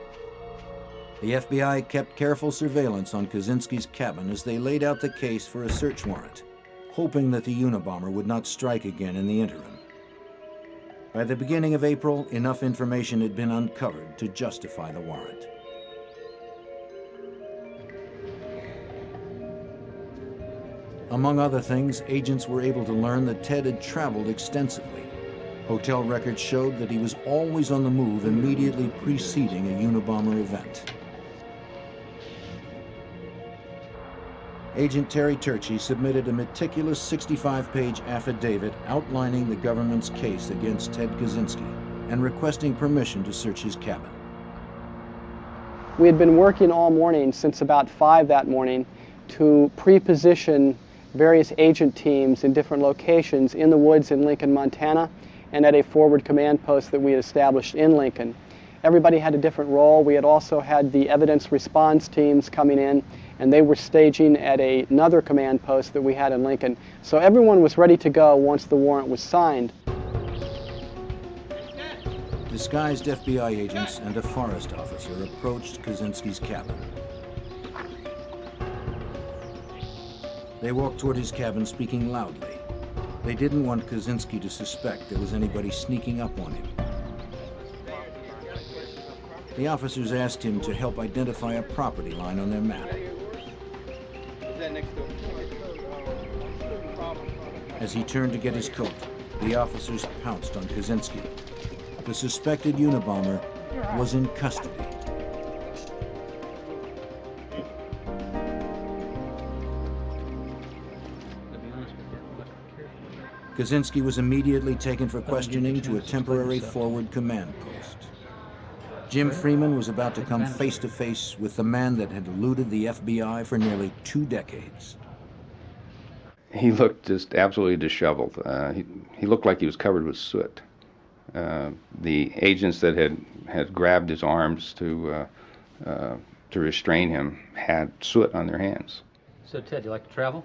The FBI kept careful surveillance on Kaczynski's cabin as they laid out the case for a search warrant, hoping that the Unabomber would not strike again in the interim. By the beginning of April, enough information had been uncovered to justify the warrant. Among other things, agents were able to learn that Ted had traveled extensively. Hotel records showed that he was always on the move immediately preceding a Unabomber event. Agent Terry Turchi submitted a meticulous 65-page affidavit outlining the government's case against Ted Kaczynski and requesting permission to search his cabin. We had been working all morning, since about 5 that morning, to pre-position various agent teams in different locations in the woods in Lincoln, Montana, and at a forward command post that we had established in Lincoln. Everybody had a different role. We had also had the evidence response teams coming in, and they were staging at another command post that we had in Lincoln. So everyone was ready to go once the warrant was signed. Disguised FBI agents and a forest officer approached Kaczynski's cabin. They walked toward his cabin speaking loudly. They didn't want Kaczynski to suspect there was anybody sneaking up on him. The officers asked him to help identify a property line on their map. As he turned to get his coat, the officers pounced on Kaczynski. The suspected Unabomber was in custody. Kaczynski was immediately taken for questioning to a temporary forward command post. Jim Freeman was about to come face to face with the man that had eluded the FBI for nearly 2 decades. He looked just absolutely disheveled. He looked like he was covered with soot. The agents that had grabbed his arms to restrain him had soot on their hands. So, Ted, you like to travel?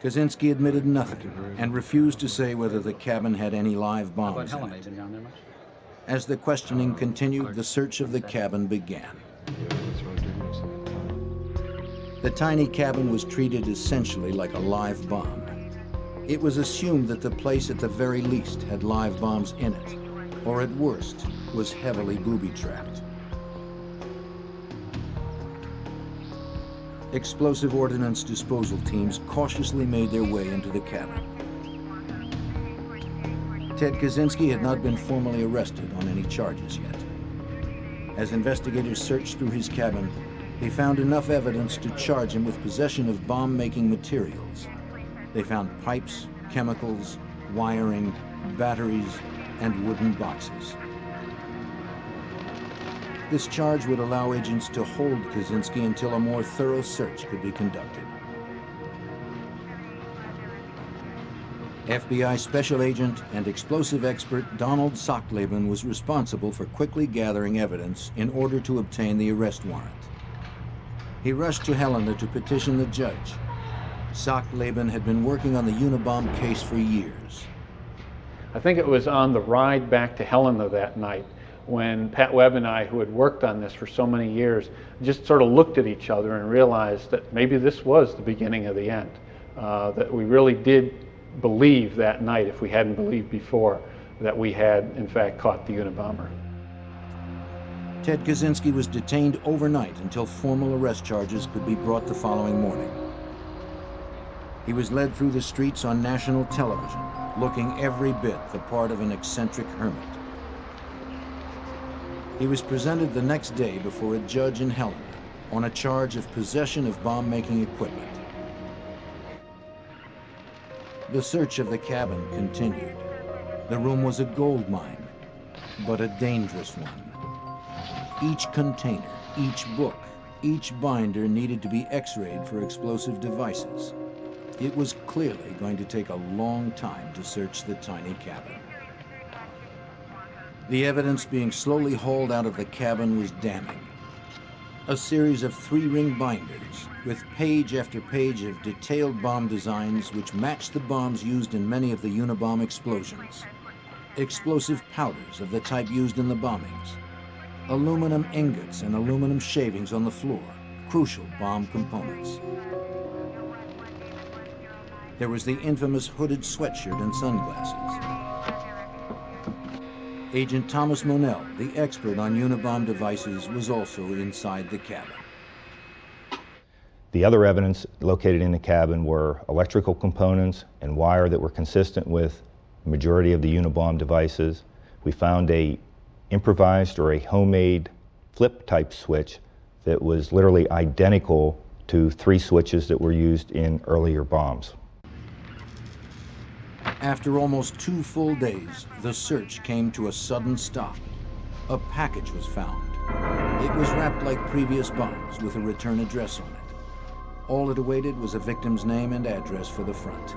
Kaczynski admitted nothing and refused to say whether the cabin had any live bombs in it. Been down there much? As the questioning continued, the search of the cabin began. The tiny cabin was treated essentially like a live bomb. It was assumed that the place at the very least had live bombs in it, or at worst, was heavily booby-trapped. Explosive ordnance disposal teams cautiously made their way into the cabin. Ted Kaczynski had not been formally arrested on any charges yet. As investigators searched through his cabin, they found enough evidence to charge him with possession of bomb-making materials. They found pipes, chemicals, wiring, batteries, and wooden boxes. This charge would allow agents to hold Kaczynski until a more thorough search could be conducted. FBI Special Agent and explosive expert Donald Sockleben was responsible for quickly gathering evidence in order to obtain the arrest warrant. He rushed to Helena to petition the judge. Sockleben had been working on the Unabomb case for years. I think it was on the ride back to Helena that night when Pat Webb and I, who had worked on this for so many years, just sort of looked at each other and realized that maybe this was the beginning of the end, that we really did believe that night, if we hadn't believed before, that we had in fact caught the Unabomber. Ted Kaczynski was detained overnight until formal arrest charges could be brought the following morning. He was led through the streets on national television, looking every bit the part of an eccentric hermit. He was presented the next day before a judge in Helena on a charge of possession of bomb-making equipment. The search of the cabin continued. The room was a gold mine, but a dangerous one. Each container, each book, each binder needed to be x-rayed for explosive devices. It was clearly going to take a long time to search the tiny cabin. The evidence being slowly hauled out of the cabin was damning. A series of 3-ring binders with page after page of detailed bomb designs which matched the bombs used in many of the Unabomb explosions. Explosive powders of the type used in the bombings. Aluminum ingots and aluminum shavings on the floor, crucial bomb components. There was the infamous hooded sweatshirt and sunglasses. Agent Thomas Monell, the expert on Unabomb devices, was also inside the cabin. The other evidence located in the cabin were electrical components and wire that were consistent with the majority of the Unabomb devices. We found a improvised or a homemade flip type switch that was literally identical to 3 switches that were used in earlier bombs. After almost 2 full days, the search came to a sudden stop. A package was found. It was wrapped like previous bombs with a return address on it. All it awaited was a victim's name and address for the front.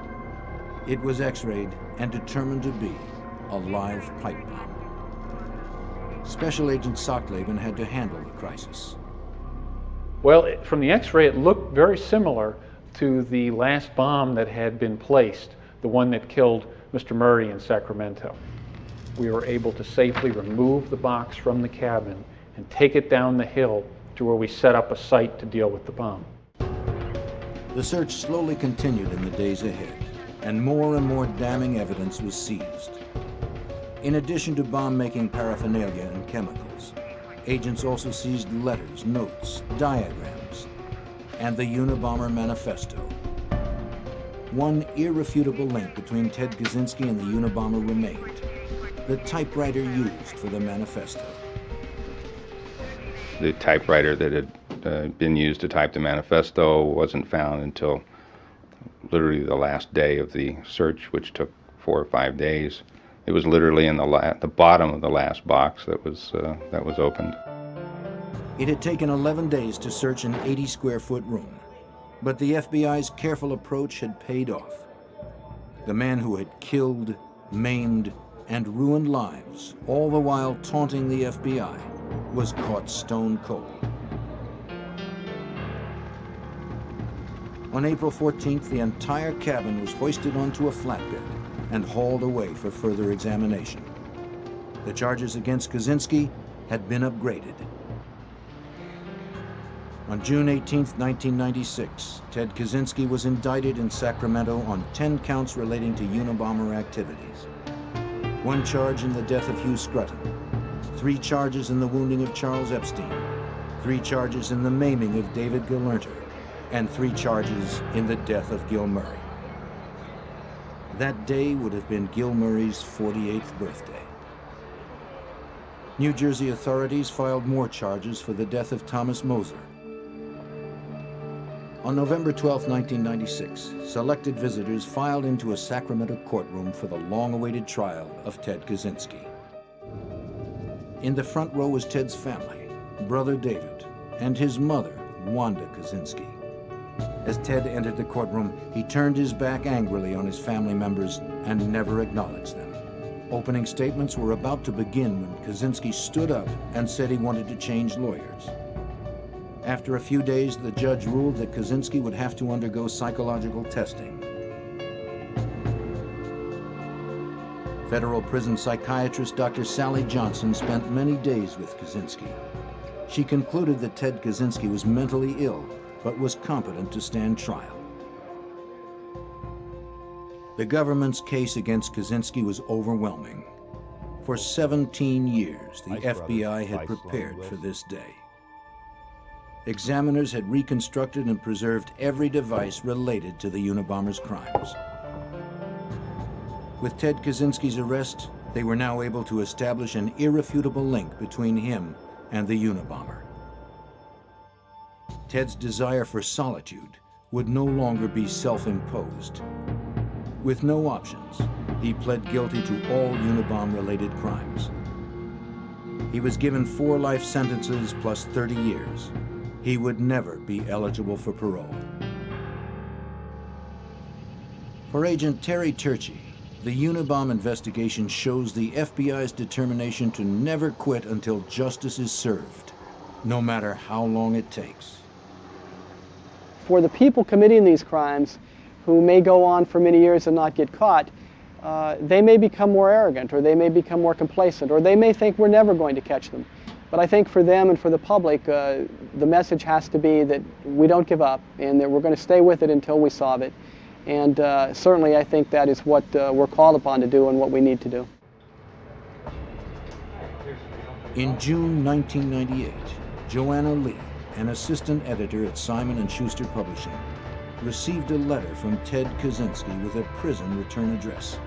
It was x-rayed and determined to be a live pipe bomb. Special Agent Sockleben had to handle the crisis. Well, from the x-ray, it looked very similar to the last bomb that had been placed, the one that killed Mr. Murray in Sacramento. We were able to safely remove the box from the cabin and take it down the hill to where we set up a site to deal with the bomb. The search slowly continued in the days ahead, and more damning evidence was seized. In addition to bomb-making paraphernalia and chemicals, agents also seized letters, notes, diagrams, and the Unabomber manifesto. One irrefutable link between Ted Kaczynski and the Unabomber remained: the typewriter used for the manifesto. The typewriter that had been used to type the manifesto wasn't found until literally the last day of the search, which took 4 or 5 days. It was literally in the bottom of the last box that was opened. It had taken 11 days to search an 80-square-foot room, but the FBI's careful approach had paid off. The man who had killed, maimed, and ruined lives, all the while taunting the FBI, was caught stone cold. On April 14th, the entire cabin was hoisted onto a flatbed and hauled away for further examination. The charges against Kaczynski had been upgraded. On June 18, 1996, Ted Kaczynski was indicted in Sacramento on 10 counts relating to Unabomber activities. 1 charge in the death of Hugh Scruton, 3 charges in the wounding of Charles Epstein, 3 charges in the maiming of David Galernter, and 3 charges in the death of Gil Murray. That day would have been Gil Murray's 48th birthday. New Jersey authorities filed more charges for the death of Thomas Moser. On November 12, 1996, selected visitors filed into a Sacramento courtroom for the long-awaited trial of Ted Kaczynski. In the front row was Ted's family, brother David, and his mother, Wanda Kaczynski. As Ted entered the courtroom, he turned his back angrily on his family members and never acknowledged them. Opening statements were about to begin when Kaczynski stood up and said he wanted to change lawyers. After a few days, the judge ruled that Kaczynski would have to undergo psychological testing. Federal prison psychiatrist Dr. Sally Johnson spent many days with Kaczynski. She concluded that Ted Kaczynski was mentally ill, but was competent to stand trial. The government's case against Kaczynski was overwhelming. For 17 years, the FBI had prepared for this day. examiners had reconstructed and preserved every device related to the Unabomber's crimes. With Ted Kaczynski's arrest, they were now able to establish an irrefutable link between him and the Unabomber. Ted's desire for solitude would no longer be self-imposed. With no options, he pled guilty to all Unabomber-related crimes. He was given 4 life sentences plus 30 years. He would never be eligible for parole. For Agent Terry Turchi, the Unabomber investigation shows the FBI's determination to never quit until justice is served, no matter how long it takes. For the people committing these crimes, who may go on for many years and not get caught, they may become more arrogant, or they may become more complacent, or they may think we're never going to catch them. But I think for them and for the public, the message has to be that we don't give up and that we're going to stay with it until we solve it. And certainly I think that is what we're called upon to do and what we need to do. In June 1998, Joanna Lee, an assistant editor at Simon & Schuster Publishing, received a letter from Ted Kaczynski with a prison return address.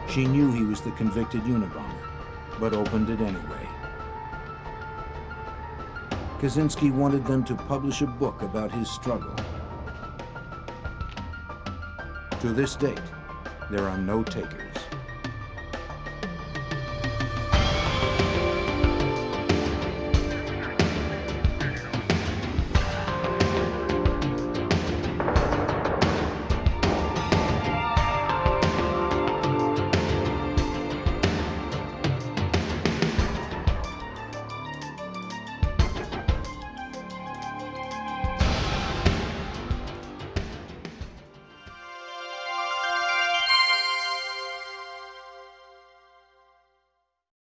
She knew he was the convicted Unabomber, but opened it anyway. Kaczynski wanted them to publish a book about his struggle. To this date, there are no takers.